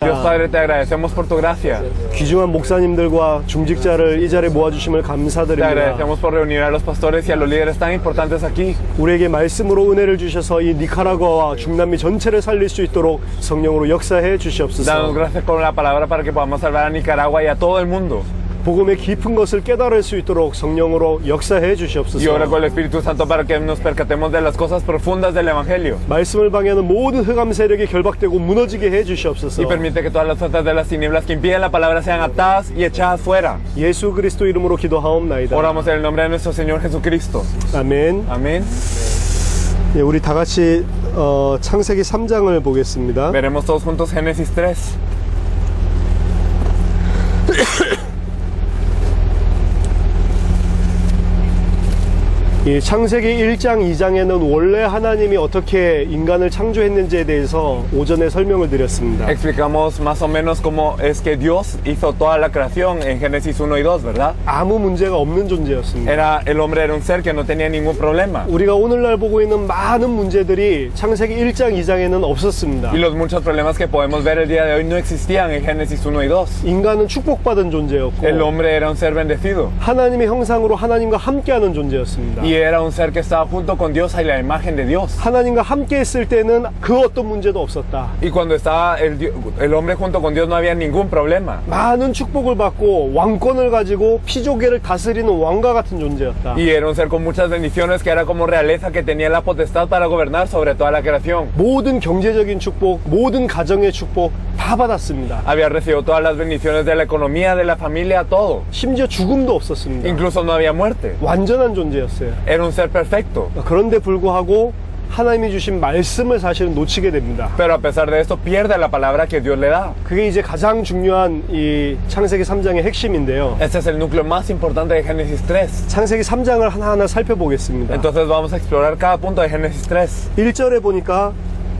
Dios Padre, te agradecemos por tu gracia. 귀중한 목사님들과 중직자를 이 자리에 모아주심을 Te 감사드립니다. agradecemos por reunir a los pastores y a los líderes tan importantes aquí. 우리에게 말씀으로 은혜를 주셔서 이 니카라과와 중남미 전체를 살릴 수 있도록 성령으로 역사해 Danos 주시옵소서. gracias con la palabra para que podamos salvar a Nicaragua y a todo el mundo. 복음의 깊은 것을 깨달을 수 있도록 성령으로 역사해 Y 주시옵소서. ora con el Espíritu Santo para que nos percatemos de las cosas profundas del Evangelio. 말씀을 방해하는 모든 흑암 세력이 결박되고 mu너지게 해 주시옵소서. Y permite que todas las fuerzas de las tinieblas que impiden la palabra sean atadas y echadas fuera. 예수 그리스도 이름으로 기도하옵나이다. Oramos en el nombre de nuestro Señor Jesucristo. 아멘. Amén. 예, 우리 다 같이 창세기 3장을 보겠습니다. Veremos todos juntos Génesis 3. 이 창세기 1장, 2장에는 원래 하나님이 어떻게 인간을 창조했는지에 대해서 오전에 설명을 드렸습니다. Explicamos más o menos cómo es que Dios hizo toda la creación en Génesis 1 y 2, ¿verdad? 아무 문제가 없는 존재였습니다. El hombre era un ser que no tenía ningún problema. 우리가 오늘날 보고 있는 많은 문제들이 창세기 1장, 2장에는 없었습니다. Y los muchos problemas que podemos ver el día de hoy no existían en Génesis 1 y 2. 인간은 축복받은 존재였고 El hombre era un ser bendecido. 하나님의 형상으로 하나님과 함께하는 존재였습니다. Y era un ser que estaba junto con Dios y la imagen de Dios. 하나님과 함께 했을 때는 그 어떤 문제도 없었다. Y cuando estaba el hombre junto con Dios no había ningún problema. 많은 축복을 받고 왕권을 가지고 피조계를 다스리는 왕과 같은 존재였다. Y era un ser con muchas bendiciones que era como realeza que tenía la potestad para gobernar sobre toda la creación. 모든 경제적인 축복, 모든 가정의 축복 다 받았습니다. Había recibido todas las bendiciones de la economía, de la familia, todo. 심지어 죽음도 없었습니다. Incluso no había muerte. 완전한 존재였어요. Era un ser perfecto. 그런데 불구하고 하나님이 주신 말씀을 사실은 놓치게 됩니다. Pero a pesar de esto pierde la palabra que Dios le da. 그게 이제 가장 중요한 이 창세기 3장의 핵심인데요. Este es el núcleo más importante de Génesis 3. 창세기 3장을 하나하나 살펴보겠습니다. Entonces vamos a explorar cada punto de Génesis 3. 1절에 보니까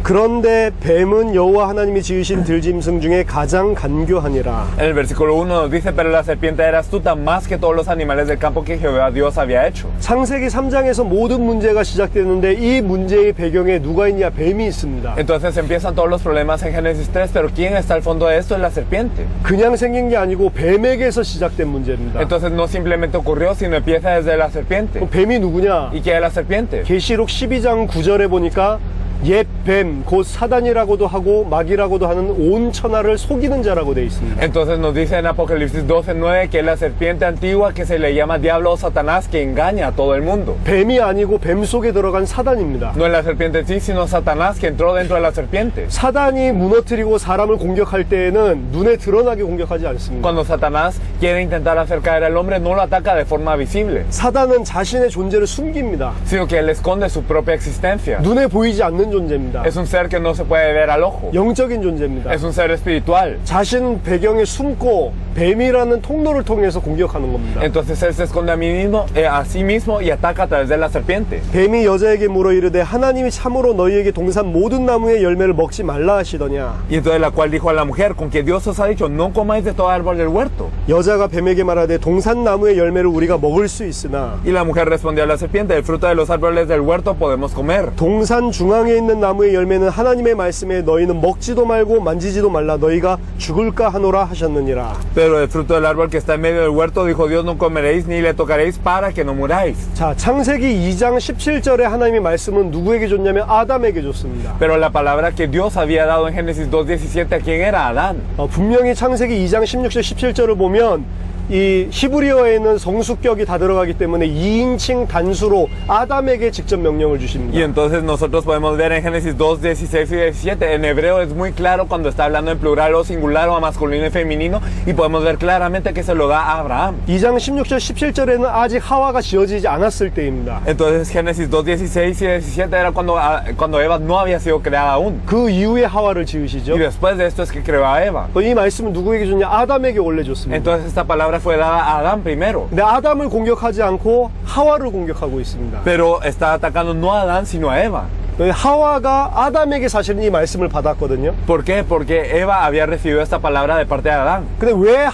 그런데 뱀은 여호와 하나님이 지으신 들짐승 중에 가장 간교하니라. En el versículo 1 nos dice, pero la serpiente era astuta más que todos los animales del campo que Jehová Dios había hecho. 창세기 3장에서 모든 문제가 시작되는데 이 문제의 배경에 누가 있냐? 뱀이 있습니다. Entonces empiezan todos los problemas en Génesis 3, pero ¿quién está al fondo de esto? Es la serpiente. 그냥 생긴 게 아니고 뱀에게서 시작된 문제입니다. Entonces no simplemente ocurrió, sino empieza desde la serpiente. 그럼 뱀이 누구냐? ¿Y qué es la serpiente? 계시록 12장 9절에 보니까 옛 뱀, 곧 사단이라고도 하고 마귀라고도 하는 온 천하를 속이는 자라고 되어 있습니다. Entonces nos dice en Apocalipsis 12:9 que es la serpiente antigua que se le llama diablo o Satanás que engaña a todo el mundo. 뱀이 아니고 뱀 속에 들어간 사단입니다. No es la serpiente en sí, sino Satanás que entró dentro de la serpiente. 사단이 무너뜨리고 사람을 공격할 때에는 눈에 드러나게 공격하지 않습니다. Cuando Satanás quiere intentar hacer caer al hombre, no lo ataca de forma visible, 사단은 자신의 존재를 숨깁니다. sino que él esconde su propia existencia. 눈에 보이지 않는 존재입니다. Es un ser que no se puede ver al ojo. 영적인 존재입니다. Es un ser espiritual. 자신 배경에 숨고 뱀이라는 통로를 통해서 공격하는 겁니다. Entonces él se esconde a sí mismo y ataca a través de la serpiente. 뱀이 여자에게 물어 이르되 하나님이 참으로 너희에게 동산 모든 나무의 열매를 먹지 말라 하시더냐. Y entonces la cual dijo a la mujer, con que Dios os ha dicho, no comáis de todo árbol del huerto. 여자가 뱀에게 말하되 동산 나무의 열매를 우리가 먹을 수 있으나 Y la mujer respondió a la serpiente, el fruto de los árboles del huerto podemos comer. 동산 중앙에 있는 나무의 열매는 하나님의 말씀에 너희는 먹지도 말고 만지지도 말라 너희가 죽을까 하노라 하셨느니라. Pero el fruto del árbol que está en medio del huerto, dijo Dios, no comeréis ni le tocaréis para que no muráis. 자, 창세기 2장 17절에 하나님의 말씀은 누구에게 줬냐면 아담에게 줬습니다. Pero la palabra que Dios había dado en Génesis 2:17, ¿a quién era? Adán. 분명히 창세기 2장 16절 17절을 보면 이 히브리어에는 성수격이 다 들어가기 때문에 2인칭 단수로 아담에게 직접 명령을 Y 주십니다. entonces nosotros podemos ver en Génesis 2:16 y 17, en hebreo es muy claro cuando está hablando en plural o singular o a masculino y femenino, y podemos ver claramente que se lo da a Abraham. 2장 16절 17절에는 아직 하와가 지어지지 않았을 때입니다. Entonces Génesis 2:16 y 17 era cuando Eva no había sido creada aún. 그 이후에 하와를 지으시죠. Y después de esto es que creó a Eva. 이 말씀은 누구에게 줬냐? 아담에게 원래 줬습니다. Entonces esta palabra fue dada a Adán primero. 근데 아담을 공격하지 않고 하와를 공격하고 있습니다. Pero está atacando no a Adán sino a Eva. 하와가 아담에게 사실은 이 말씀을 받았거든요. ¿Por qué? Porque Eva había recibido esta palabra de parte de Adán. 근데 왜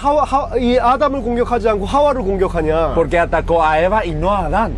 이 아담을 공격하지 않고 하와를 공격하냐? Porque atacó a Eva y no a Adán.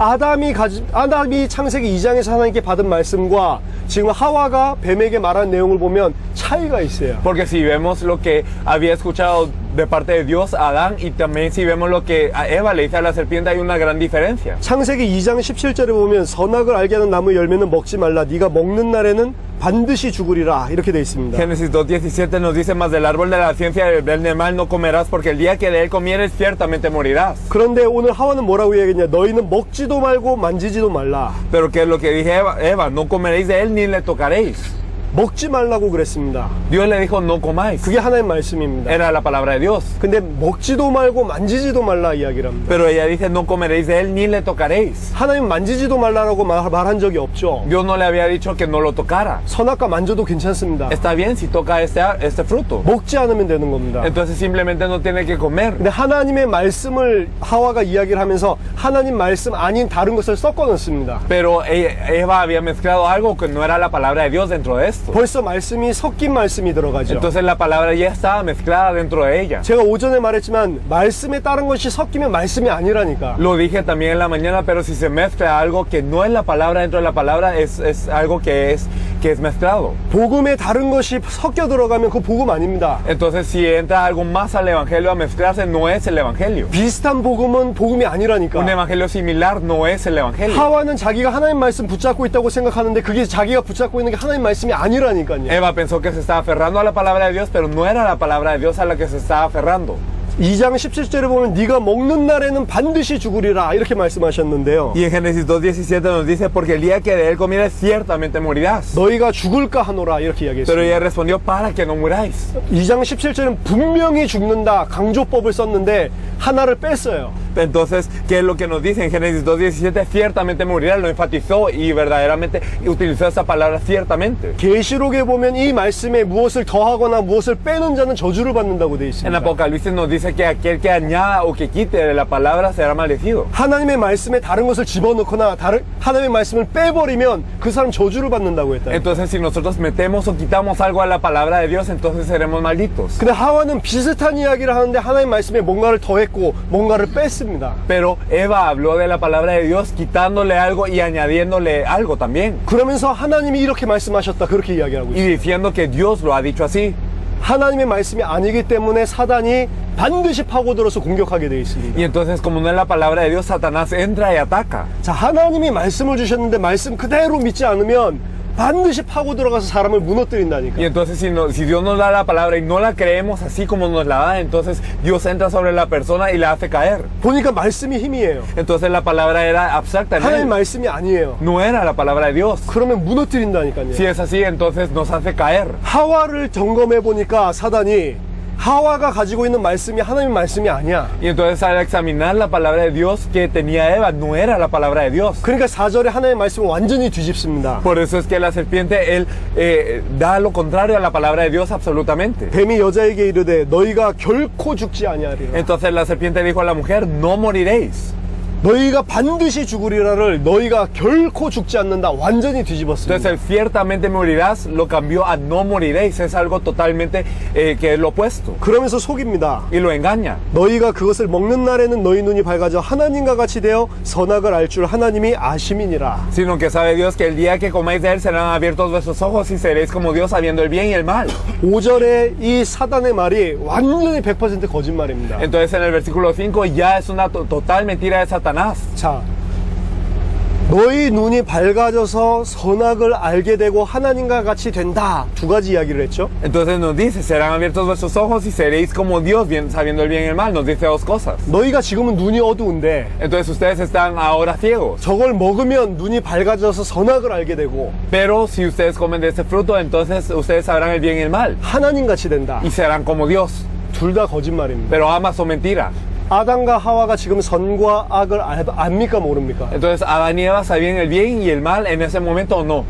아담이 창세기 2장에서 하나님께 받은 말씀과 지금 하와가 뱀에게 말한 내용을 보면 차이가 있어요. Porque si vemos lo que había escuchado de parte de Dios a Adán y también si vemos lo que a Eva le dice a la serpiente, hay una gran diferencia. 창세기 2장 17절에 보면 선악을 알게 하는 나무 열매는 먹지 말라. 네가 먹는 날에는 반드시 죽으리라. 이렇게 되어 있습니다. Génesis 2:17 nos dice: más del árbol de la ciencia del bien y del mal no comerás, porque el día que de él comieres ciertamente morirás. 그런데 오늘 하와는 뭐라고 이야기했냐? 너희는 먹지도 말고 만지지도 말라. Pero ¿qué es lo que dije Eva? No comeréis de él ni le tocaréis. 먹지 말라고 그랬습니다. Dios le dijo: no comáis. 그게 하나님 말씀입니다. Era la palabra de Dios. 근데 먹지도 말고 만지지도 말라 이야기를 합니다. Pero ella dice: no comeréis de él ni le tocaréis. 하나님 만지지도 말라라고 말한 적이 없죠. Dios no le había dicho que no lo tocara. 선악과 만져도 괜찮습니다. Está bien si toca este fruto. 먹지 않으면 되는 겁니다. Entonces simplemente no tiene que comer. 근데 하나님의 말씀을 하와가 이야기를 하면서 하나님 말씀 아닌 다른 것을 섞어 넣습니다. Pero Eva había mezclado algo que no era la palabra de Dios dentro de esto. 벌써 말씀이 섞인 말씀이 들어가죠. Entonces la palabra ya estaba mezclada dentro de ella. 제가 오전에 말했지만 말씀에 따른 것이 섞이면 말씀이 아니라니까. Lo dije también en la mañana, pero si se mezcla algo que no es la palabra dentro de la palabra, es algo que es mezclado. 복음에 다른 것이 섞여 들어가면 그 복음 아닙니다. Entonces si entra algo más al evangelio a mezclarse, no es el evangelio. 비슷한 복음은 복음이 아니라니까. Un evangelio similar no es el evangelio. 하와는 자기가 하나님 말씀 붙잡고 있다고 생각하는데 그게 자기가 붙잡고 있는 게 하나님 말씀이 아니라니까요. Eva pensó que se estaba aferrando a la palabra de Dios, pero no era la palabra de Dios a la que se estaba aferrando. 2장 17절에 보면 네가 먹는 날에는 반드시 죽으리라 이렇게 말씀하셨는데요. Y en Génesis 2:17 nos dice: porque el día que de él comieres ciertamente morirás. 너희가 죽을까 하노라 이렇게 Pero 이야기했습니다. ella respondió: para que no muráis. 2장 17절은 분명히 죽는다 강조법을 썼는데 하나를 뺐어요. Entonces, ¿qué es lo que nos dice en Génesis 2:17? Ciertamente morirás, lo enfatizó y verdaderamente utilizó esa palabra ciertamente. 계시록에 보면 이 말씀에 무엇을 더하거나 무엇을 빼는 자는 저주를 받는다고 되어 En 있습니다. Apocalipsis nos dice que aquel que añada o que quite de la palabra será maldecido. 하나님의 말씀에 다른 것을 집어넣거나 하나님의 말씀을 빼버리면 그 사람 저주를 받는다고 했다. Entonces, si nosotros metemos o quitamos algo a la palabra de Dios, entonces seremos malditos. 근데 하와는 비슷한 이야기를 하는데 하나님 말씀에 뭔가를 더했고 뭔가를 뺐습니다. Pero Eva habló de la palabra de Dios quitándole algo y añadiéndole algo también. 그러면서 하나님이 이렇게 말씀하셨다 그렇게 이야기하고 Y 있어요. diciendo que Dios lo ha dicho así. 하나님의 말씀이 아니기 때문에 사단이 반드시 파고들어서 공격하게 되어 있습니다. Y entonces, como no es la palabra de Dios, Satanás entra y ataca. 자, 하나님이 말씀을 주셨는데 말씀 그대로 믿지 않으면 반드시 파고 들어가서 사람을 무너뜨린다니까. Y entonces si Dios nos da la palabra y no la creemos así como nos la da, entonces Dios entra sobre la persona y la hace caer. 보니까 말씀이 힘이에요. Entonces la palabra era abstracta en 하나님 él. 말씀이 아니에요. No era la palabra de Dios. 그러면 무너뜨린다니까요. Si es así, entonces nos hace caer. 하와를 점검해 보니까 사단이 하와가 가지고 있는 말씀이 하나님의 말씀이 아니야. Y entonces al examinar la palabra de Dios que tenía Eva, no era la palabra de Dios. 그러니까 4절에 하나님의 말씀을 완전히 뒤집습니다. Por eso es que la serpiente, él da lo contrario a la palabra de Dios absolutamente. 뱀이 여자에게 이르되 너희가 결코 죽지 아니하리라. Entonces la serpiente dijo a la mujer: no moriréis. 너희가 반드시 죽으리라를 너희가 결코 죽지 않는다 완전히 뒤집었습니다. Entonces el ciertamente morirás lo cambió a no moriréis. Es algo totalmente que es lo opuesto. 그러면서 속입니다. Y lo engaña. 너희가 그것을 먹는 날에는 너희 눈이 밝아져 하나님과 같이 되어 선악을 알 줄 하나님이 아심이니라. Sino que sabe Dios que el día que comáis de él serán abiertos vuestros ojos y seréis como Dios sabiendo el bien y el mal. 5절에 이 사단의 말이 완전히 100% 거짓말입니다. Entonces en el versículo 5 ya es una total mentira de Satanás. 자, 너희 눈이 밝아져서 선악을 알게 되고 하나님과 같이 된다. 두 가지 이야기를 했죠. Entonces nos dice: serán abiertos vuestros ojos y seréis como Dios sabiendo el bien y el mal. Nos dice dos cosas. 너희가 지금은 눈이 어두운데 Entonces ustedes están ahora ciegos. 저걸 먹으면 눈이 밝아져서 선악을 알게 되고 Pero si ustedes comen de este fruto, entonces ustedes sabrán el bien y el mal. 하나님같이 된다. Y serán como Dios. 둘 다 거짓말입니다. Pero ambas son mentiras. 아담과 하와가 지금 선과 악을 압니까 모릅니까? Entonces Adán y Eva sabían el bien y el mal en ese momento o no.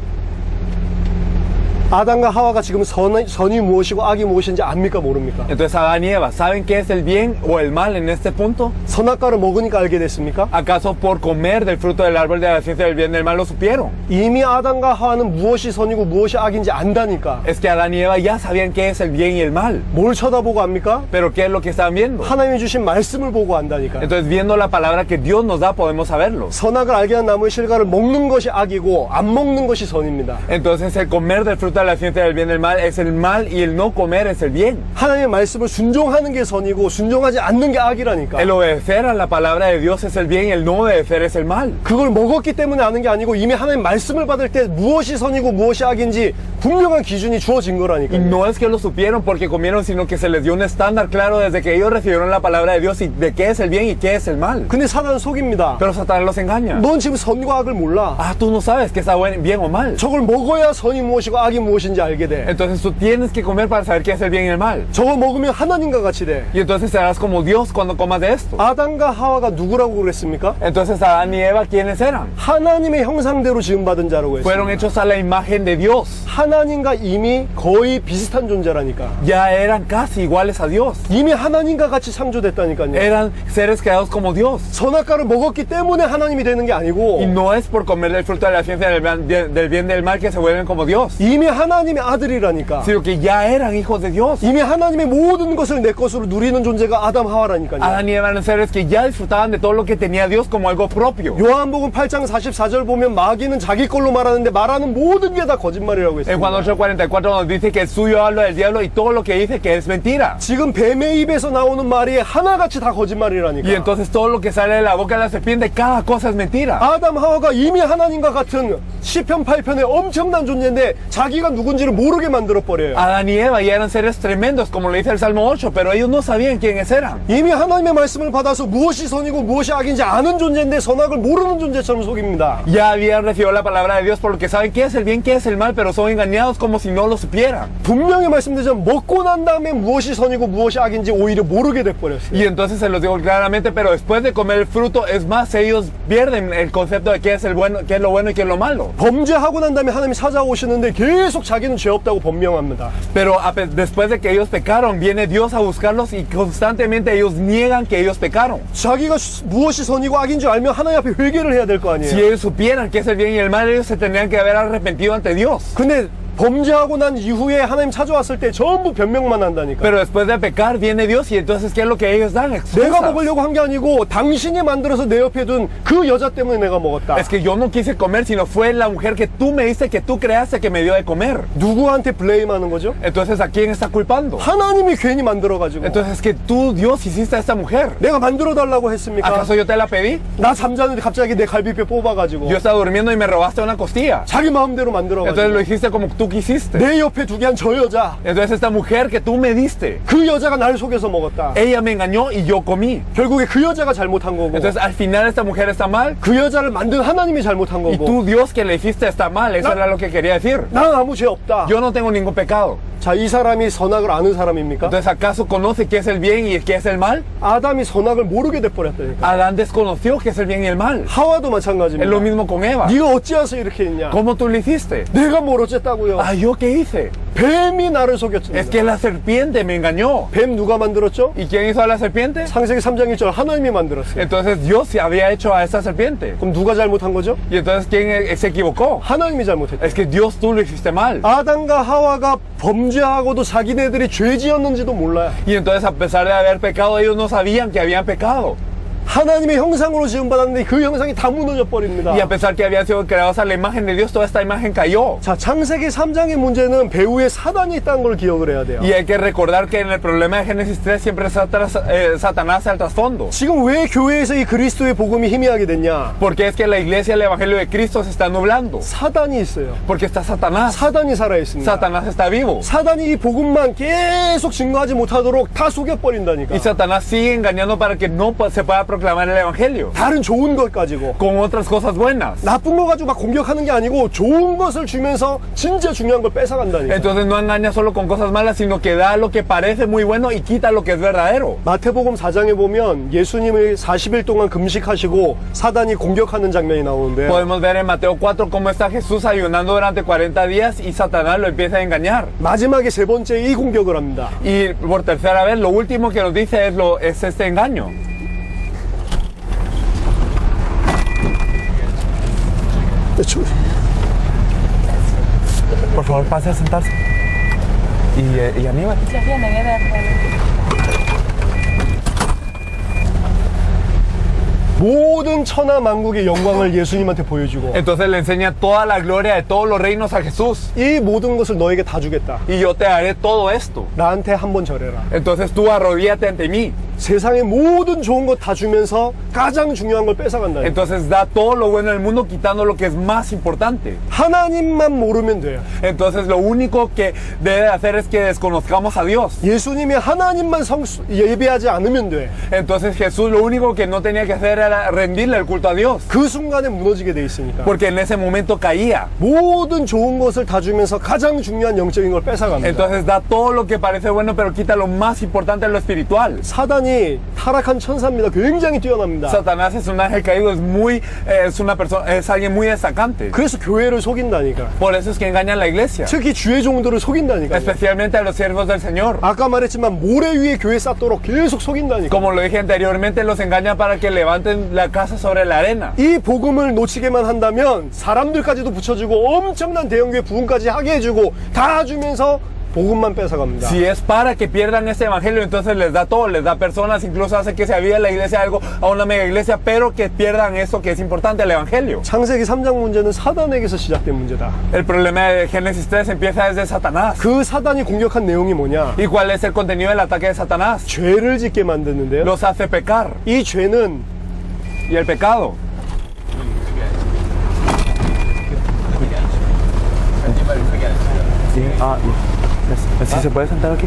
아담과 하와가 지금 선이 무엇이고 악이 무엇인지 압니까 모릅니까? Entonces Adán y Eva, ¿saben qué es el bien o el mal en este punto? 선악과를 먹으니까 알게 됐습니까? ¿Acaso por comer del fruto del árbol de la ciencia del bien y del mal lo supieron? 이미 아담과 하와는 무엇이 선이고 무엇이 악인지 안다니까. Es que Adán y Eva ya sabían qué es el bien y el mal. 뭘 쳐다보고 압니까? Pero ¿qué es lo que estaban viendo? 하나님이 주신 말씀을 보고 안다니까. Entonces viendo la palabra que Dios nos da podemos saberlo. 선악을 알게 한 나무의 실과를 먹는 것이 악이고 안 먹는 것이 선입니다. Entonces el comer del fruto de la ciencia del bien y del mal es el mal y el no comer es el bien. 하나님의 말씀을 순종하는 게 선이고 순종하지 않는 게 악이라니까. El obedecer a la palabra de Dios es el bien y el no obedecer es el mal. 그걸 먹었기 때문에 아는 게 아니고 이미 하나님 말씀을 받을 때 무엇이 선이고 무엇이 악인지 분명한 기준이 주어진 Y 거라니까요. no es que lo supieron porque comieron, sino que se les dio un estándar claro desde que ellos recibieron la palabra de Dios y de qué es el bien y qué es el mal. 근데 사단은 속입니다. Pero Satanás los engaña. 넌 지금 선과 악을 몰라. Ah, tú no sabes que está bien o mal. 저걸 먹어야 선이 무엇이고 악이 무엇인지 알게 돼. Entonces tú tienes que comer para saber qué es el bien y el mal. 저거 먹으면 하나님과 같이 돼. Y entonces serás como Dios cuando comas de esto. 아담과 하와가 누구라고 그랬습니까? Entonces Adán y Eva, ¿quiénes eran? 하나님의 형상대로 지음받은 자라고 Fueron 했습니다. hechos a la imagen de Dios. 하나님과 이미 거의 비슷한 존재라니까. Ya eran casi iguales a Dios. 이미 하나님과 같이 창조됐다니까요. Eran seres creados como Dios. 선악과를 먹었기 때문에 하나님이 되는 게 아니고 Y no es por comer del fruto de la ciencia del bien y del mal que se vuelven como Dios, 이미 하나님의 아들이라니까. sino que ya eran hijos de Dios. 이미 하나님의 모든 것을 내 것으로 누리는 존재가 아담 하와라니까요. Adán y Eva eran seres que ya disfrutaban de todo lo que tenía Dios como algo propio. 요한복음 8장 44절 보면 마귀는 자기 걸로 말하는데 말하는 모든 게 다 거짓말이라고 En Juan 했습니다. 8:44 nos dice que el suyo habla del diablo y todo lo que dice que es mentira. 지금 뱀의 입에서 나오는 말이 하나같이 다 Y 거짓말이라니까. entonces todo lo que sale de la boca de la serpiente, cada cosa es mentira. 아담 하와가 이미 하나님과 같은 시편 8편의 엄청난 존재인데 자기가 누군지를 모르게 만들어 버려요. Adán y Eva ya eran seres tremendos, como lo dice el Salmo 8, pero ellos no sabían quiénes eran. 이미 하나님의 말씀을 받아서 무엇이 선이고 무엇이 악인지 아는 존재인데 선악을 모르는 존재처럼 속입니다. Ya habían recibido la palabra de Dios por lo que saben qué es el bien, qué es el mal, pero son engañados como si no lo supieran. 분명히 말씀드리자면 먹고 난 다음에 무엇이 선이고 무엇이 악인지 오히려 모르게 돼버렸어요. Y entonces se los digo claramente, pero después de comer el fruto, es más, ellos pierden el concepto de qué es el bueno, qué es lo bueno y qué es lo malo. 범죄하고 난 다음에 하나님이 찾아오시는데 계속 자기는 죄 없다고 변명합니다. Pero después de que ellos pecaron, viene Dios a buscarlos y constantemente ellos niegan que ellos pecaron. 자기가 무엇이 선이고 악인 줄 알면 하나님 앞에 회개를 해야 될 거 Si 아니에요. ellos supieran qué es el bien y el mal, ellos se tendrían que haber arrepentido ante Dios. 근데 범죄하고 난 이후에 하나님 찾아왔을 때 전부 변명만 한다니까. Pero después de pecar viene Dios y entonces ¿qué es lo que ellos dan? 내가 Excusas. 먹으려고 한 게 아니고 당신이 만들어서 내 옆에 둔 그 여자 때문에 내가 먹었다. Es que yo no quise comer, sino fue la mujer que tú me diste, que tú creaste, que me dio de comer. 누구한테 블레임하는 거죠? Entonces ¿a quién está culpando? 하나님이 괜히 만들어가지고. Entonces es que tú, Dios, hiciste a esta mujer. 내가 만들어 달라고 했습니까? ¿Acaso yo te la pedí? 나 잠자는데 갑자기 내 갈비뼈 뽑아가지고 Yo estaba durmiendo y me robaste una costilla. 자기 마음대로 Entonces lo 만들어가지고 hiciste como tú quisiste. 내 옆에 두게 한 저 여자, Entonces esta mujer que tú me diste, 그 여자가 날 속여서 먹었다. ella me engañó y yo comí. 결국에 그 여자가 잘못한 거고 Entonces al final esta mujer está mal 그 여자를 만든 하나님이 잘못한 y 거고 tú, Dios, que le hiciste está mal. Eso No. era lo que quería decir. 난 아무 죄 없다. Yo no tengo ningún pecado. 자, 이 사람이 선악을 아는 사람입니까? Entonces ¿acaso conoce qué es el bien y qué es el mal? 아담이 선악을 모르게 돼버렸다니까. Adán desconoció qué es el bien y el mal. 하와도 Es lo 마찬가지입니다. mismo con Eva. 네가 어찌해서 이렇게 했냐? ¿Cómo tú lo hiciste? 내가 뭘 어쨌다고요? Ah, ¿yo qué hice? 뱀이 나를 Es 속였습니다. que la serpiente me engañó. 뱀 누가 만들었죠? ¿Y quién hizo a la serpiente? 창세기 3장 1절 하나님이 만들었어요. Entonces Dios se había hecho a esta serpiente. 그럼 누가 잘못한 거죠? Y entonces ¿quién se equivocó? 하나님이 잘못했다. Es que Dios, tú lo hiciste mal. 아담과 하와가 범죄하고도 자기네들이 죄 지었는지도 몰라요. Y entonces a pesar de haber pecado, ellos no sabían que habían pecado. 하나님의 형상으로 지음받았는데 그 형상이 다 무너져 버립니다. Y a pesar que habían sido creados a la imagen de Dios, toda esta imagen cayó. 자, 창세기 3장의 문제는 배후에 사단이 있다는 걸 기억을 해야 돼요. Y hay que recordar que en el problema de Génesis 3 siempre Satanás al trasfondo. 지금 왜 교회에서 이 그리스도의 복음이 희미하게 됐냐? Porque es que la iglesia, el evangelio de Cristo se está nublando. 사단이 있어요. Porque está Satanás. 사단이 살아있습니다. Satanás está vivo. 사단이 이 복음만 계속 증거하지 못하도록 다 Y 속여버린다니까. Satanás sigue engañando para que no se pueda proclamar el evangelio 다른 좋은 것 가지고. con otras cosas buenas. 나쁜 거 가지고 막 공격하는 게 아니고 좋은 것을 주면서 진짜 중요한 걸 뺏어간다니까. Entonces no engaña solo con cosas malas, sino que da lo que parece muy bueno y quita lo que es verdadero. 마태복음 4장에 보면 예수님을 40일 동안 금식하시고 사단이 공격하는 장면이 나오는데 Podemos ver en Mateo 4 cómo está Jesús ayunando durante 40 días y Satanás lo empieza a engañar. 마지막에 세 번째 이 공격을 합니다. Y por tercera vez, lo último que nos dice es este engaño. Por favor, pase a sentarse. ¿Y Aníbal? 모든 천하 만국의 영광을 예수님한테 보여주고 Entonces le enseña toda la gloria de todos los reinos a Jesús. 이 모든 것을 너에게 다 주겠다. Y yo te daré todo esto. 나한테 한번 절해라. Entonces tú arrodíllate ante mí. 세상의 모든 좋은 것 다 주면서 가장 중요한 걸 뺏어간다. Entonces da todo lo bueno del mundo quitando lo que es más importante. 하나님만 모르면 돼요. Entonces lo único que debe hacer es que desconozcamos a Dios. 예수님이 하나님만 예배하지 않으면 돼. Entonces Jesús lo único que no tenía que hacer era rendirle el culto a Dios. 그 순간에 무너지게 돼 있으니까. Porque en ese momento caía. 모든 좋은 것을 다 주면서 가장 중요한 영적인 걸 뺏어갑니다. Entonces da todo lo que parece bueno, pero quita lo más importante de lo espiritual. 사단이 타락한 천사입니다. 굉장히 뛰어납니다. Satanás es un ángel caído, es una persona, es alguien muy destacante. 그래서 교회를 속인다니까. Por eso es que engañan a la iglesia, 특히 주의 종들을 속인다니까. especialmente a los siervos del Señor. 아까 말했지만 모래 위에 교회 쌓도록 계속 속인다니까. Como lo dije anteriormente, los engañan para que levanten la casa sobre la arena. 이 복음을 놓치게만 한다면 사람들까지도 붙여주고 엄청난 대형교회 부흥까지 하게 해주고 다 주면서 복음만 뺏어갑니다. Si es para que pierdan este evangelio, entonces les da todo, les da personas, incluso hace que se avive la iglesia algo a una mega iglesia, pero que pierdan eso que es importante, el evangelio. 창세기 3장 문제는 사단에게서 시작된 문제다. El problema de Génesis 3 empieza desde Satanás. 그 사단이 공격한 내용이 뭐냐? ¿Y cuál es el contenido del ataque de Satanás? 죄를 짓게 만드는데요. Los hace pecar. 이 죄는 ¿Y el pecado? Sí, ¿sí se puede sentar aquí?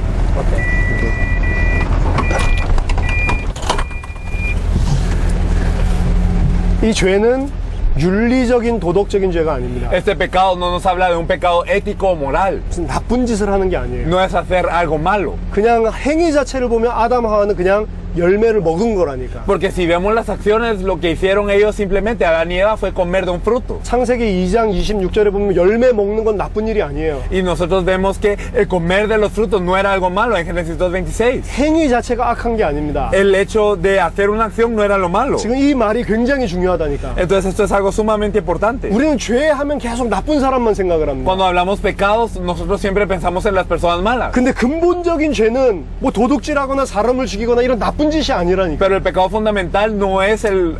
이 죄는 윤리적인 도덕적인 죄가 아닙니다. Este pecado no nos habla de un pecado ético o moral. 무슨 나쁜 짓을 하는 게 아니에요. No es hacer algo malo. 그냥 행위 자체를 보면 아담 하와는 그냥 열매를 먹은 거라니까. Porque si vemos las acciones, lo que hicieron ellos simplemente, Adán y Eva, fue comer de un fruto. 창세기 2장 26절에 보면 열매 먹는 건 나쁜 일이 아니에요. Y nosotros vemos que el comer de los frutos no era algo malo en Génesis 2:26. 행위 자체가 악한 게 아닙니다. El hecho de hacer una acción no era lo malo. 지금 이 말이 굉장히 중요하다니까. Entonces esto es algo sumamente importante. 우리는 죄하면 계속 나쁜 사람만 생각을 합니다. Cuando hablamos pecados, nosotros siempre pensamos en las personas malas. 근데 근본적인 죄는 뭐 도둑질하거나 사람을 죽이거나 이런 나쁜 짓이 아니라니까. Pero el pecado fundamental no es el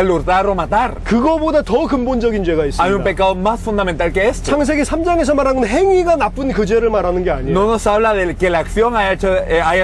hurtar o matar. 그거보다 더 근본적인 죄가 Hay un 있습니다. pecado más fundamental que este. 창세기 3장에서 말하는 행위가 나쁜 그 죄를 말하는 게 아니에요. No nos habla de que la acción haya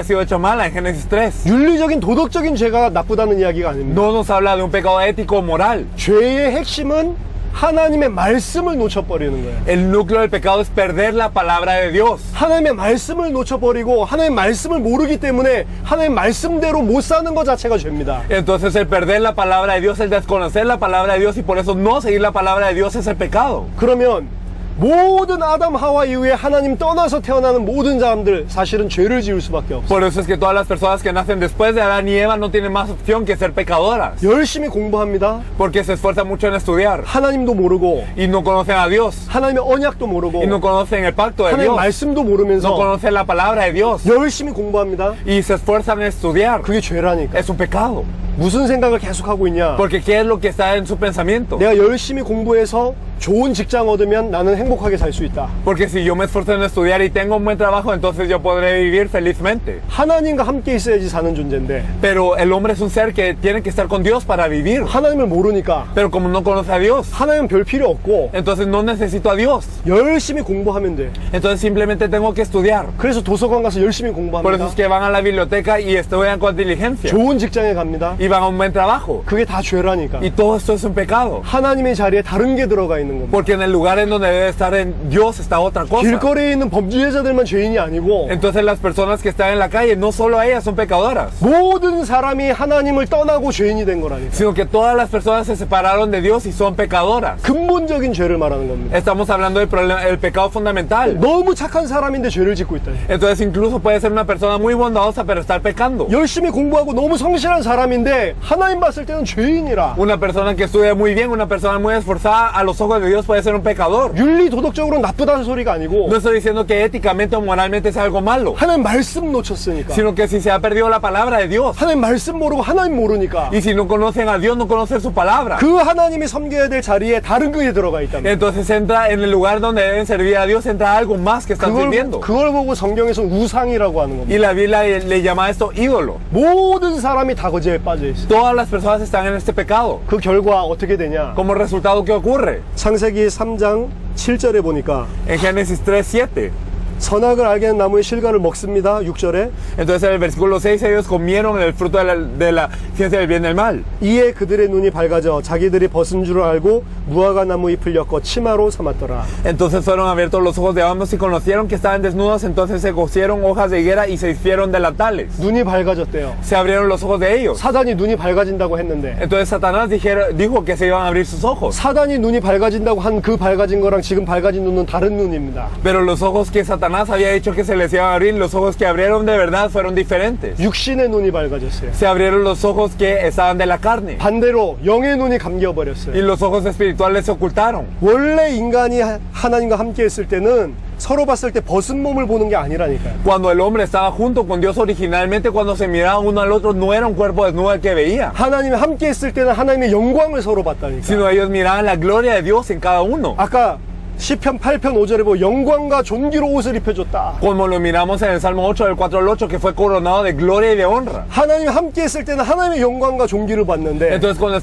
sido hecha mala en Génesis 3. 윤리적인 도덕적인 죄가 나쁘다는 이야기가 아닙니다. No nos habla de un pecado ético o moral. 죄의 핵심은 하나님의 말씀을 놓쳐버리는 거예요. El núcleo del pecado es perder la palabra de Dios. 하나님의 말씀을 놓쳐버리고 하나님의 말씀을 모르기 때문에 하나님의 말씀대로 못 사는 것 자체가 죄입니다. Entonces el perder la palabra de Dios, el desconocer la palabra de Dios y por eso no seguir la palabra de Dios es el pecado. 그러면 모든 아담 하와 이후에 하나님 떠나서 태어나는 모든 사람들 사실은 죄를 지을 수밖에 없어요. Por eso es que todas las personas que nacen después de Adán y Eva no tienen más opción que ser pecadoras. 열심히 공부합니다. Porque se esfuerzan mucho en estudiar 하나님도 모르고 y no conocen a Dios 하나님의 언약도 모르고 y no conocen el pacto de 하나님의 Dios. 말씀도 No 모르면서 conocen la palabra de Dios 열심히 공부합니다. y se esfuerzan en estudiar. 그게 죄라니까. Es un pecado. 무슨 생각을 계속하고 있냐? Porque ¿qué es lo que está en su pensamiento? 내가 열심히 공부해서 좋은 직장 얻으면 나는 행복하게 살 수 있다. Porque si yo me esfuerzo en estudiar y tengo un buen trabajo, entonces yo podré vivir felizmente. 하나님과 함께 있어야지 사는 존재인데 Pero el hombre es un ser que tiene que estar con Dios para vivir. 하나님을 모르니까 Pero como no conoce a Dios, 하나님은 별 필요 없고 entonces no necesito a Dios. 열심히 공부하면 돼. Entonces simplemente tengo que estudiar. 그래서 도서관 가서 열심히 Por eso 공부합니다. es que van a la biblioteca y estudian con diligencia. 좋은 직장에 갑니다. Y van a un buen trabajo. 그게 다 죄라니까. Y todo esto es un pecado. 하나님의 자리에 다른 게 들어가 있는 있는 겁니다. Porque en el lugar en donde debe estar en Dios está otra cosa. 길거리에 있는 범죄자들만 죄인이 아니고 Entonces las personas que están en la calle, no solo ellas son pecadoras, 모든 사람이 하나님을 떠나고 죄인이 된 거라니까. sino que todas las personas se separaron de Dios y son pecadoras. 근본적인 죄를 말하는 겁니다. Estamos hablando del problema, el pecado fundamental. 너무 착한 사람인데 죄를 짓고 있다. Entonces incluso puede ser una persona muy bondadosa pero estar pecando. 열심히 공부하고 너무 성실한 사람인데 하나님 봤을 때는 죄인이라. Una persona que estudia muy bien, una persona muy esforzada, a los ojos de Dios puede ser un pecador. 윤리 도덕적으로 나쁘다는 소리가 아니고 No estoy diciendo que éticamente o moralmente es algo malo, 하나님 말씀 놓쳤으니까. sino que si se ha perdido la palabra de Dios 하나님 말씀 모르고 하나님 모르니까 y si no conocen a Dios, no conocen su palabra, 그 하나님이 섬겨야 될 자리에 다른 것이 들어가 있답니다. entonces entra en el lugar donde deben servir a Dios, entra algo más que están sirviendo. 그걸 보고 성경에서 우상이라고 하는 겁니다. Y la Biblia le llama a esto ídolo. 모든 사람이 다 거지에 빠져 있어요. Todas las personas están en este pecado. 그 결과 어떻게 되냐? Como resultado, ¿qué ocurre? 창세기 3장 7절에 보니까 En Génesis 3:7. 선악을 알게 하는 나무의 실과를 먹습니다. 6절에 Entonces en el versículo 6 ellos comieron el fruto de la ciencia del bien y del mal. 이에 그들의 눈이 밝아져 자기들이 벗은 줄을 알고 무화과 나무 잎을 엮어 치마로 삼았더라. Entonces fueron abiertos los ojos de ambos y conocieron que estaban desnudos, entonces se cosieron hojas de higuera y se hicieron delantales. 눈이 밝아졌대요. Se abrieron los ojos de ellos. 사단이 눈이 밝아진다고 했는데 Entonces Satanás dijo que se iban a abrir sus ojos. 사단이 눈이 밝아진다고 한 그 밝아진 거랑 지금 밝아진 눈은 다른 눈입니다. Pero los ojos que Satanás había dicho que se les iban a abrir, los ojos que abrieron de verdad fueron diferentes. 육신의 눈이 밝아졌어요. Se abrieron los ojos que estaban de la carne 반대로 영의 눈이 y 감겨버렸어요. los ojos espirituales se ocultaron. 원래 인간이 하나님과 함께 했을 때는 서로 봤을 때 벗은 몸을 보는 게 아니라니까요. Cuando el hombre estaba junto con Dios originalmente, cuando se miraban uno al otro, no era un cuerpo desnudo el que veía, 하나님이 함께 했을 때는 하나님의 영광을 서로 봤다니까. sino ellos miraban la gloria de Dios en cada uno. 아까 시편 8편 5절에 보면 영광과 존귀로 옷을 입혀줬다. Como lo miramos en el Salmo 8 del 4 al 8, que fue coronado de gloria y de honra. 하나님이 함께 했을 때는 하나님의 영광과 존귀를 봤는데 Entonces cuando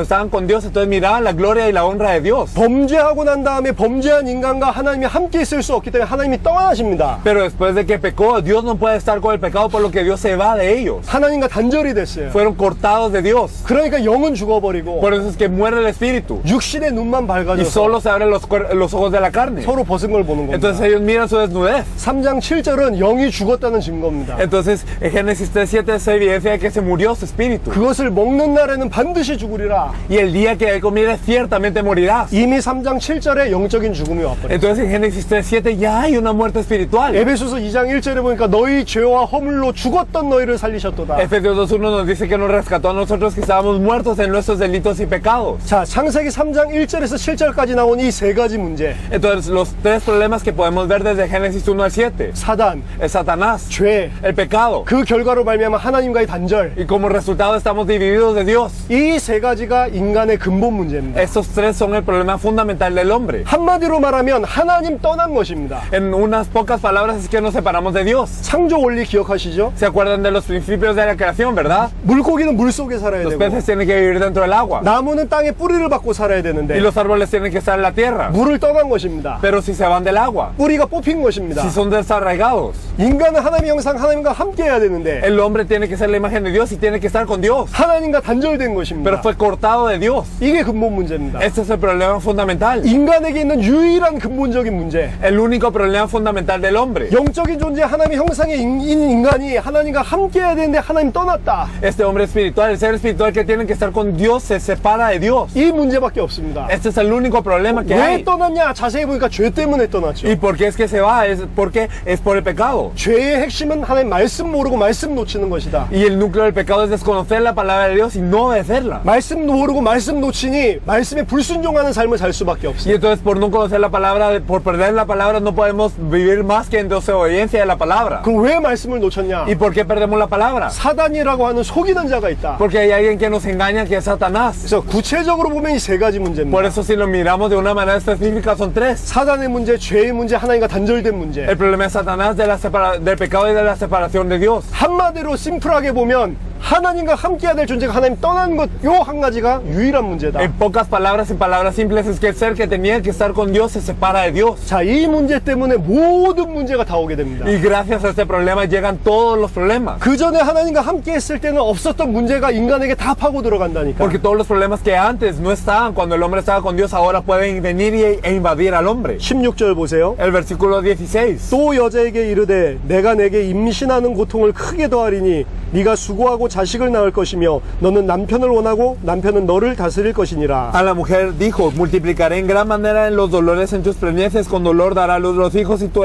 estaban con Dios, entonces miraban la gloria y la honra de Dios. 범죄하고 난 다음에 범죄한 인간과 하나님이 함께 있을 수 없기 때문에 하나님이 떠나십니다. Pero después de que pecó, Dios no puede estar con el pecado, por lo que Dios se va de ellos. 하나님과 단절이 됐어요. Fueron cortados de Dios. 그러니까 영은 죽어버리고 Por eso es que muere el espíritu 육신의 눈만 y 밝아져서 solo se abren los ojos de la carne. 서로 벗은 걸 보는 겁니다. Entonces ellos miran su desnudez. 3장 7절은 영이 죽었다는 증거입니다. Entonces en Génesis 3:7 se evidencia de que se murió su espíritu. 그것을 먹는 날에는 반드시 죽으리라. Y el día que él comiera ciertamente morirás. 이미 3장 7절에 영적인 죽음이 와버려요. Entonces en Génesis 3:7 ya hay una muerte espiritual. 에베소서 2장 1절에 보니까 너희 죄와 허물로 죽었던 너희를 살리셨도다. Efesios 2:1 nos dice que nos rescató a nosotros que estábamos muertos en nuestros delitos y pecados. 자, 창세기 3장 1절에서 7절까지 나온 이 세 가지 문제. Entonces los tres problemas que podemos ver desde Génesis 1 al 7. 사단, Es Satanás, 죄, el pecado. 그 결과로 말미암아 하나님과의 단절. Y como resultado estamos divididos de Dios. 이 세 가지가 인간의 근본 문제입니다. Estos tres son el problema fundamental del hombre. 한마디로 말하면 하나님 떠난 것입니다. En unas pocas palabras es que nos separamos de Dios. 창조 원리 기억하시죠? ¿Se acuerdan de los principios de la creación, verdad? 물고기는 물 속에 살아야 Los 되고 peces tienen que vivir dentro del agua. 나무는 땅에 뿌리를 받고 살아야 Y 되는데 los árboles tienen que estar en la tierra. 물을 떠난 것입니다. Pero si se van del agua, 뿌리가 뽑힌 것입니다. si son desarraigados, 인간은 하나님의 형상 하나님과 함께 해야 되는데 el hombre tiene que ser la imagen de Dios y tiene que estar con Dios. 하나님과 단절된 Pero 것입니다. fue cortado de Dios. 이게 근본 문제입니다. Este es el problema fundamental. 인간에게 있는 유일한 근본적인 문제. El único problema fundamental del hombre. 영적인 존재 하나님의 형상의 인간이 하나님과 함께 해야 되는데 하나님 떠났다. Este hombre espiritual, el ser espiritual que tiene que estar con Dios, se separa de Dios. 이 문제밖에 없습니다. Este es el único problema que 왜 hay. 떠났냐? 자세히 보니까 죄 때문에 떠났죠. ¿Y por qué es que se va? Es porque es por el pecado. 죄의 핵심은 하나님 말씀 모르고 말씀 놓치는 것이다. Y el núcleo del pecado es desconocer la palabra de Dios y no obedecerla. 말씀 모르고 말씀 놓치니 말씀에 불순종하는 삶을 살 수밖에 Y 없어요. entonces por no conocer la palabra, por perder la palabra, no podemos vivir más que en desobediencia de la palabra. 그럼 왜 말씀을 놓쳤냐? ¿Y por qué perdemos la palabra? 사단이라고 하는 속이는 자가 있다. Porque hay alguien que nos engaña, que es Satanás. 그래서 구체적으로 보면 이 세 가지 Por 문제입니다. eso si lo miramos de una manera específica son tres. 사단의 문제, 죄의 문제, 하나님과 단절된 문제. El problema es Satanás del pecado y de la separación de Dios. 한마디로 심플하게 보면 하나님과 함께해야 될 존재가 하나님 떠난 것, 요 한 가지가 유일한 문제다. En pocas palabras, en palabras simples, es que el ser que tenía que estar con Dios se separa de Dios. 자, 이 문제 때문에 모든 문제가 다 오게 됩니다. Y gracias a este problema llegan todos los problemas. 그 전에 하나님과 함께 했을 때는 없었던 문제가 인간에게 다 파고 들어간다니까. Porque todos los problemas que antes no estaban cuando el hombre estaba con Dios ahora pueden venir e invadir al hombre. 16절 보세요. El versículo 16. 또 여자에게 이르되 내가 내게 임신하는 고통을 크게 더하리니 네가 수고하고 자식을 낳을 것이며 너는 남편을 원하고 남편은 너를 다스릴 것이니라. A la mujer dijo, multiplicaré en gran manera en los dolores en tus preñeces, con dolor dará a luz los hijos y tu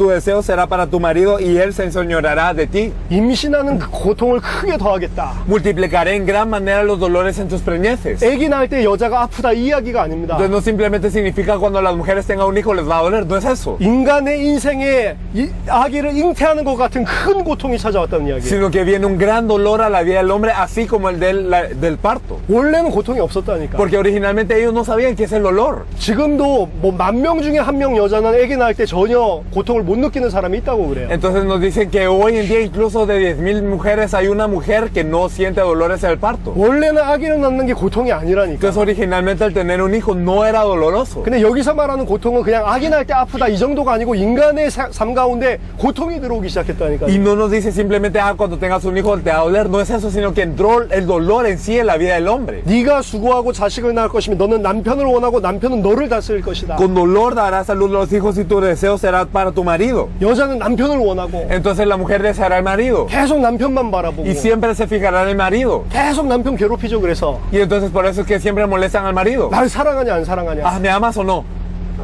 deseo será para tu marido y él se enseñoreará de ti. 임신하는 그 고통을 크게 더하겠다. Multiplicaré en gran manera los dolores en tus preñeces. 아기 낳을 때 여자가 아프다 이 이야기가 아닙니다. Entonces no simplemente significa cuando las mujeres tengan un hijo les va a doler, no es eso. 인간의 인생에 이 아기를 잉태하는 것 같은 큰 고통이 찾아왔다는 이야기예요. Sino que viene un gran dolor a la vida del hombre, así como el del parto. 원래는 고통이 없었다니까. Porque originalmente ellos no sabían qué es el dolor. 지금도 뭐 10,000명 중에 1명 여자는 아기 낳을 때 전혀 고통을 못 느끼는 사람이 있다고 그래요. Entonces nos dicen que hoy en día incluso de 10,000 mujeres hay una mujer que no siente dolores en el parto. 원래는 아기를 낳는 게 고통이 아니라니까. Entonces originalmente el tener un hijo no era doloroso. 근데 여기서 말하는 고통은 그냥 아기 낳을 때 아프다 이 정도가 아니고 인간의 삶 가운데 고통이 들어오기 시작했다니까. Y no nos dice simplemente, cuando tengas un hijo te va a doler. No es eso, sino que entró el dolor en sí en la vida del hombre. 네가 수고하고 자식을 낳을 것이면 너는 남편을 원하고 남편은 너를 다스릴 것이다. Con dolor darás a luz los hijos y tu deseo será para tu marido. 여자는 남편을 원하고 Entonces la mujer deseará al marido. 계속 남편만 바라보고 Y siempre se fijará en el marido. 계속 남편 괴롭히죠. 그래서 Y entonces por eso es que siempre molestan al marido. 날 사랑하냐 안 사랑하냐. ¿Me amas o no?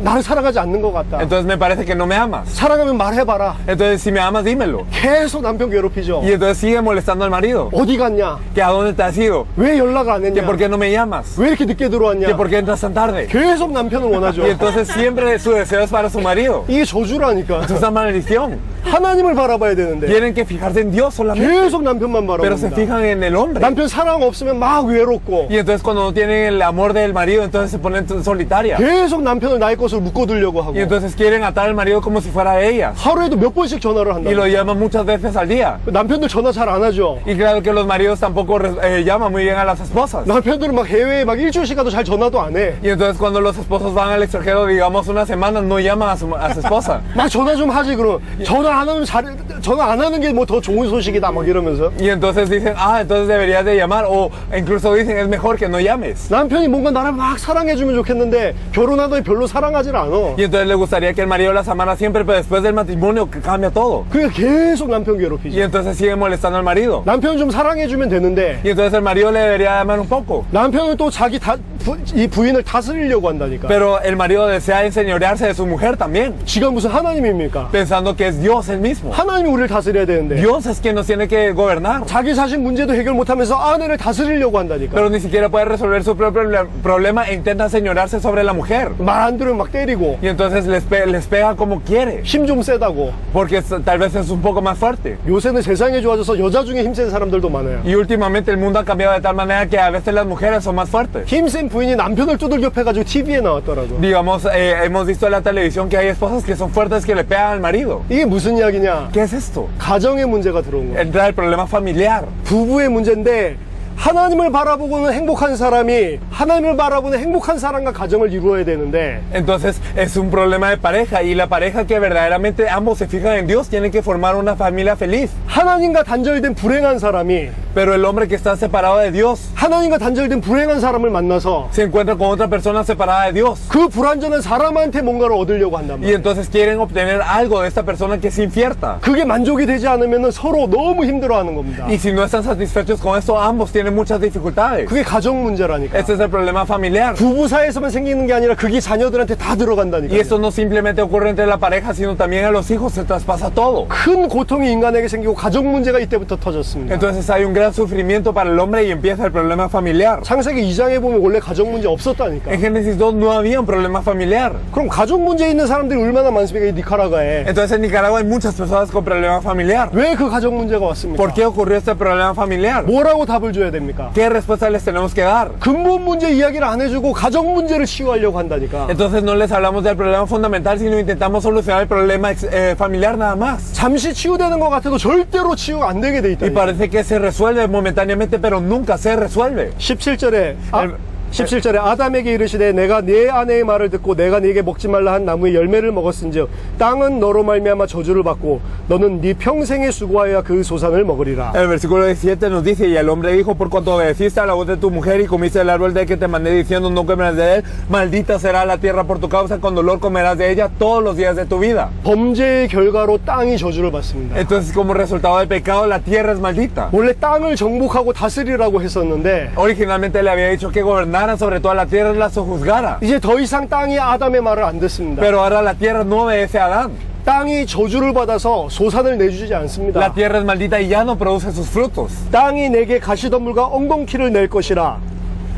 날 사랑하지 않는 것 같다. Entonces me parece que no me amas. 사랑하면 말해봐라. Entonces si me amas, dímelo. 계속 남편 괴롭히죠. Y entonces sigue molestando al marido. 어디 갔냐? ¿Que a dónde te has ido? 왜 연락 안 ¿Que 했냐? por qué no me llamas? 왜 이렇게 늦게 ¿Que 들어왔냐? por qué entras tan tarde? 계속 남편을 원하죠. Y entonces siempre su deseo es para su marido. 이게 저주라니까. Esto es una maldición. 하나님을 바라봐야 되는데 Tienen que fijarse en Dios solamente. 계속 남편만 Pero se 바라봅니다. fijan en el hombre. 남편 사랑 없으면 막 외롭고 Y entonces cuando no tienen el amor del marido, entonces se ponen solitaria. 계속 남편을 나의 것으로 묶어두려고 하고 Y entonces quieren atar al marido como si fuera ella. 하루에도 몇 번씩 전화를 한다. Y lo llaman muchas veces al día. 남편들 전화 잘 안 하죠. Y claro que los maridos tampoco llaman muy bien a las esposas. 남편들은 막 해외에 막 일주일씩 가도 잘 전화도 안 해. Y entonces cuando los esposos van al extranjero, digamos una semana, no llaman a su esposa. 막 전화 좀 하지 그럼. 전화 안 하는 게 뭐 더 좋은 소식이다 막 이러면서. Y entonces dicen, entonces deberías de llamar. O incluso dicen, es mejor que no llames. 남편이 뭔가 나를 막 사랑해주면 좋겠는데 결혼하더니 별로 사랑하질 않아. Y entonces le gustaría que el marido las amara siempre, pero después del matrimonio cambia todo. 그러니까 계속 남편 Y 괴롭히지. entonces sigue molestando al marido. 남편 좀 사랑해주면 되는데 Y entonces el marido le debería amar un poco. 남편은 또 이 부인을 다스리려고 한다니까. Pero el marido desea enseñorearse de su mujer también, 지가 무슨 하나님입니까? pensando que es Dios el mismo. 하나님이 우리를 다스려야 되는데 Dios es quien nos tiene que gobernar. 자기 자신 문제도 해결 못하면서 아내를 다스리려고 한다니까. Pero ni siquiera puede resolver su propio problema e intenta enseñorearse sobre la mujer. 말 안 들으면 막 때리고 Y entonces les pega como quiere, 힘 좀 세다고. porque tal vez es un poco más fuerte. 요새는 세상이 좋아져서 여자 중에 힘센 사람들도 많아요. Y últimamente el mundo ha cambiado de tal manera que a veces las mujeres son más fuertes. 힘센 부인이 남편을 두들겨 패가지고 TV에 나왔더라고. Digamos, hemos visto en la televisión que hay esposas que son fuertes que le pegan al marido. 이게 무슨 이야기냐? ¿Qué es esto? 가정의 문제가 들어온 거야. Entra el problema familiar. 부부의 문제인데 하나님을 바라보고는 행복한 사람이 하나님을 바라보는 행복한 사람과 가정을 이루어야 되는데 Entonces es un problema de pareja y la pareja que verdaderamente ambos se fijan en Dios tienen que formar una familia feliz. 하나님과 단절된 불행한 사람이 Pero el hombre que está separado de Dios 하나님과 단절된 불행한 사람을 만나서 se encuentra con otra persona separada de Dios. 그 불완전한 사람한테 뭔가를 얻으려고 한단 Y 말이야. entonces quieren obtener algo de esta persona que es infierta. 그게 만족이 되지 않으면 서로 너무 힘들어하는 겁니다. Y si no están satisfechos con esto, ambos tienen muchas dificultades. 그게 가정 문제라니까. Este es el problema familiar. 부부 사이에서만 생기는 게 아니라 그게 자녀들한테 다 들어간다니까. Y esto no simplemente ocurre entre la pareja, sino también a los hijos, se traspasa todo. 큰 고통이 인간에게 생기고 가정 문제가 이때부터 터졌습니다. Entonces hay un gran sufrimiento para el hombre y empieza el problema familiar. 창세기 2장에 보면 원래 가정 문제 없었다니까. En Génesis 2 no había un problema familiar. 그럼 가정 문제 있는 사람들이 얼마나 많습니까? 이 니카라과에. Entonces en Nicaragua hay muchas personas con problema familiar. 왜 그 가정 문제가 왔습니까? ¿Por qué ocurrió este problema familiar? 뭐라고 답을 줘야 됩니까? ¿Qué respuesta les tenemos que dar? 근본 문제 이야기를 안 해주고 가정 문제를 치유하려고 한다니까. Entonces no les hablamos del problema fundamental, sino intentamos solucionar el problema familiar nada más. 잠시 치유되는 것 같아도 절대로 치유가 안 되게 돼 Y 있다니까. parece que se resuelve resuelve momentáneamente, pero nunca se resuelve. 17절에 17절에 네. 아담에게 이르시되 내가 네 아내의 말을 듣고 내가 네게 먹지 말라 한 나무의 열매를 먹었은즉 땅은 너로 말미암아 저주를 받고 너는 네 평생에 수고하여 그 소산을 먹으리라. El versículo 17 nos dice, y el hombre dijo, por cuanto obedeciste a la voz de tu mujer y comiste el árbol de que te mandé diciendo, no comerás de él, maldita será la tierra por tu causa, con dolor comerás de ella todos los días de tu vida. 범죄의 결과로 땅이 저주를 받습니다. Entonces, como resultado del pecado, la tierra es maldita. 원래 땅을 정복하고 다스리라고 했었는데 Originalmente le había dicho que gobernara sobre toda la tierra y la sojuzgara. 이제 더 이상 땅이 아담의 말을 안 듣습니다. Pero ahora la tierra no obedece a Adán. 땅이 저주를 받아서 소산을 내주지 않습니다. La tierra es maldita y ya no produce sus frutos. 땅이 내게 가시덤불과 엉겅퀴를 낼 것이라.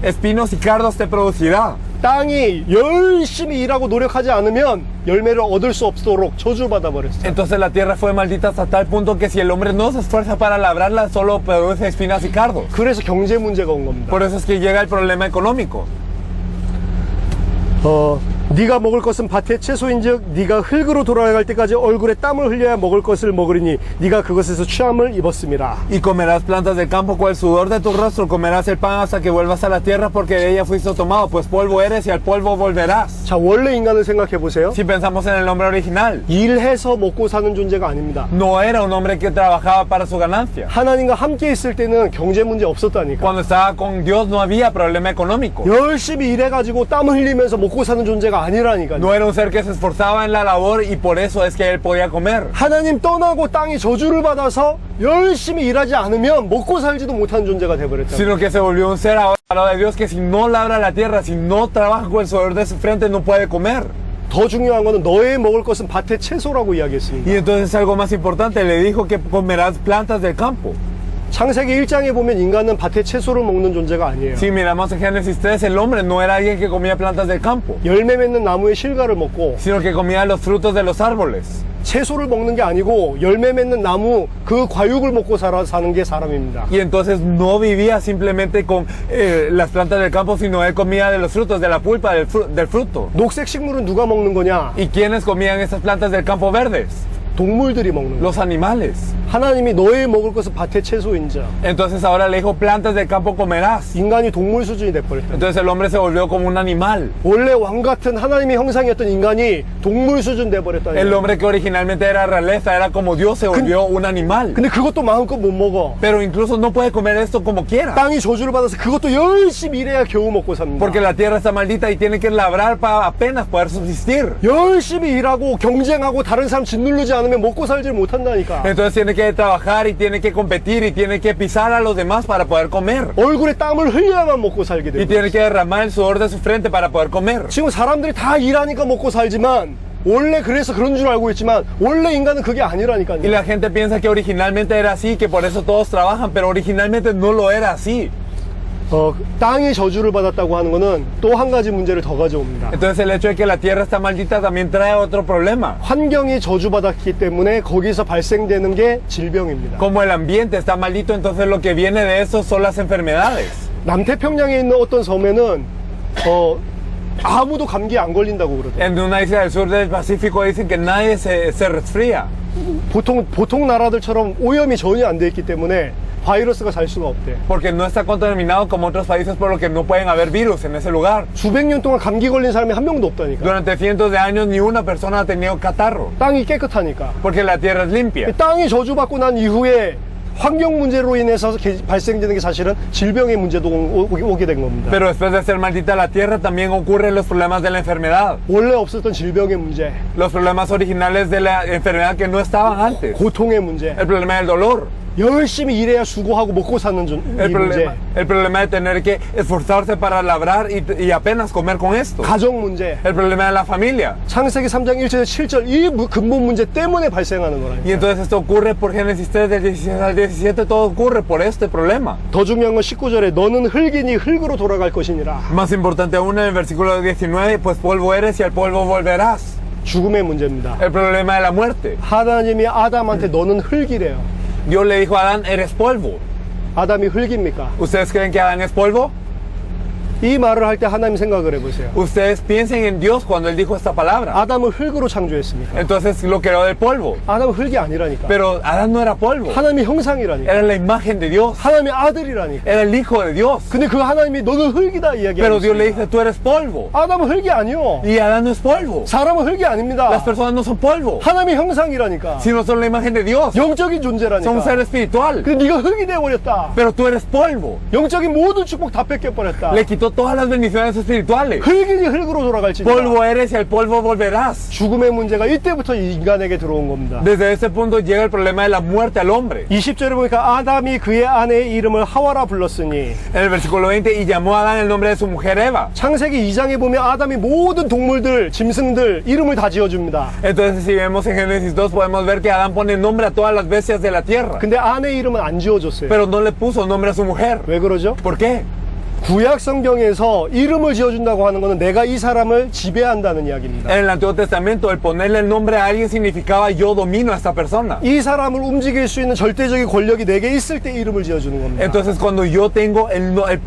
Espinos y cardos te producirá. 땅이 열심히 일하고 노력하지 않으면 열매를 얻을 수 없도록 저주받아 버렸어요. Entonces la tierra fue maldita hasta tal punto que si el hombre no se esfuerza para labrarla, solo produce espinas y cardos. 그래서 경제 문제가 온 겁니다. Por eso es que llega el problema económico. 네가 먹을 것은 밭의 채소인즉 네가 흙으로 돌아갈 때까지 얼굴에 땀을 흘려야 먹을 것을 먹으리니 네가 그것에서 취함을 입었음이라. Y comerás plantas del campo con el sudor de tu rostro, comerás el pan hasta que vuelvas a la tierra porque de ella fuiste tomado, pues polvo eres y al polvo volverás. 자, 원래 인간을 생각해 보세요. Si pensamos en el hombre original, 일해서 먹고 사는 존재가 아닙니다. no era un hombre que trabajaba para su ganancia. 하나님과 함께 있을 때는 경제 문제 없었다니까. Cuando estaba con Dios no había problema económico. 열심히 일해가지고 땀 흘리면서 먹고 사는 존재가 아니라니까요. No era un ser que se esforzaba en la labor y por eso es que él podía comer. 하나님 떠나고 땅이 저주를 받아서 열심히 일하지 않으면 먹고 살지도 못하는 존재가 돼버렸다. Sino que se volvió un ser ahora de Dios que si no labra la tierra, si no trabaja con el sudor de su frente, no puede comer. 더 중요한 거는 너의 먹을 것은 밭의 채소라고 이야기했습니다. Y entonces algo más importante, le dijo que comerás plantas del campo. 창세기 1장에 보면 인간은 밭의 채소를 먹는 존재가 아니에요. Si miramos en Génesis 3, el hombre no era alguien que comía plantas del campo, 열매 맺는 나무의 실과를 먹고 sino que comía los frutos de los árboles. 채소를 먹는 게 아니고 열매 맺는 나무 그 과육을 먹고 사는 게 사람입니다. Y entonces no vivía simplemente con las plantas del campo, sino él comía de los frutos, de la pulpa del fruto. 녹색 식물은 누가 먹는 거냐? ¿Y quiénes comían esas plantas del campo verdes? 동물들이 먹는 거예요. Los animales. 하나님이 너의 먹을 것은 밭의 채소인자. Entonces ahora le dijo, plantas del campo comerás. 인간이 동물 수준이 돼버렸다. Entonces el hombre se volvió como un animal. 원래 왕 같은 하나님의 형상이었던 인간이 동물 수준 돼버렸다. El hombre que originalmente era realeza, era como Dios, se volvió un animal. 근데 그것도 마음껏 못 먹어. Pero incluso no puede comer esto como quiera. 땅이 저주를 받아서 그것도 열심히 일해야 겨우 먹고 삽니다. Porque la tierra está maldita y tiene que labrar para apenas poder subsistir. 열심히 일하고 경쟁하고 다른 사람 짓누르지 않으면 먹고 살질 못한다니까. Entonces tiene que trabajar y tiene que competir y tiene que pisar a los demás para poder comer. 얼굴에 땀을 흘려야만 먹고 살게 Y 돼요. tiene que derramar el sudor de su frente para poder comer. 지금 사람들이 다 일하니까 먹고 살지만 원래 그래서 그런 줄 알고 있지만 원래 인간은 그게 Y 아니라니까요. la gente piensa que originalmente era así, que por eso todos trabajan, pero originalmente no lo era así. 땅이 저주를 받았다고 하는 거는 또 한 가지 문제를 더 가져옵니다. Entonces el hecho de que la tierra está maldita también trae otro problema. 환경이 저주받았기 때문에 거기서 발생되는 게 질병입니다. Como el ambiente está maldito, entonces lo que viene de eso son las enfermedades. 남태평양에 있는 어떤 섬에는 아무도 감기에 안 걸린다고 그러더라고요. En una isla del sur del Pacífico dicen que nadie se resfría. 보통 나라들처럼 오염이 전혀 안 돼 있기 때문에 바이러스가 살 수가 없대. Porque no está contaminado como otros países, por lo que no pueden haber virus en ese lugar. 수백 년 동안 감기 걸린 사람이 한 명도 없다니까. Durante cientos de años ni una persona ha tenido catarro. 땅이 깨끗하니까. Porque la tierra es limpia. 땅이 저주받고 난 이후에 환경 문제로 인해서 발생되는 게 사실은 질병의 문제도 오게 된 겁니다. Pero después de ser maldita la tierra también ocurren los problemas de la enfermedad. 원래 없었던 질병의 문제, Los problemas originales de la enfermedad que no estaban antes. 고통의 문제, El problema del dolor. 열심히 일해야 수고하고 먹고 사는 이 문제, El problema de tener que esforzarse para labrar y apenas comer con esto. 가정 문제, El problema de la familia. 창세기 3장 1절에서 7절 이 근본 문제 때문에 발생하는 거라니까. Y entonces esto ocurre por Génesis 3 del 16 al 17, todo ocurre por este problema. 더 중요한 건 19절에 너는 흙이니 흙으로 돌아갈 것이니라. Más importante aún en el versículo 19, pues polvo eres y al polvo volverás. 죽음의 문제입니다. El problema de la muerte. 하나님이 아담한테 너는 흙이래요. Dios le dijo a Adán, eres polvo. 아담이 흙입니까? ¿Ustedes creen que Adán es polvo? 이 말을 할 때 하나님 생각을 해보세요. Ustedes piensen en Dios cuando Él dijo esta palabra. 아담을 흙으로 창조했습니까? Entonces lo creó del polvo. 아담은 흙이 아니라니까. Pero Adán no era polvo. 하나님의 형상이라니까. Era la imagen de Dios. 하나님의 아들이라니까. Era el hijo de Dios. 근데 그 하나님이 너는 흙이다 이야기하고 Pero Dios le 있습니다. dice, tú eres polvo. 아담은 흙이 아니요. Y Adán no es polvo. 사람은 흙이 아닙니다. Las personas no son polvo, 하나님의 형상이라니까. sino son la imagen de Dios. 영적인 Son un ser 존재라니까. espiritual. 근데 네가 흙이 되어버렸다. Pero tú eres polvo. 영적인 모든 축복 다 뺏겨버렸다. Le quitó todas las bendiciones espirituales. 흙이니 흙으로 돌아갈지니까. Polvo eres y al polvo volverás. 죽음의 문제가 이때부터 인간에게 들어온 겁니다. Desde ese punto llega el problema de la muerte al hombre. 20절에 보니까 아담이 그의 아내의 이름을 하와라 불렀으니 En el versículo 20, y llamó a Adán el nombre de su mujer Eva. 창세기 2장에 보면 아담이 모든 동물들, 짐승들 이름을 다 지어줍니다. Entonces, si vemos en Génesis 2, podemos ver que Adán pone nombre a todas las bestias de la tierra. 근데 아내 이름은 안 지어줬어요. Pero no le puso nombre a su mujer. 왜 그러죠? ¿Por qué? 구약 성경에서 이름을 지어준다고 하는 것은 내가 이 사람을 지배한다는 이야기입니다. En el Antiguo Testamento, el ponerle el nombre a alguien significaba yo domino a esta persona. 이 사람을 움직일 수 있는 절대적인 권력이 내게 있을 때 이름을 지어주는 겁니다. Entonces, cuando yo tengo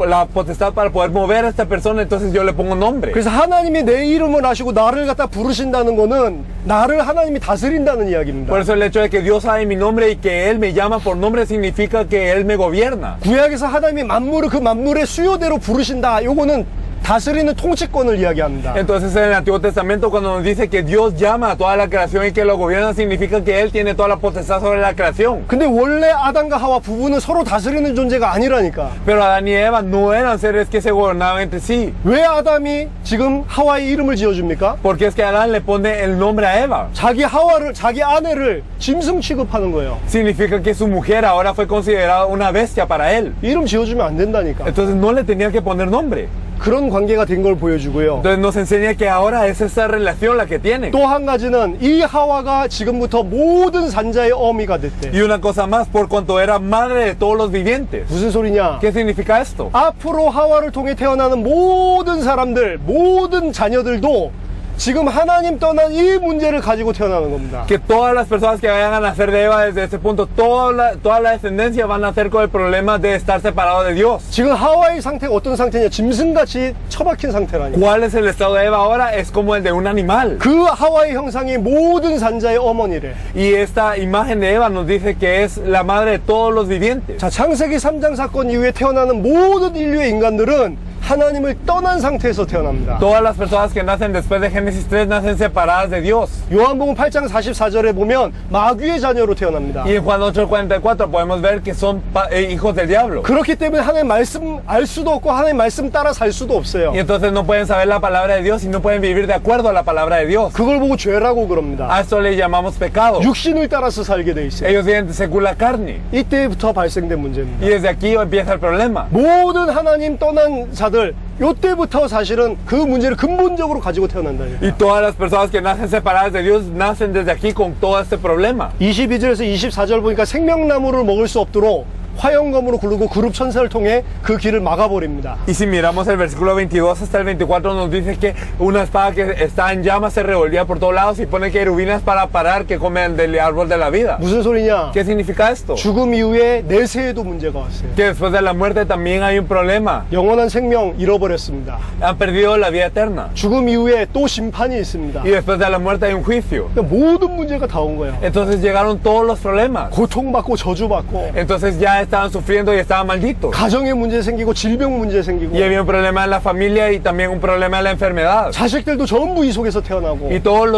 la potestad para poder mover a esta persona, entonces yo le pongo nombre. 그래서 하나님이 내 이름을 아시고 나를 갖다 부르신다는 거는 나를 하나님이 다스린다는 이야기입니다. Por eso el hecho de que Dios sabe mi nombre y que Él me llama por nombre significa que Él me gobierna. 구약에서 하나님이 만물을 그 만물의 수요대로 부르신다. 요거는 다스리는 통치권을 이야기합니다. Entonces en el Antiguo Testamento cuando nos dice que Dios llama a toda la creación y que lo gobierna significa que Él tiene toda la potestad sobre la creación. 근데 원래 아담과 하와 부부는 서로 다스리는 존재가 아니라니까. Pero Adán y Eva no eran seres que se gobernaban entre sí. 왜 아담이 지금 하와의 이름을 지어줍니까? Porque es que Adán le pone el nombre a Eva. 자기 아내를 짐승 취급하는 거예요. Significa que su mujer ahora fue considerada una bestia para él. 이름 지어주면 안 된다니까. Entonces no le tenía que poner nombre. 그런 관계가 된 걸 보여주고요. Entonces nos enseña que ahora es esa relación la que tienen. 또 한 가지는 이 하와가 지금부터 모든 산자의 어미가 됐대. Y una cosa más, por cuanto era madre de todos los vivientes. 무슨 소리냐? ¿Qué significa esto? 앞으로 하와를 통해 태어나는 모든 사람들, 모든 자녀들도 지금 하나님 떠난 이 문제를 가지고 태어나는 겁니다. Que todas las personas que vayan a nacer de Eva desde ese punto, toda la descendencia van a nacer con el problema de estar separados de Dios. 지금 하와의 상태가 어떤 상태냐? 짐승같이 처박힌 상태라니. ¿Cuál es el estado de Eva ahora? Es como el de un animal. 그 하와의 형상이 모든 산자의 어머니래. Y esta imagen de Eva nos dice que es la madre de todos los vivientes. 자, 창세기 3장 사건 이후에 태어나는 모든 인류의 인간들은 하나님을 떠난 상태에서 태어납니다. Todas las personas que nacen después de Génesis 3 nacen separadas de Dios. 요한복음 8장 44절에 보면 마귀의 자녀로 태어납니다. Y en Juan 8:44 podemos ver que son hijos del diablo. 그렇기 때문에 하나님 말씀 알 수도 없고 하나님 말씀 따라 살 수도 없어요. Y entonces no pueden saber la palabra de Dios y no pueden vivir de acuerdo a la palabra de Dios. 그걸 보고 죄라고 그럽니다. A esto le llamamos pecado. 육신을 따라서 살게 돼 있어요. Ellos viven según la carne. 이때부터 발생된 문제입니다. Y desde aquí empieza el problema. 모든 하나님 떠난 자들 요때부터 사실은 그 문제를 근본적으로 가지고 태어난다니까. Y todas las personas que nacen separadas de Dios nacen desde aquí con todo este problema. 22절에서 24절 보니까 생명나무를 먹을 수 없도록 화영검으로 굴르고 그룹 천사를 통해 그 길을 막아버립니다. Y si miramos el versículo 22 hasta el 24 nos dice que una espada que está en llamas se revolvía por todos lados y pone querubinas para parar que comen del árbol de la vida. 무슨 소리냐? ¿Qué significa esto? 죽음 이후에 내세에도 문제가 왔어요. Que después de la muerte también hay un problema. 영원한 생명 잃어버렸습니다. Han perdido la vida eterna. 죽음 이후에 또 심판이 있습니다. Y después de la muerte hay un juicio. 모든 문제가 다 온 거예요. Entonces llegaron todos los problemas. 고통받고 저주받고 Entonces ya estaban sufriendo y estaban malditos. 가정에 문제 생기고 질병 문제 생기고 Y había un problema en la familia y también un problema en la enfermedad. 자식들도 전부 이 속에서 태어나고 Y todos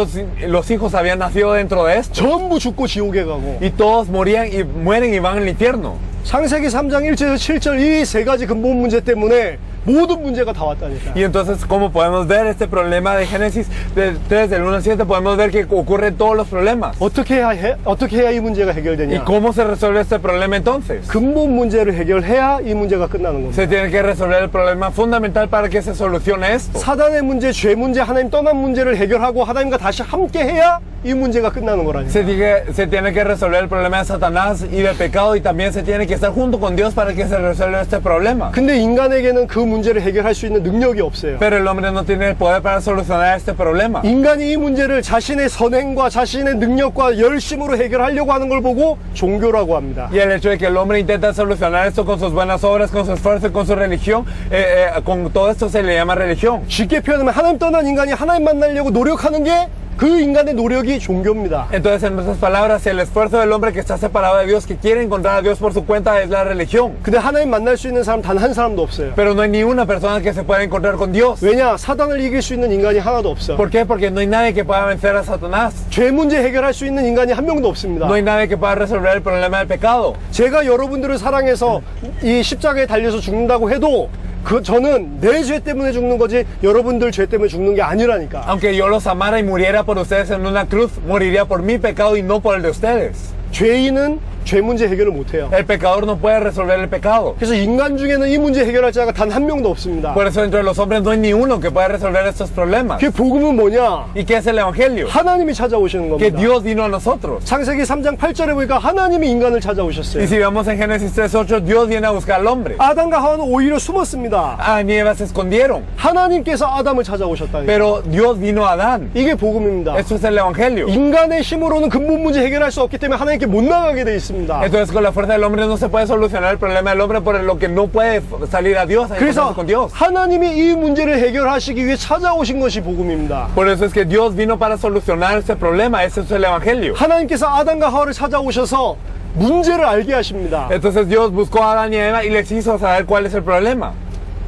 los hijos habían nacido dentro de esto. 전부 죽고 지옥에 가고 Y todos morían y mueren y van al infierno. 창세기 3장 1절에서 7절 이 세 가지 근본 문제 때문에 모든 문제가 다 왔다니까. Y entonces, como podemos ver este problema de Génesis del 3 del 1 al 7, podemos ver que ocurren todos los problemas. 어떻게 해야 이 문제가 ¿Y 해결되냐? cómo se resuelve este problema entonces? 근본 문제를 해결해야 이 문제가 끝나는 겁니다. Se tiene que resolver el problema fundamental para que se solucione esto. 사단의 문제, 죄 문제, 하나님 떠난 문제를 해결하고 하나님과 다시 함께 해야 이 문제가 끝나는 거라니까. Se tiene que resolver el problema de Satanás y del pecado y también se tiene que estar junto con Dios para que se resuelva este problema. 근데 인간에게는 그 문제를 해결할 수 있는 능력이 없어요. Pero el hombre no tiene el poder para solucionar este problema. 인간이 이 문제를 자신의 선행과 자신의 능력과 열심으로 해결하려고 하는 걸 보고 종교라고 합니다. Y el hecho de que el hombre intenta solucionar esto con sus buenas obras, con su esfuerzo y con su religión, con todo esto se le llama religión. 쉽게 표현하면 하나님 떠난 인간이 하나님 만나려고 노력하는 게 그 인간의 노력이 종교입니다. Entonces, en otras palabras, el esfuerzo del hombre que está separado de Dios, que quiere encontrar a Dios por su cuenta, es la religión. 근데 하나님 만날 수 있는 사람 단 한 사람도 없어요. Pero no hay ni una persona que se pueda encontrar con Dios. 왜냐? 사단을 이길 수 있는 인간이 하나도 없어. ¿Por qué? Porque no hay nadie que pueda vencer a Satanás. 죄 문제 해결할 수 있는 인간이 한 명도 없습니다. No hay nadie que pueda resolver el problema del pecado. 제가 여러분들을 사랑해서 이 십자가에 달려서 죽는다고 해도 저는 내 죄 때문에 죽는 거지 여러분들 죄 때문에 죽는 게 아니라니까. Aunque yo los amara y muriera por ustedes en una cruz, moriría por mi pecado y no por el de ustedes. 죄인은 죄 문제 해결을 못해요. El pecador no puede resolver el pecado. 그래서 인간 중에는 이 문제 해결할 자가 단 한 명도 없습니다. Por eso dentro de los hombres no hay ni uno que pueda resolver estos problemas. 그 복음은 뭐냐? ¿Y qué es el evangelio? 하나님이 찾아오시는 Que 겁니다. Dios vino a nosotros. 창세기 3장 8절에 보니까 하나님이 인간을 찾아오셨어요. Y si vemos en Génesis 3:8, Dios viene a buscar al hombre. 아담과 하와는 오히려 숨었습니다. Adán y Eva se escondieron, 하나님께서 아담을 찾아오셨다니. pero Dios vino a Adán. 이게 복음입니다. Esto es el evangelio. 인간의 힘으로는 근본 문제 해결할 수 없기 때문에 하나님께 못 나가게 돼 있습니다. Entonces con la fuerza del hombre no se puede solucionar el problema del hombre, por lo que no puede salir a Dios, a 그래서 encontrarse con Dios. 하나님이 이 문제를 해결하시기 위해 찾아오신 것이 복음입니다. Por eso es que Dios vino para solucionar este problema. Ese es el evangelio. 하나님께서 아담과 하와를 찾아오셔서 문제를 알게 하십니다. Entonces Dios buscó a Adán y a Eva y les hizo saber cuál es el problema.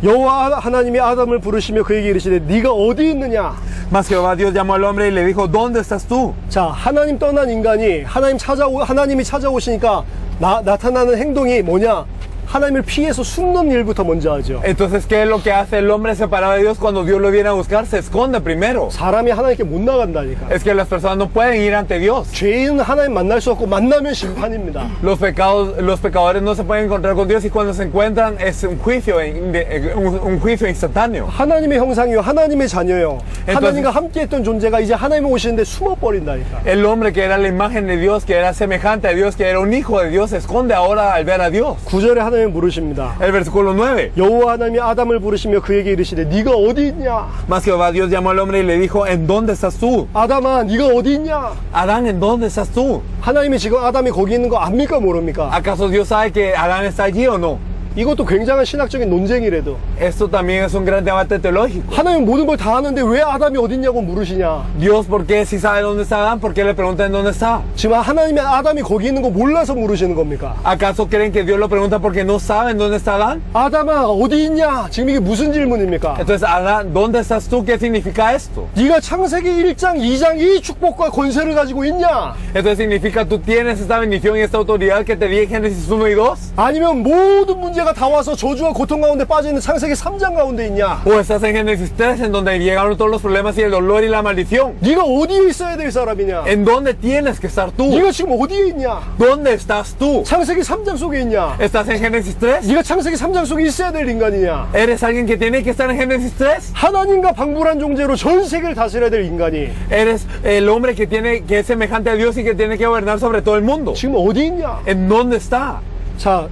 여호와 하나님이 아담을 부르시며 그에게 이르시되 네가 어디 있느냐? Mas Jehová Dios llamó al hombre y le dijo, ¿dónde estás tú? 자, 하나님 떠난 인간이 하나님이 찾아오시니까 나타나는 행동이 뭐냐? 하나님을 피해서 숨는 일부터 먼저 하죠. Entonces, ¿qué es lo que hace el hombre separado de Dios cuando Dios lo viene a buscar? Se esconde primero. 사람이 하나님께 못 나간다니까. Es que las personas no pueden ir ante Dios. 죄인은 하나님 만날 수 없고 만나면 심판입니다. Los pecadores no se pueden encontrar con Dios y cuando se encuentran es un juicio instantáneo. 하나님의 형상이요, 하나님의 자녀요. 하나님과 함께했던 존재가 이제 하나님 오시는데 숨어버린다니까. El hombre que era la imagen de Dios, que era semejante a Dios, que era un hijo de Dios, se esconde ahora al ver a Dios. 9절에 하나님을 부르십니다. El versículo 9. 여호와 하나님이 아담을 부르시며 그에게 이르시되 네가 어디 있냐? Mas Jehová Dios llamó al hombre y le dijo, ¿en dónde estás tú? 아담아, 네가 어디 있냐? Adán, ¿en dónde estás tú? 하나님이 지금 아담이 거기 있는 거 압니까 모릅니까? ¿Acaso Dios sabe que Adán está allí o no? 이것도 굉장한 신학적인 논쟁이래도. Esto también es un gran debate teológico. 하나님 모든 걸 다 아는데 왜 아담이 어디 있냐고 물으시냐? Dios, ¿por qué si sabe dónde está Adán? ¿Por qué le pregunta en dónde está? 지금 하나님이 아담이 거기 있는 거 몰라서 물으시는 겁니까? ¿Acaso creen que Dios lo pregunta porque no saben dónde está Adán? 아담아 어디 있냐? 지금 이게 무슨 질문입니까? Entonces, Adán, ¿dónde estás tú? ¿Qué significa esto? 네가 창세기 1장 2장 이 축복과 권세를 가지고 있냐? Entonces significa tú tienes esta bendición y esta autoridad que te di en Génesis 1 y 2? 아니면 모든 문제가 다 와서 저주와 고통 가운데 빠져있는 창세기 3장 가운데 있냐? ¿O estás en Génesis 3 en donde llegaron todos los problemas y el dolor y la maldición? 네가 어디에 있어야 될 사람이냐? ¿En dónde tienes que estar tú? 네가 지금 어디에 있냐? ¿Dónde estás tú? 창세기 3장 속에 있냐? ¿Estás en Génesis 3? 네가 창세기 3장 속에 있어야 될 인간이냐? ¿Eres alguien que tiene que estar en Génesis 3? 하나님과 방불한 존재로 전 세계를 다스려야 될 인간이 ¿Eres el hombre que es semejante a Dios y que tiene que gobernar sobre todo el mundo? 지금 어디 있냐? ¿En dónde está? 자,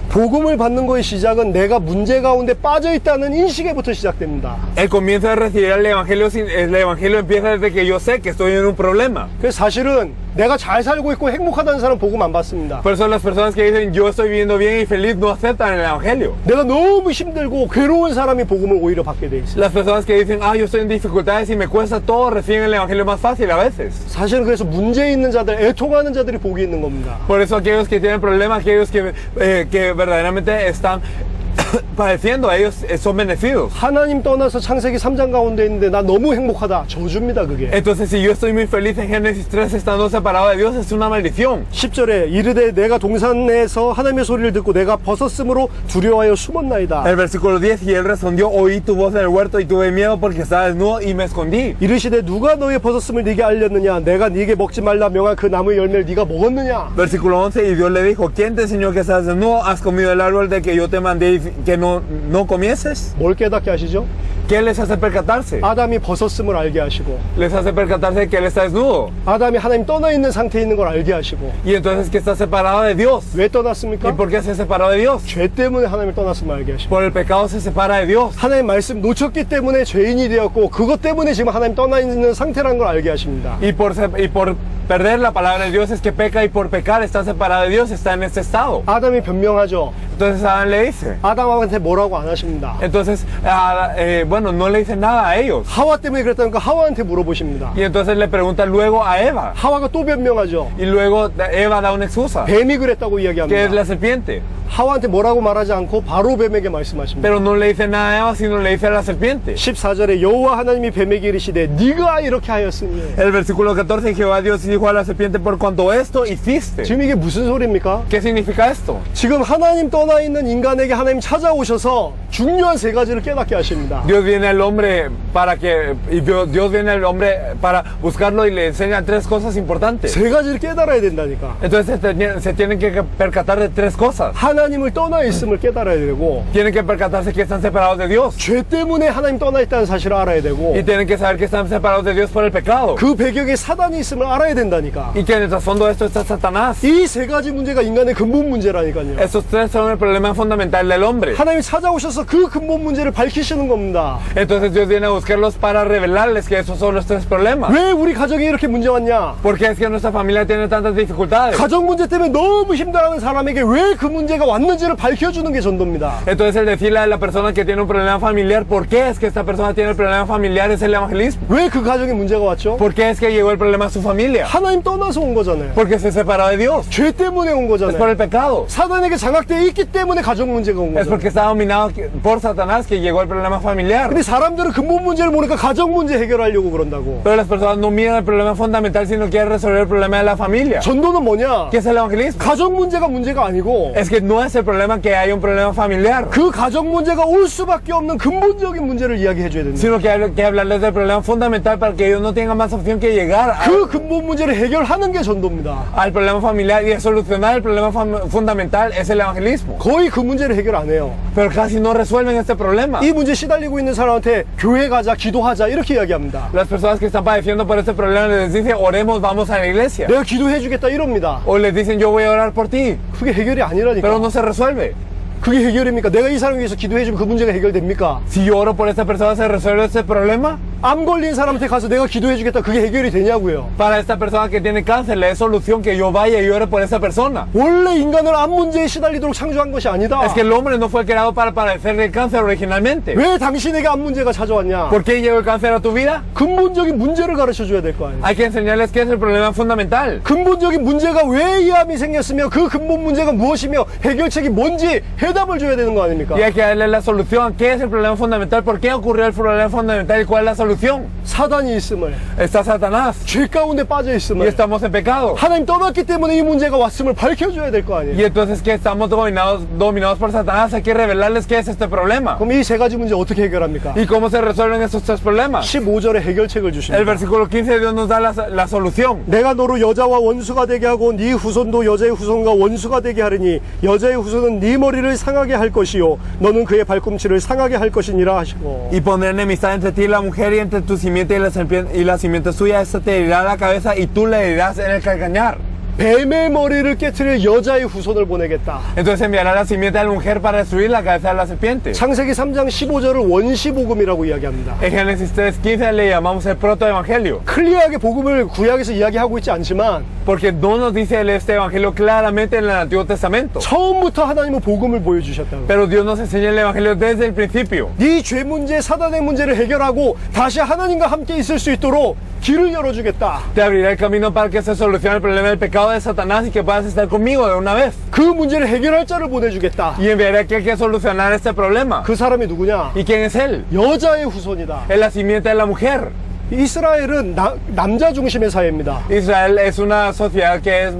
복음을 받는 거의 시작은 내가 문제 가운데 빠져 있다는 인식에부터 시작됩니다. El comienzo de recibir el evangelio empieza desde que yo sé que estoy en un problema. 그래서 사실은 내가 잘 살고 있고 행복하다는 사람 복음 안 받습니다. Por eso las personas que dicen yo estoy viviendo bien y feliz no aceptan el evangelio. 내가 너무 힘들고 괴로운 사람이 복음을 오히려 받게 돼 있어요. Las personas que dicen yo estoy en dificultades y me cuesta todo reciben el evangelio más fácil a veces. 사실은 그래서 문제 있는 자들, 애통하는 자들이 복이 있는 겁니다. Por eso aquellos que tienen problemas, aquellos que verdaderamente están padeciendo, ellos son bendecidos. 하나님 떠나서 창세기 3장 가운데 있는데 나 너무 행복하다. 저주입니다, 그게. Entonces, si yo estoy muy feliz en Génesis 3 estando separado de Dios, es una maldición. 10절에 이르되 내가 동산에서 하나님의 소리를 듣고 내가 벗었으므로 두려워하여 숨었나이다. El versículo 10, y él respondió, oí tu voz en el huerto y tuve miedo porque estaba desnudo y me escondí. 이르시되 누가 너의 벗었음을 네게 알렸느냐? 내가 네게 먹지 말라 명한 그 나무의 열매를 네가 먹었느냐? Versículo 11, y Dios le dijo, ¿quién te enseñó que estás desnudo? ¿Has comido el árbol de que yo te mandé que no comieses? 뭘 깨닫게 하시죠? ¿Qué les hace percatarse? 아담이 벗었음을 알게 하시고, Les hace percatarse de que él está desnudo. 아담이 하나님 떠나 있는 상태에 있는 걸 알게 하시고. Y entonces que está separado de Dios. 왜 ¿Y 떠났습니까? por qué se separó de Dios? 죄 때문에 하나님을 떠났음을 알게 하시고. Por el pecado se separa de Dios. 하나님 말씀 놓쳤기 때문에 죄인이 되었고, 그것 때문에 지금 하나님 떠나 있는 상태라는 걸 알게 하십니다. Y por perder la palabra de Dios es que peca, y por pecar está separado de Dios, está en este estado. 아담이 변명하죠. Entonces Adán le dice. 아담한테 뭐라고 안 하십니다. Entonces, bueno, no le dice nada a ellos. 하와 때문에 그랬다니까 하와한테 물어보십니다. Y entonces le pregunta luego a Eva. 하와가 또 변명하죠. Y luego Eva da una excusa, 뱀이 그랬다고 que es 이야기합니다. la serpiente. 하와한테 뭐라고 말하지 않고 바로 뱀에게 말씀하십니다. Pero no le dice nada a Eva, sino le dice a la serpiente. 14절에 여호와 하나님이 뱀에게 이르시되 네가 이렇게 하였으니. El versículo 14, Jehová Dios dijo a la serpiente, por cuanto esto hiciste. 지금 이게 무슨 소리입니까? ¿Qué significa esto? 지금 하나님 떠나 있는 인간에게 하나님 찾아오셔서 중요한 세 가지를 깨닫게 하십니다. Dios viene al hombre Dios viene al hombre para buscarlo y le enseña tres cosas importantes. 세 가지를 깨달아야 된다니까. Entonces se tienen que percatar de tres cosas. 하나님을 떠나 있음을 깨달아야 되고, Tienen que percatarse que están separados de Dios. 죄 때문에 하나님 떠나 있다는 사실을 알아야 되고, Y tienen que saber que están separados de Dios por el pecado. 그 배경에 사단이 있음을 알아야 된다니까. Y que en el trasfondo de esto está Satanás. 이 세 가지 문제가 인간의 근본 문제라니까요. Estos tres son el problema fundamental del hombre. 하나님이 찾아오셔서 그 근본 문제를 밝히시는 겁니다. Entonces Dios viene a buscarlos para revelarles que esos son los tres problemas. 왜 우리 가정에 이렇게 문제 왔냐? ¿Por qué es que nuestra familia tiene tantas dificultades? 가정 문제 때문에 너무 힘들어하는 사람에게 왜 그 문제가 왔는지를 밝혀주는 게 전도입니다. Entonces el decirle a la persona que tiene un problema familiar, ¿por qué es que esta persona tiene el problema familiar? Es el evangelismo. 왜 그 가정에 문제가 왔죠? ¿Por qué es que llegó el problema a su familia? 하나님 떠나서 온 거잖아요. Porque se separó de Dios. 죄 때문에 온 Es por 거잖아요. el pecado. 사단에게 장악되어 있기 때문에 가정 문제가 온 Es 거죠. porque está dominado por Satanás que llegó el problema familiar. 근데 사람들은 근본 문제를 모르니까 가정 문제 해결하려고 그런다고. Pero las personas no miran el problema fundamental, sino quieren resolver el problema de la familia. 전도는 뭐냐? ¿Qué es el evangelismo? 가정 문제가 문제가 아니고, Es que no es el problema que hay un problema familiar, 그 가정 문제가 올 수밖에 없는 근본적인 문제를 이야기해 줘야 된다. sino que hay que hablarles del problema fundamental para que ellos no tengan más opción que llegar 그 근본 문제를 해결하는 게 전도입니다. al problema familiar, y solucionar el problema fundamental es el evangelismo. 거의 그 문제를 해결 안 해요. Pero casi no resuelven este problema. 이 문제 시달리고 있는 사람한테 교회 가자, 기도하자 이렇게 이야기합니다. Las personas que están padeciendo por este problema les dicen, oremos, vamos a la iglesia. 내가 기도해 주겠다 이럽니다. O les dicen, yo voy a orar por ti. 그게 해결이 Pero 아니라니까. no se resuelve. 그게 해결입니까? 내가 이 사람 위해서 기도해 주면 그 문제가 해결됩니까? Si yo oro por esta persona, ¿se resuelve este problema? 암 걸린 사람한테 가서 내가 기도해 주겠다 그게 해결이 되냐고요. Para esta persona que tiene cáncer, le es solución que yo vaya y ore por esa persona. 원래 인간을 암 문제에 시달리도록 창조한 것이 아니다. Es que el hombre no fue creado para padecer del cáncer originalmente. 왜 당신에게 암 문제가 찾아왔냐? ¿Por qué llegó el cáncer a tu vida? 근본적인 문제를 가르쳐 줘야 될 거 아니에요. Hay que enseñarles qué es el problema fundamental. 근본적인 문제가 왜 이 암이 생겼으며 그 근본 문제가 무엇이며 해결책이 뭔지 해답을 줘야 되는 거 아닙니까? Y hay que darle la solución. ¿Qué es el problema fundamental? ¿Por qué ocurrió el problema fundamental? ¿Y cuál es la solución? 사단이 있음을, Está Satanás. 죄 가운데 빠져 Y 있음을, estamos en pecado. 하나님 떠났기 때문에 이 문제가 왔음을 밝혀줘야 될 거 Y 아니에요. entonces que estamos dominados por Satanás, hay que revelarles qué es este problema. 그럼 이 세 가지 문제 어떻게 해결합니까? ¿Y cómo se resuelven estos tres problemas? 15절에 해결책을 El 주십니다. versículo 15 Dios nos da la solución. 내가 너로 여자와 원수가 되게 하고 네 후손도 여자의 후손과 원수가 되게 하리니 여자의 후손은 네 머리를 상하게 할 것이요 너는 그의 발꿈치를 상하게 할 것이니라 하시고. Y pondré enemistad entre ti y la mujer, y entre tu simiente y la simiente suya. Esta te herirá la cabeza y tú le herirás en el calcañar. 뱀의 머리를 깨트릴 여자의 후손을 보내겠다. Entonces enviará la simiente a la mujer para destruir la cabeza de la serpiente. 창세기 3장 15절을 원시복음이라고 이야기합니다. En Génesis 3:15 le llamamos el protoevangelio. 클리어하게 복음을 구약에서 이야기하고 있지 않지만 Porque no nos dice este evangelio claramente en el Antiguo Testamento. 처음부터 하나님은 복음을 보여주셨다고. Pero Dios nos enseña el evangelio desde el principio. 네 죄 문제, 사단의 문제를 해결하고 다시 하나님과 함께 있을 수 있도록 길을 열어주겠다. Te abrirá el camino para que se solucione el problema del pecado de Satanás y que puedas estar conmigo de una vez. 그 문제를 해결할 자를 보내주겠다. Y enviaré a aquel que solucionar este problema. 그 사람이 누구냐? ¿Y quién es él? 여자의 후손이다. Es la simiente de la mujer. 이스라엘은 남자 중심의 사회입니다. Israel es una sociedad que es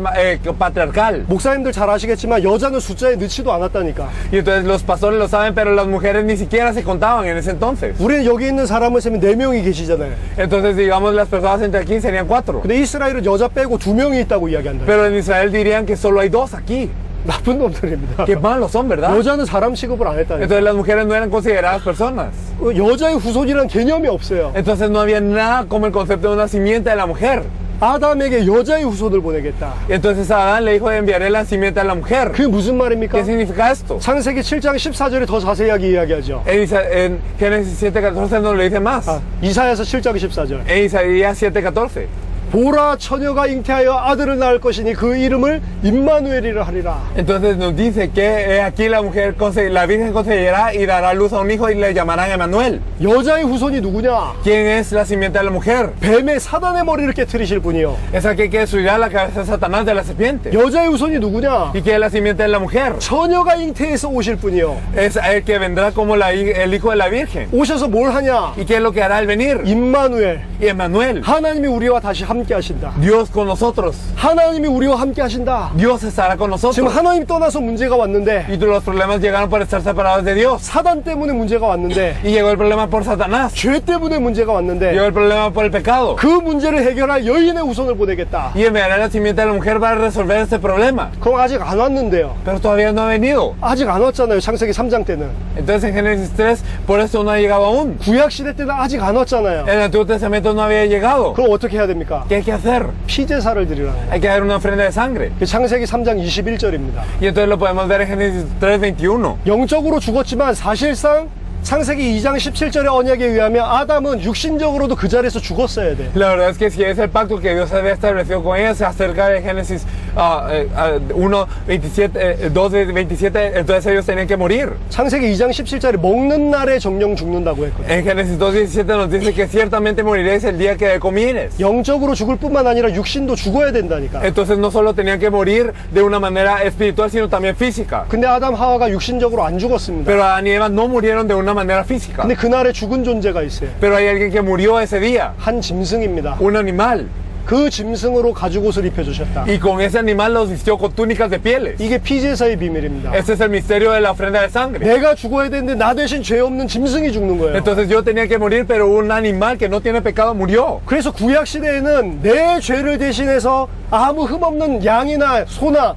patriarcal. 목사님들 잘 아시겠지만 여자는 숫자에 넣지도 않았다니까. Y entonces los pastores lo saben, pero las mujeres ni siquiera se contaban en ese entonces. 우리는 여기 있는 사람을 세면 4명이 계시잖아요. Entonces, digamos, las personas entre aquí serían 4. 근데 이스라엘은 여자 빼고 2명이 있다고 이야기한다. Pero en Israel dirían que solo hay 2 aquí. 나쁜 놈들입니다. Qué malos son, ¿verdad? 여자는 사람 취급을 안 했다니까. Entonces las mujeres no eran consideradas personas. 여자의 후손이란 개념이 없어요. Entonces no había nada como el concepto de una simiente de la mujer. 아담에게 여자의 후손을 보내겠다. Entonces Adán le dijo de enviaré la simiente a la mujer. 그게 무슨 말입니까? ¿Qué significa esto? 창세기 7장 14절에 더 자세하게 이야기하죠. En Génesis 7:14 nos lo dice más. 이사야서 7장 14절. En Isaías 7:14. 보라 처녀가 잉태하여 아들을 낳을 것이니 그 이름을 임마누엘이라 하리라. Entonces nos dice que aquí la Virgen concebirá y dará luz a un hijo y le llamarán Emmanuel. 여자의 후손이 누구냐? ¿Quién es la simiente de la mujer? 뱀의 사단의 머리를 깨트리실 분이요. Es aquel que destruirá la cabeza de Satanás de la serpiente. 여자의 후손이 누구냐? ¿Y quién es la simiente de la mujer? 처녀가 잉태해서 오실 분이요. Es el que vendrá como el hijo de la Virgen. 오셔서 뭘 하냐? ¿Y qué es lo que hará al venir? 임마누엘. Y Emmanuel. 하나님이 우리와 다시 함께 하신다. Dios con nosotros. 하나님이 우리와 함께 하신다. Dios estará con nosotros. 지금 하나님 떠나서 문제가 왔는데 Y los problemas llegaron por estar separados de Dios. 사단 때문에 문제가 왔는데 Y llegó el problema por Satanás. 죄 때문에 문제가 왔는데 Llegó el problema por el pecado. 그 문제를 해결할 여인의 후손을 보내겠다. Y enviará la simiente de la mujer para resolver este problema. 그럼 아직 안 왔는데요. Pero todavía no ha venido. 아직 안 왔잖아요. 창세기 3장 때는. Entonces en Génesis 3, por eso no ha llegado aún. 구약 시대 때는 아직 안 왔잖아요. En el Antiguo Testamento no había llegado. 그럼 어떻게 해야 됩니까? ¿Qué hay que hacer? 피제사를 드리라는 거예요. Hay que dar una ofrenda de sangre. 창세기 3장 21절입니다. Y entonces lo podemos ver en Génesis 3:21. 영적으로 죽었지만 사실상 창세기 2장 17절의 언약에 의하면 아담은 육신적으로도 그 자리에서 죽었어야 돼. La verdad es que si es el pacto que Dios había establecido con ella, se acerca de Génesis 1:27, 2:27, entonces ellos tenían que morir. 창세기 2장 17절에 먹는 날에 정령 죽는다고 했거든요. En Génesis 2:17 nos dice que ciertamente moriréis el día que comieres. 영적으로 죽을 뿐만 아니라 육신도 죽어야 된다니까. Entonces no solo tenían que morir de una manera espiritual, sino también física. 근데 아담 하와가 육신적으로 안 죽었습니다. Pero Adán y Eva no murieron de una manera física. 근데 그날에 죽은 존재가 있어요. Pero hay alguien que murió ese día, 한 짐승입니다. un animal. 그 짐승으로 가죽옷을 입혀주셨다. Y con ese animal los vistió con túnicas de pieles. 이게 피제사의 비밀입니다. Ese es el misterio de la ofrenda de sangre. 내가 죽어야 되는데 나 대신 죄 없는 짐승이 죽는 거예요. Entonces yo tenía que morir, pero un animal que no tiene pecado murió. 그래서 구약 시대에는 내 죄를 대신해서 아무 흠 없는 양이나 소나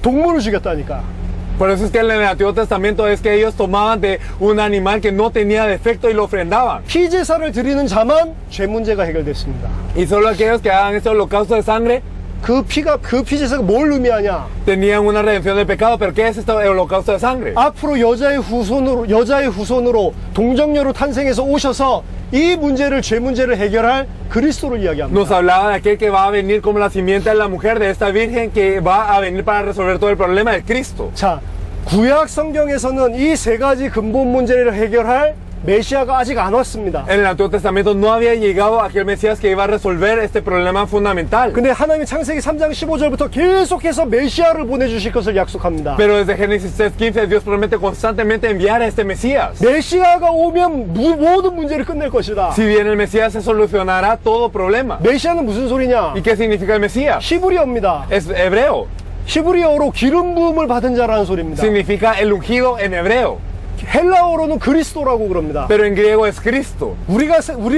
동물을 죽였다니까. Por eso es que en el Antiguo Testamento es que ellos tomaban de un animal que no tenía defecto y lo ofrendaban. 피제사를 드리는 자만 죄 문제가 해결됐습니다. Y solo aquellos que hagan este holocausto de sangre 그 피제사가 뭘 의미하냐? tenían una redención del pecado. ¿Pero qué es este holocausto de sangre? 앞으로 여자의 후손으로 동정녀로 탄생해서 오셔서 이 문제를 죄 문제를 해결할 그리스도를 이야기합니다. Nos hablaba de aquel que va a venir como la simiente de la mujer, de esta virgen que va a venir para resolver todo el problema del Cristo. 자, 구약 성경에서는 이 세 가지 근본 문제를 해결할 메시아가 아직 안 왔습니다. En el Antiguo Testamento no había llegado aquel Mesías que iba a resolver este problema fundamental. 근데 하나님이 창세기 3장 15절부터 계속해서 메시아를 보내주실 것을 약속합니다. Pero desde Génesis 3:15 Dios promete constantemente enviar a este Mesías. 메시아가 오면 모든 문제를 끝낼 것이다. Si viene el Mesías se solucionará todo problema. 메시아는 무슨 소리냐? ¿Y qué significa el Mesías? 히브리어입니다. Es hebreo. 히브리어로 기름 부음을 받은 자라는 소리입니다. Significa el ungido en hebreo. 헬라어로는 그리스도라고 그럽니다. Pero en griego es Cristo. 우리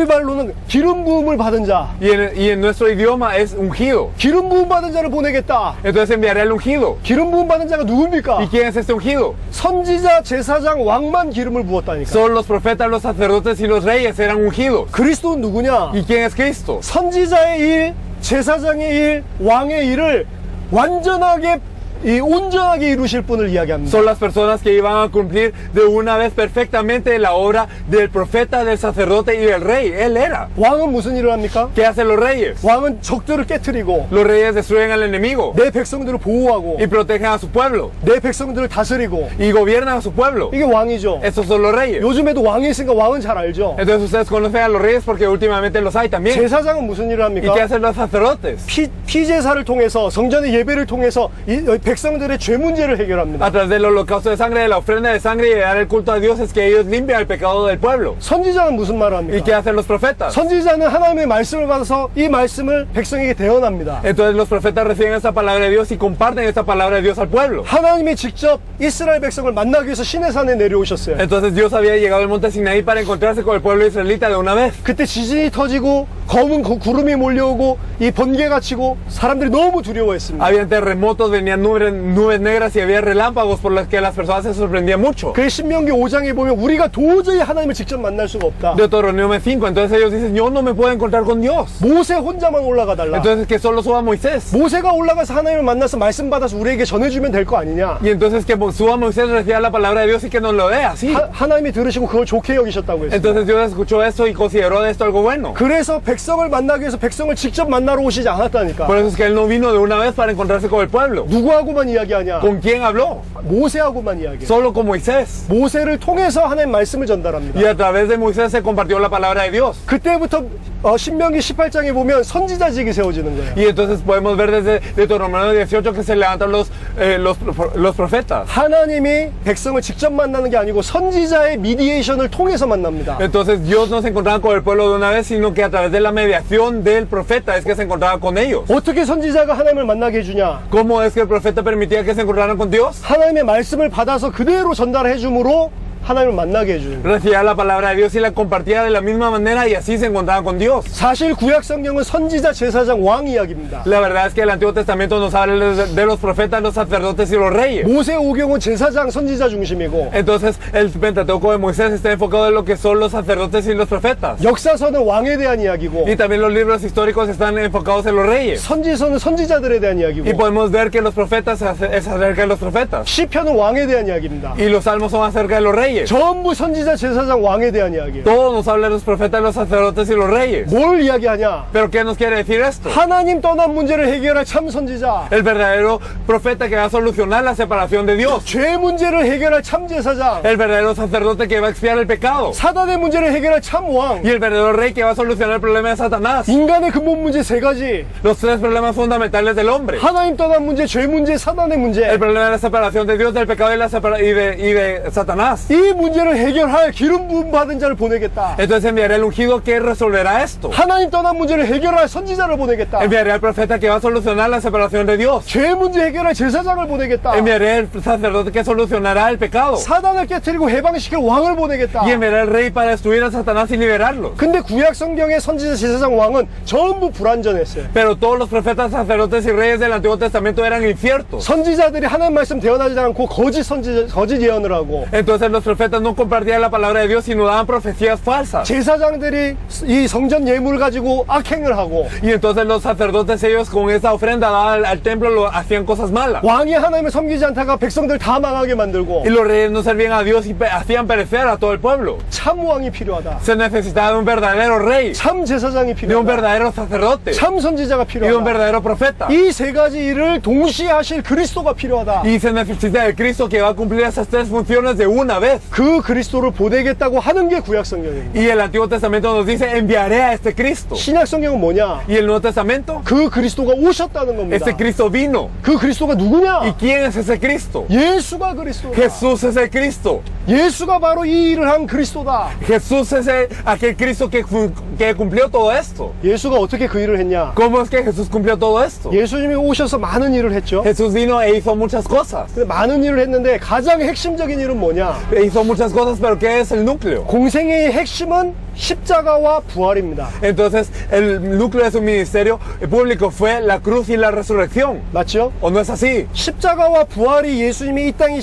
말로는 기름 부음을 받은 자. Y en nuestro idioma es ungido. 기름 부음 받은 자를 보내겠다. Entonces enviaré al ungido. 기름 부음 받은 자가 누굽니까? ¿Y quién es este ungido? 선지자, 제사장, 왕만 기름을 부었다니까. Son los profetas, los sacerdotes y los reyes eran ungidos. 그리스도는 누구냐? ¿Y quién es Cristo? 선지자의 일, 제사장의 일, 왕의 일을 완전하게 온전하게 이루실 분을 이야기합니다. Son las personas que iban a cumplir de una vez perfectamente la obra del profeta, del sacerdote y del rey. Él era. 왕은 무슨 일을 합니까? ¿Qué hacen los reyes? 왕은 적들을 깨트리고 Los reyes destruyen al enemigo 내 백성들을 보호하고 y protegen a su pueblo 내 백성들을 다스리고 y gobiernan a su pueblo. 이게 왕이죠. Estos son los reyes. 요즘에도 왕이 있으니까 왕은 잘 알죠. Entonces ustedes conocen a los reyes porque últimamente los hay también. 제사장은 무슨 일을 ¿Y qué 합니까? hacen los sacerdotes? 피제사를 통해서 성전의 예배를 통해서 이 백성들의 죄 문제를 해결합니다. A través del holocausto de sangre, de la ofrenda de sangre y de dar el culto a Dios es que ellos limpian el pecado del pueblo. 선지자는 무슨 말을 ¿Y qué 합니까? hacen los profetas? 선지자는 하나님의 말씀을 받아서 이 말씀을 백성에게 대언합니다. Entonces los profetas reciben esta palabra de Dios y comparten esta palabra de Dios al pueblo. 하나님이 직접 이스라엘 백성을 만나기 위해서 시내산에 내려오셨어요. Entonces Dios había llegado al monte Sinaí para encontrarse con el pueblo israelita de una vez. 그때 지진이 터지고 검은 구름이 몰려오고 이 번개가 치고 사람들이 너무 두려워했습니다. Habían terremotos, venían nubes nubes negras y había relámpagos por las que las personas se sorprendían mucho. 그 신명기 5장에 보면 우리가 도저히 하나님을 직접 만날 수가 없다. Deuteronomio 5, entonces ellos dicen, yo no me puedo encontrar con Dios. 모세 혼자만 올라가 달라. Entonces que solo suba Moisés. 모세가 올라가서 하나님을 만나서 말씀 받아서 우리에게 전해주면 될 거 아니냐. Y entonces que suba Moisés, reciba la palabra de Dios y que nos lo dé así. 하나님이 들으시고 그걸 좋게 여기셨다고 했어요. Entonces Dios escuchó esto y consideró de esto algo bueno. 그래서 백성을 만나기 위해서 백성을 직접 만나러 오시지 않았다니까. Por eso es que él no vino de una vez para encontrarse con el pueblo. 누구하고만 이야기하냐? ¿Con quién habló? 모세하고만 이야기해. Solo con Moisés. 모세를 통해서 하나님 말씀을 전달합니다. Y a través de Moisés se compartió la palabra de Dios. 그때부터 신명기 18장에 보면 선지자직이 세워지는 거예요. Y entonces podemos ver desde Deuteronomio 18 que se levantan los profetas. 하나님이 백성을 직접 만나는 게 아니고 선지자의 미디에이션을 통해서 만납니다. Entonces Dios no se encontraba con el pueblo de una vez, sino que a través de la mediación del profeta es que se encontraba con ellos. 어떻게 선지자가 하나님을 만나게 해주냐? ¿Cómo es que el profeta permitía que se encontraran con Dios? 하나님의 말씀을 받아서 그대로 전달해 줌으로 하나님을 만나게 해주는 거예요. Recibía la palabra de Dios y la compartía de la misma manera y así se encontraban con Dios. 사실 구약 성경은 선지자, 제사장, 왕 이야기입니다. La verdad es que el Antiguo Testamento nos habla de los profetas, los sacerdotes y los reyes. 모세 오경은 제사장, 선지자 중심이고 Entonces el Pentateuco de Moisés está enfocado en lo que son los sacerdotes y los profetas. 역사서는 왕에 대한 이야기고 Y también los libros históricos están enfocados en los reyes. 선지서는 선지자들에 대한 Y 이야기고 podemos ver que los profetas es acerca de los profetas. 시편은 왕에 대한 이야기입니다. Y los salmos son acerca de los reyes. 전부 선지자, 제사장, 왕에 대한 이야기예요. Todos nos hablan de los profetas, los sacerdotes y los reyes. 뭘 이야기하냐? Pero ¿qué nos quiere decir esto? 하나님 떠난 문제를 해결할 참 선지자, El verdadero profeta que va a solucionar la separación de Dios. 죄 문제를 해결할 참 제사장, El verdadero sacerdote que va a expiar el pecado. 사단의 문제를 해결할 참 왕, Y el verdadero rey que va a solucionar el problema de Satanás. 인간의 근본 문제 세 가지. Los tres problemas fundamentales del hombre. 하나님 떠난 문제, 죄 문제, 사단의 문제. El problema de la separación de Dios, del pecado y de Satanás. 이 문제를 해결할 기름 부음 받은 자를 보내겠다. Entonces enviaré al ungido que resolverá esto. 하나님 떠난 문제를 해결할 선지자를 보내겠다. Enviaré al profeta que va a solucionar la separación de Dios. 죄 문제 해결할 제사장을 보내겠다. Enviaré al sacerdote que solucionará el pecado. 사단을 깨뜨리고 해방시킬 왕을 보내겠다. Y enviaré al rey para destruir a Satanás y liberarlo. 근데 구약 성경의 선지자, 제사장, 왕은 전부 불완전했어요. Pero todos los profetas, sacerdotes y reyes del Antiguo Testamento eran inciertos. 선지자들이 하나님 말씀 대언하지 않고 거짓 예언을 하고, Entonces los profetas no compartían la palabra de Dios, sino daban profecías falsas. 제사장들이 이 성전 예물을 가지고 악행을 하고, Y entonces los sacerdotes, ellos con esa ofrenda dada al templo, hacían cosas malas. 왕이 하나님을 섬기지 않다가 백성들 다 망하게 만들고, Y los reyes no servían a Dios y hacían perecer a todo el pueblo. 참 왕이 필요하다. Se necesitaba de un verdadero rey, 참 제사장이 de un 필요하다. verdadero sacerdote 참 선지자가 y de un 필요하다. verdadero profeta. 이 세 가지 일을 동시에 하실 그리스도가 필요하다. Y se necesita del Cristo que va a cumplir esas tres funciones de una vez. 그 그리스도를 보내겠다고 하는 게 구약 성경입니다. Y el Antiguo Testamento nos dice, enviaré a este Cristo. 신약 성경은 뭐냐? Y el Nuevo Testamento, 그 그리스도가 오셨다는 겁니다. este Cristo vino. 그 그리스도가 ¿Y 누구냐? quién es ese Cristo? 예수가 그리스도다. Jesús es el Cristo. 예수가 바로 이 일을 한 그리스도다. Jesús es aquel Cristo que cumplió todo esto. 예수가 어떻게 그 일을 했냐? ¿Cómo es que Jesús cumplió todo esto? 예수님이 오셔서 많은 일을 했죠. Jesús vino e hizo muchas cosas. 근데 많은 일을 했는데 가장 핵심적인 일은 뭐냐? Hizo muchas cosas, pero ¿qué es el núcleo? 공생애의 핵심은 십자가와 부활입니다. Entonces, el núcleo de su ministerio público fue la cruz y la resurrección. 맞죠? ¿O no es así? 십자가와 부활이 예수님이 이 땅에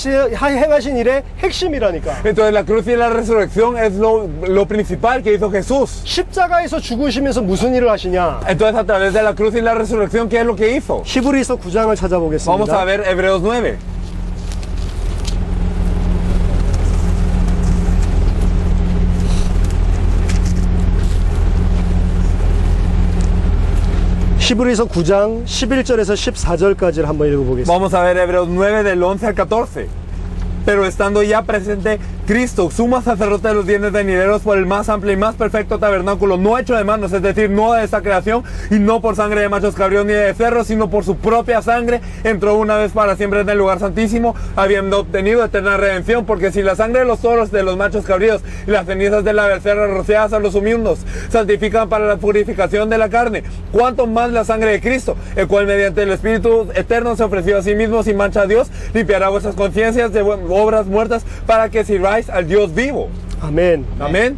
행하신 일의 핵심이라니까. Entonces, la cruz y la resurrección es lo principal que hizo Jesús. 십자가에서 죽으시면서 무슨 일을 하시냐? Entonces, a través de la cruz y la resurrección, ¿qué es lo que hizo? 히브리서 9장을 Vamos a 찾아보겠습니다. ver Hebreos 9. 히브리서 9장 11절에서 14절까지를 한번 읽어보겠습니다. Vamos a ver Hebreos 9 del 11 al 14. Pero estando ya presente Cristo, sumo sacerdote de los bienes venideros, por el más amplio y más perfecto tabernáculo, no hecho de manos, es decir, no de esta creación, y no por sangre de machos cabríos ni de cerros, sino por su propia sangre, entró una vez para siempre en el lugar santísimo, habiendo obtenido eterna redención, porque si la sangre de los toros, de los machos cabríos, y las cenizas de la becerra rociadas a los inmundos, santifican para la purificación de la carne, cuánto más la sangre de Cristo, el cual mediante el Espíritu eterno se ofreció a sí mismo sin mancha a Dios, limpiará vuestras conciencias de obras muertas para que sirváis al Dios vivo. 아멘. Amén.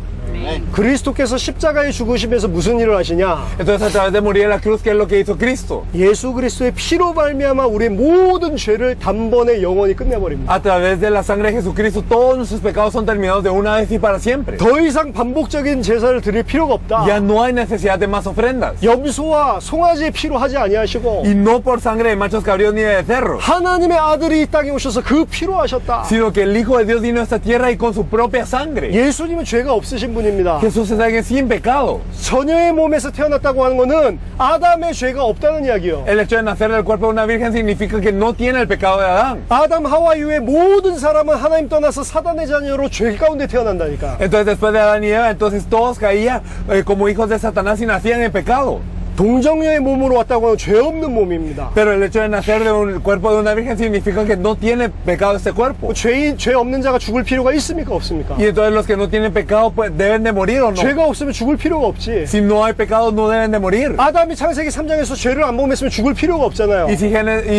그리스도께서 십자가에 죽으시면서 무슨 일을 하시냐? Entonces a través de morir en la cruz, ¿qué es lo que hizo Cristo? 예수 그리스도의 피로 말미암아 우리의 모든 죄를 단번에 영원히 끝내버립니다. A través de la sangre de Jesucristo, todos nuestros pecados son terminados de una vez y para siempre. 더 이상 반복적인 제사를 드릴 필요가 없다. Ya no hay necesidad de más ofrendas. 염소와 송아지의 피로 하지 아니하시고 Y no por sangre de machos cabríos ni de becerros, 하나님의 아들이 이 땅에 오셔서 그 피로 하셨다. sino que el Hijo de Dios vino a esta tierra y con su propia sangre. 예수님은 죄가 없으신 분입니다. Jesús es alguien sin pecado. 처녀의 몸에서 태어났다고 하는 것은 아담의 죄가 없다는 이야기요. El hecho de nacer del cuerpo de una virgen significa que no tiene el pecado de Adán. 아담 하와 이후에 모든 사람은 하나님 떠나서 사단의 자녀로 죄 가운데 태어난다니까. Entonces después de Adán y Eva, entonces todos caían como hijos de Satanás y nacían en pecado. 동정녀의 몸으로 왔다고 하면 죄 없는 몸입니다. Pero el hecho de nacer de un cuerpo de una virgen significa que no tiene pecado este cuerpo. 죄 없는 자가 죽을 필요가 있습니까 없습니까? Y entonces los que no tienen pecado pues deben de morir o no. 죄가 없으면 죽을 필요가 없지. Si no hay pecado no deben de morir. 아담이 창세기 3장에서 죄를 안 범했으면 죽을 필요가 없잖아요. Y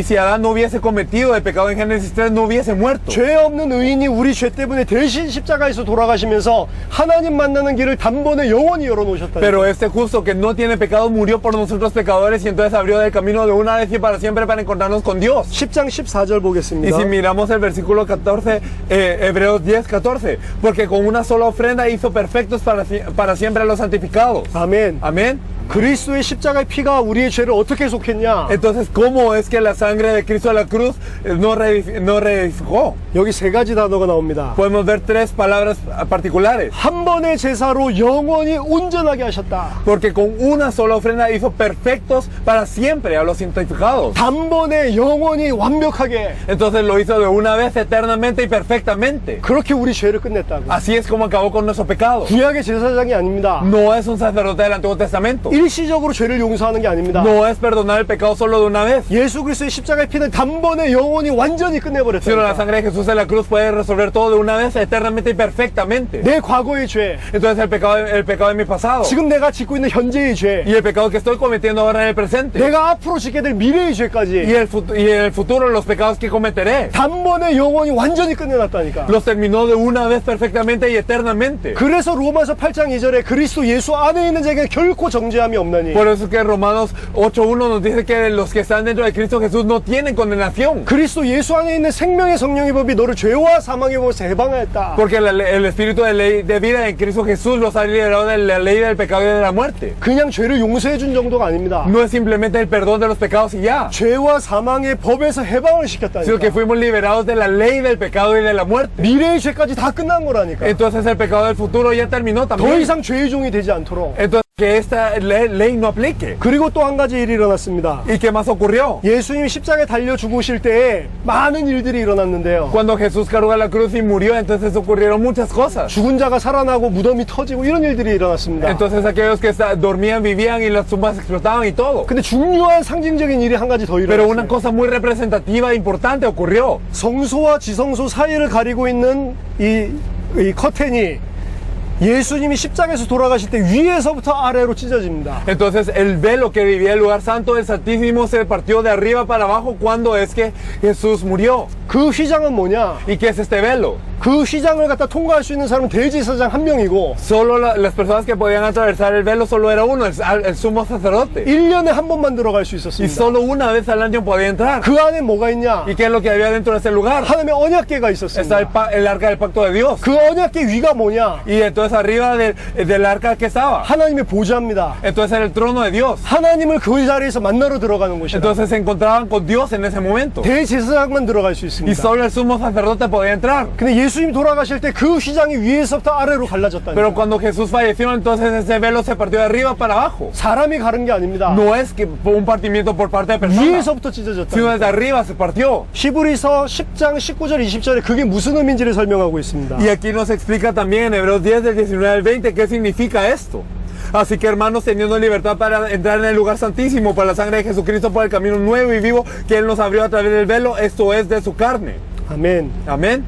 si Adán no hubiese cometido el pecado en Génesis 3 no hubiese muerto. 죄 없는 의인이 우리 죄 때문에 대신 십자가에서 돌아가시면서 하나님 만나는 길을 단번에 영원히 열어놓으셨다. Pero este justo que no tiene pecado murió por nosotros pecadores y entonces abrió el camino de una vez y para siempre para encontrarnos con Dios. 10장 14절 Y 보겠습니다. si miramos el versículo 14, Hebreos 10, 14, porque con una sola ofrenda hizo perfectos para siempre a los santificados. 아멘. Amén. 그리스도의 십자가의 피가 우리의 죄를 어떻게 속했냐? Entonces, ¿cómo es que la sangre de Cristo a la cruz no reedificó? 여기 세 가지 단어가 나옵니다. Podemos ver tres palabras particulares. 한 번의 제사로 영원히 온전하게 하셨다. Porque con una sola ofrenda hizo perfectos para siempre a los santificados. 단번에 영원히 완벽하게. Entonces lo hizo de una vez eternamente y perfectamente. 그렇게 우리 죄를 끝냈다고. Así es como acabó con nuestro pecado. 구약의 제사장이 아닙니다. No es un sacerdote del Antiguo Testamento. 일시적으로 죄를 용서하는 게 아닙니다. No es perdonar el pecado solo de una vez. 예수 그리스도의 십자가의 피는 단번에 영원히 완전히 Sino la 끝내버렸다. sangre de Jesús en la cruz puede resolver todo de una vez eternamente y perfectamente. 내 과거의 죄, Entonces el pecado de mi pasado 지금 내가 짓고 있는 현재의 죄, y el pecado que estoy cometiendo ahora en el presente 내가 앞으로 짓게 될 미래의 죄까지 y el futuro los pecados que cometeré 단번에 영원히 완전히 끝내놨다니까. los terminó de una vez perfectamente y eternamente. 그래서 로마서 8장 2절에 그리스도 예수 안에 있는 자에게 결코 정죄함이 없나니. Por eso es que Romanos 8.1 nos dice que los que están dentro de Cristo Jesús no tienen condenación. 그리스도 예수 안에 있는 생명의 성령의 법이 너를 죄와 사망의 법에서 해방하였다. Porque el espíritu de vida en Cristo Jesús los ha liberado de la ley del pecado y de la muerte. 그냥 죄를 용서해 준 정도가 아닙니다. No es simplemente el perdón de los pecados y ya, 죄와 사망의 법에서 해방을 sino que 시켰다니까. fuimos liberados de la ley del pecado y de la muerte. 미래의 죄까지 다 끝난 거라니까. Entonces el pecado del futuro ya terminó 더 también. 이상 죄의 종이 되지 않도록. Entonces que esta ley no aplique. 그리고 또 한 가지 일이 일어났습니다. ¿Y qué más ocurrió? 예수님이 십자가에 달려 죽으실 때에 많은 일들이 일어났는데요. Cuando Jesús cargó a la cruz y murió, entonces ocurrieron muchas cosas. 죽은 자가 살아나고 무덤이 터지고 이런 일들이 일어났습니다. Entonces aquellos que dormían, vivían y las tumbas explotaban y todo. 근데 중요한 상징적인 일이 한 가지 더 Pero una 일어났어요. cosa muy representativa e importante ocurrió. 성소와 지성소 사이를 가리고 있는 이 커튼이 예수님이 십자가에서 돌아가실 때 위에서부터 아래로 찢어집니다. Entonces el velo que dividía el lugar santo del Santísimo se partió de arriba para abajo cuando es que Jesús murió. 그 휘장은 뭐냐? ¿Y qué es este velo? 그 휘장을 갖다 통과할 수 있는 사람은 대제사장 한 명이고 Solo las personas que podían atravesar el velo solo era uno, el sumo sacerdote. 1년에 한 번만 들어갈 수 Y 있었습니다. solo una vez al año podía entrar. 그 안에 뭐가 있냐? ¿Y qué es lo que había dentro de ese lugar? 하나님의 언약궤가 Está 있었습니다. el arca del pacto de Dios. 그 언약궤 위가 뭐냐? Y entonces arriba del arca que estaba. 하나님의 보좌입니다. Entonces era el trono de Dios. 하나님을 그 자리에서 만나러 들어가는 곳이다. Entonces se encontraban con Dios en ese momento. 대제사장만 들어갈 수 Y 있습니다. solo el sumo sacerdote podía entrar. 근데 예수님 돌아가실 때 그 휘장이 위에서부터 아래로 갈라졌다니까. Pero cuando Jesús falleció, entonces ese velo se partió de arriba para abajo. 사람이 가른 게 아닙니다. No es que fue un partimiento por parte de personas, 위에서부터 sino 찢어졌다. desde arriba se partió. 히브리서 10장 19절 20절에 그게 무슨 의미인지를 설명하고 있습니다. Y aquí nos explica también en Hebreos 10 del 19 al 20 qué significa esto. Así que hermanos, teniendo libertad para entrar en el lugar santísimo por la sangre de Jesucristo, por el camino nuevo y vivo que Él nos abrió a través del velo, esto es de su carne. 아멘. Amén.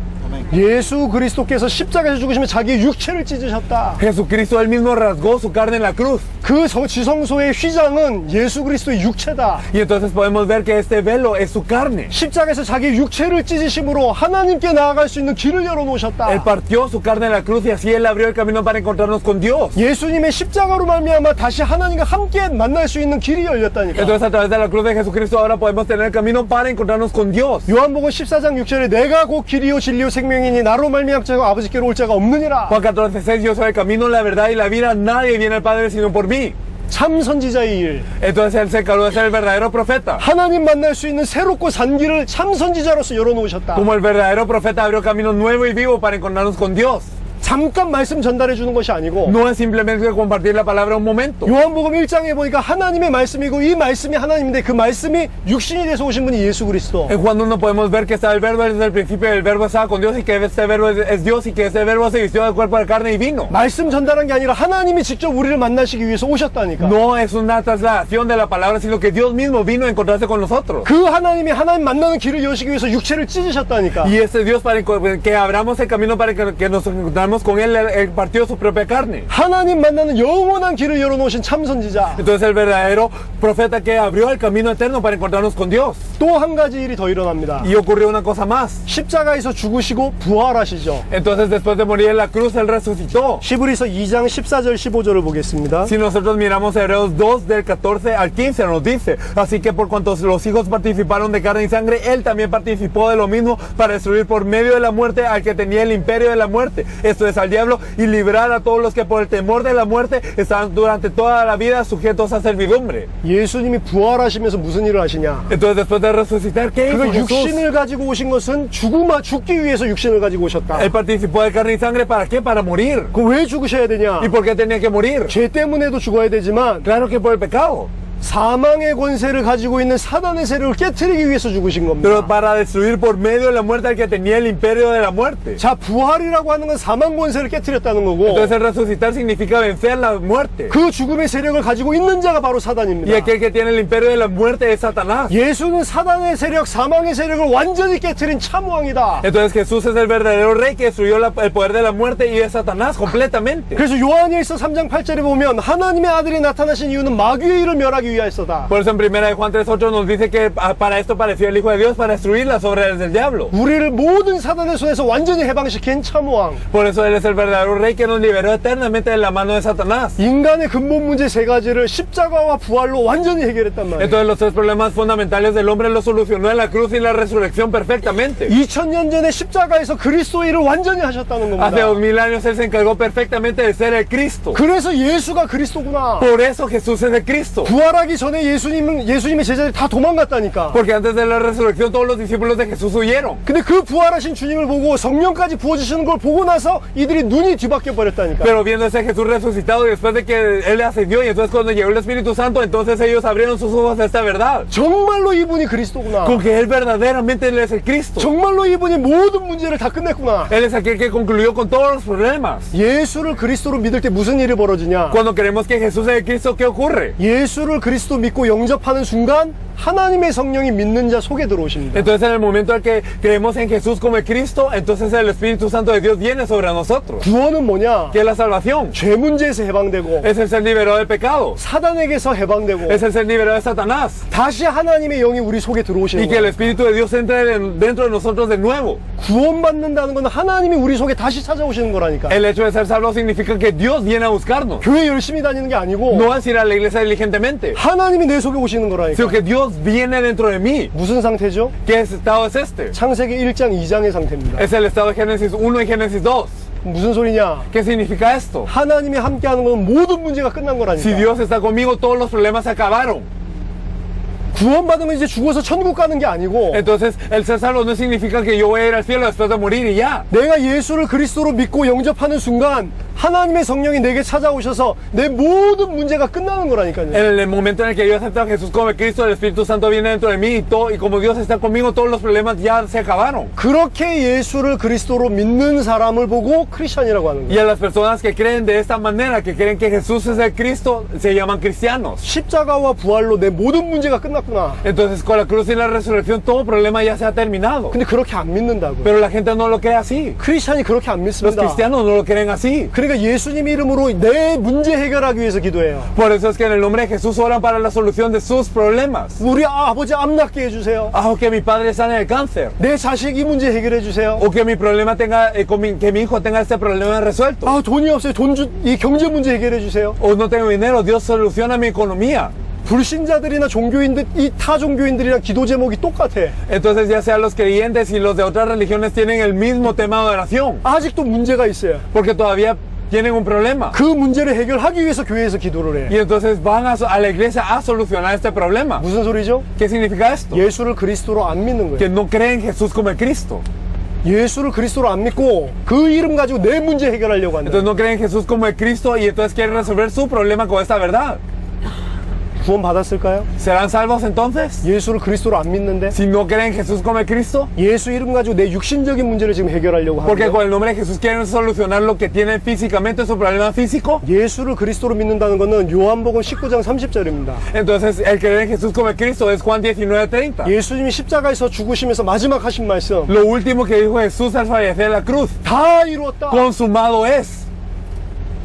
예수 그리스도께서 십자가에서 죽으시면 자기의 육체를 찢으셨다. Jesucristo él mismo rasgó su carne en la cruz. 그 지성소의 휘장은 예수 그리스도의 육체다. Y entonces podemos ver que este velo es su carne. 십자가에서 자기의 육체를 찢으심으로 하나님께 나아갈 수 있는 길을 Él 열어놓으셨다. partió su carne en la cruz y así él abrió el camino para encontrarnos con Dios. 예수님의 십자가로 말미암아 다시 하나님과 함께 만날 수 있는 길이 열렸다니까. Entonces a través de la cruz de Jesucristo ahora podemos tener el camino para encontrarnos con Dios. 요한복음 14장 6절에 내가 곧 길이요 진리요 생명이니 나로 말미암아 아버지께로 올 자가 없느니라. Juan 14:6, yo soy el camino, la verdad y la vida, nadie viene al Padre sino por mí. 참 선지자의 일. Entonces él se encargó de ser el verdadero profeta. 하나님 만날 수 있는 새롭고 산 길을 참 선지자로서 열어놓으셨다. Como el verdadero profeta abrió camino nuevo y vivo para encontrarnos con Dios. 잠깐 말씀 전달해 주는 것이 아니고 No es simplemente compartir la palabra un momento. 요한복음 1장에 보니까 하나님의 말씀이고 이 말씀이 하나님인데 그 말씀이 육신이 돼서 오신 분이 예수 그리스도. En Juan 1 podemos ver que está el verbo desde el principio, el verbo estaba con Dios y que este verbo es Dios y que este verbo se vistió del cuerpo de carne y vino. 말씀 전달한 게 아니라 하나님이 직접 우리를 만나시기 위해서 오셨다니까. No es una trasladación de la palabra, sino que Dios mismo vino a encontrarse con nosotros. 그 하나님이 하나님 만나는 길을 여시기 위해서 육체를 찢으셨다니까. Y este Dios para que abramos el camino para que nos encontremos con Él partió su propia carne. 하나님 만나는 영원한 길을 열어놓으신 참 선지자. Entonces el verdadero profeta que abrió el camino eterno para encontrarnos con Dios. 또 한 가지 일이 더 일어납니다. Y ocurrió una cosa más. 십자가에서 죽으시고 부활하시죠. Entonces después de morir en la cruz, Él resucitó. 히브리서 2장 14절 15절을 보겠습니다. Si nosotros miramos Hebreos 2 del 14 al 15 nos dice, así que por cuanto los hijos participaron de carne y sangre, Él también participó de lo mismo para destruir por medio de la muerte al que tenía el imperio de la muerte, esto es al diablo, y librar a todos los que por el temor de la muerte estaban durante toda la vida sujetos a servidumbre. 예수님이 부활하시면서 무슨 일을 하시냐? Entonces después de resucitar, ¿qué hizo 그 Jesús? 육신을 가지고 오신 것은 죽기 위해서 육신을 가지고 오셨다. Él participó de carne y sangre, ¿para qué? Para morir. 그 왜 죽으셔야 되냐? ¿Y por qué tenía que morir? 죄 때문에도 죽어야 되지만 Claro que por el pecado. 사망의 권세를 가지고 있는 사단의 세력을 깨트리기 위해서 죽으신 겁니다. Pero para destruir por medio de la muerte al que tenía el imperio de la muerte. 자, 부활이라고 하는 건 사망 권세를 깨트렸다는 거고 Entonces el resucitar significa vencer la muerte. 그 죽음의 세력을 가지고 있는 자가 바로 Y 사단입니다. aquel que tiene el imperio de la muerte es Satanás. 예수는 사단의 세력, 사망의 세력을 완전히 깨트린 참왕이다. Entonces Jesús es el verdadero rey que destruyó el poder de la muerte y es Satanás completamente. 그래서 요한일서 3장 8절에 보면 하나님의 아들이 나타나신 이유는 마귀의 일을 멸하기 위하여서다. Por eso en 1 Juan 3:8 nos dice que para esto pareció el Hijo de Dios, para destruir las obras del diablo. 우리를 모든 사단의 손에서 완전히 해방시킨 참왕. Por eso Él es el verdadero rey que nos liberó eternamente de la mano de Satanás. 인간의 근본 문제 세 가지를 십자가와 부활로 완전히 해결했단 말이에요. Entonces los tres problemas fundamentales del hombre los solucionó en la cruz y la resurrección perfectamente. 2000년 전에 십자가에서 그리스도의 일을 완전히 하셨다는 겁니다. Hace 2000 años Él se encargó perfectamente de ser el Cristo. 그래서 예수가 그리스도구나. Por eso Jesús es el Cristo. 부활하기 전에 예수님의 제자들이 다 도망갔다니까. Porque antes de la resurrección todos los discípulos de Jesús huyeron. 근데 그 부활하신 주님을 보고 성령까지 부어주시는 걸 보고 나서 이들이 눈이 뒤바뀌어 버렸다니까. Pero viendo ese Jesús resucitado y después de que Él ascendió y entonces cuando llegó el Espíritu Santo, entonces ellos abrieron sus ojos a esta verdad. 정말로 이분이 그리스도구나. Con que Él verdaderamente Él es el Cristo. 정말로 이분이 모든 문제를 다 끝냈구나. Él es aquel que concluyó con todos los problemas. 예수를 그리스도로 믿을 때 무슨 일이 벌어지냐? Cuando creemos que Jesús es el Cristo, ¿qué ocurre? 예수를 그리스도 믿고 영접하는 순간 하나님의 성령이 믿는 자 속에 들어오십니다. Entonces en el momento en que creemos en Jesús como el Cristo, entonces el Espíritu Santo de Dios viene sobre nosotros. 구원은 뭐냐? ¿Qué es la salvación? 죄 문제에서 해방되고 Es el ser liberado del pecado. 사단에게서 해방되고 Es el ser liberado de Satanás. 다시 하나님의 영이 우리 속에 Y 들어오시는 que el 거예요. Espíritu de Dios entre dentro de nosotros de nuevo. 구원받는다는 건 하나님이 우리 속에 다시 찾아오시는 거라니까. El hecho de ser salvo significa que Dios viene a buscarnos. 교회 열심히 다니는 게 아니고 No es ir a la iglesia diligentemente, 하나님이 내 속에 오시는 거라니까. sino que Dios viene dentro de mí. 무슨 상태죠? ¿Qué estado es este? 창세기 1장 2장의 상태입니다. Es el estado de Génesis 1 y Génesis 2. 무슨 소리냐? ¿Qué significa esto? 하나님이 함께하는 건 모든 문제가 끝난 거라니까. Si Dios está conmigo, todos los problemas se acabaron. 구원받으면 이제 죽어서 천국 가는 게 아니고 Entonces, el ser salvo no significa que yo voy a ir al cielo después de morir y ya. 내가 예수를 그리스도로 믿고 영접하는 순간 하나님의 성령이 내게 찾아오셔서 내 모든 문제가 끝나는 거라니까요. En el momento en el que yo acepto a Jesús como el Cristo, el Espíritu Santo viene dentro de mí y como Dios está conmigo, todos los problemas ya se acabaron. 그렇게 예수를 그리스도로 믿는 사람을 보고 크리스천이라고 하는 Y 거예요. a las personas que creen de esta manera, que creen que Jesús es el Cristo, se llaman cristianos. 십자가와 부활로 내 모든 문제가 끝났구나. 끝났구나. Entonces con la cruz y la resurrección todo problema ya se ha terminado. 근데 그렇게 안 믿는다고요. Pero la gente no lo cree así. 크리스찬이 그렇게 안 Los 믿습니다. cristianos no lo creen así. 그러니까 예수님 이름으로 내 문제 해결하기 위해서 기도해요. Por eso es que en el nombre de Jesús oran para la solución de sus problemas. 우리 아버지 암 낫게 해주세요. Ah, o que mi padre sane del cáncer. 내 자식 이 문제 해결해 주세요. O que mi problema tenga, que mi hijo tenga este problema resuelto. 아, 돈이 없어요. 이 경제 문제 해결해 주세요. O no tengo dinero, Dios soluciona mi economía. 불신자들이나 종교인들, 이 타 종교인들이랑 기도 제목이 똑같아. Entonces ya sea los creyentes y los de otras religiones tienen el mismo tema de oración. 아직도 문제가 있어요. Porque todavía tienen un problema. 그 문제를 해결하기 위해서 교회에서 기도를 Y 해. entonces van a la iglesia a solucionar este problema. 무슨 소리죠? ¿Qué significa esto? 예수를 그리스도로 안 믿는 Que 거예요. no creen en Jesús como el Cristo. 예수를 그리스도로 안 믿고 그 이름 가지고 내 문제 해결하려고 한다. Entonces no creen en Jesús como el Cristo y entonces quieren resolver su problema con esta verdad. 구원 받았을까요? ¿Serán salvos entonces? 예수를 그리스도로 안 믿는데 Si no creen en Jesús como el Cristo. 예수 이름 가지고 내 육신적인 문제를 지금 해결하려고 Porque 하는 con 거예요. el nombre de Jesús quieren solucionar lo que tienen físicamente, su problema físico. 예수를 그리스도로 믿는다는 것은 요한복음 19장 30절입니다. Entonces el creer en Jesús como el Cristo es Juan 19:30. 예수님이 십자가에서 죽으시면서 마지막 하신 말씀 Lo último que dijo Jesús al fallecer en la cruz. 다 이루었다. Consumado es.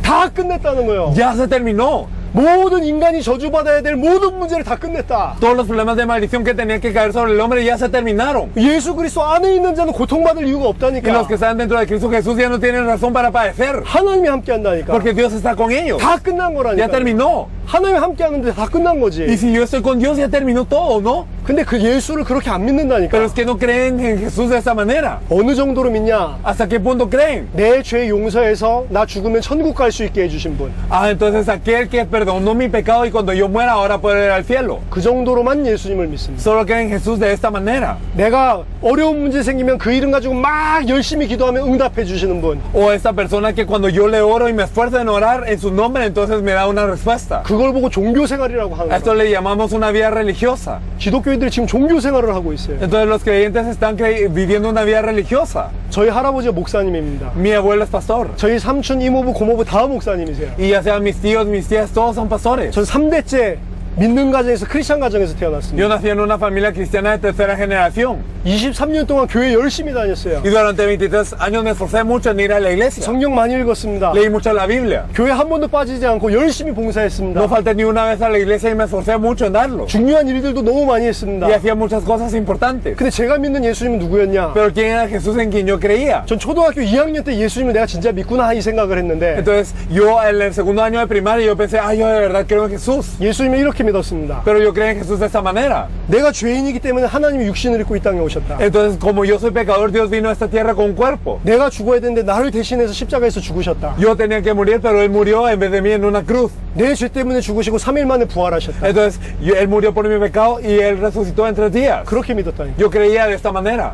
다 끝냈다는 거예요. Ya se terminó. 모든 인간이 저주받아야 될 모든 문제를 다 끝냈다. Todos los problemas de maldición que tenían que caer sobre el hombre ya se terminaron. 예수 그리스도 안에 있는 자는 고통받을 이유가 Y los 없다니까. que están dentro de Cristo Jesús ya no tienen razón para padecer. 하나님이 함께 한다니까. Porque Dios está con ellos. 다 끝난 Ya 거라니까. terminó. 하나님이 함께 하는데 다 끝난 Y 거지. si yo estoy con Dios ya terminó todo, ¿no? 근데 그 예수를 그렇게 안 Pero 믿는다니까. es que no creen en Jesús de esta manera. 어느 정도로 믿냐? ¿Hasta qué punto creen? 내 죄 용서해서 나 죽으면 천국 갈 수 있게 해주신 분. Ah, entonces aquel que perdonó mi pecado y cuando yo muera ahora puedo ir al cielo. 그 정도로만 예수님을 믿습니다. Solo creen en Jesús de esta manera. 내가 어려운 문제 생기면 그 이름 가지고 막 열심히 기도하면 응답해 주시는 분. O esta persona que cuando yo le oro y me esfuerzo en orar en su nombre, entonces me da una respuesta. 그걸 보고 종교 생활이라고 하는 A esto 거예요. le llamamos una vida religiosa. 기독교인들이 지금 종교 생활을 하고 있어요. Entonces los creyentes están viviendo una vida religiosa. 저희 할아버지가 목사님입니다. Mi abuelo es pastor. 저희 삼촌, 이모부, 고모부 다 목사님이세요. Y ya sean mis tíos, mis tías, todos son pastores. 전 3대째 믿는 가정에서 크리스찬 가정에서 태어났습니다. Yo nací en una familia cristiana de tercera generación. 23년 동안 교회 열심히 다녔어요. Y durante 23 años me esforcé mucho en ir a la iglesia. 성경 많이 읽었습니다. Leí mucho la Biblia. 교회 한 번도 빠지지 않고 열심히 봉사했습니다. No falté ni una vez a la iglesia y me esforcé mucho en darlo. 중요한 일들도 너무 많이 했습니다. Y hacía muchas cosas importantes. 근데 제가 믿는 예수님은 누구였냐? Pero ¿quién era Jesús en quien yo creía? 전 초등학교 2학년 때 예수님을 내가 진짜 믿구나 이 생각을 했는데 Entonces yo en el segundo año de primaria yo pensé, yo de verdad creo en Jesús. 예수님을 이렇게 믿었습니다. Pero yo creo en Jesús de esta manera. 내가 죄인이기 때문에 하나님이 육신을 입고 이 땅에 오셨다. Entonces como yo soy pecador, Dios vino a esta tierra con un cuerpo. 내가 죽어야 되는데 나를 대신해서 십자가에서 죽으셨다. Yo tenía que morir, pero Él murió en vez de mí en una cruz. 내 죄 때문에 죽으시고 3일 만에 부활하셨다. Entonces Él murió por mi pecado y Él resucitó en 3 días. 그렇게 믿었다니까. Yo creía de esta manera.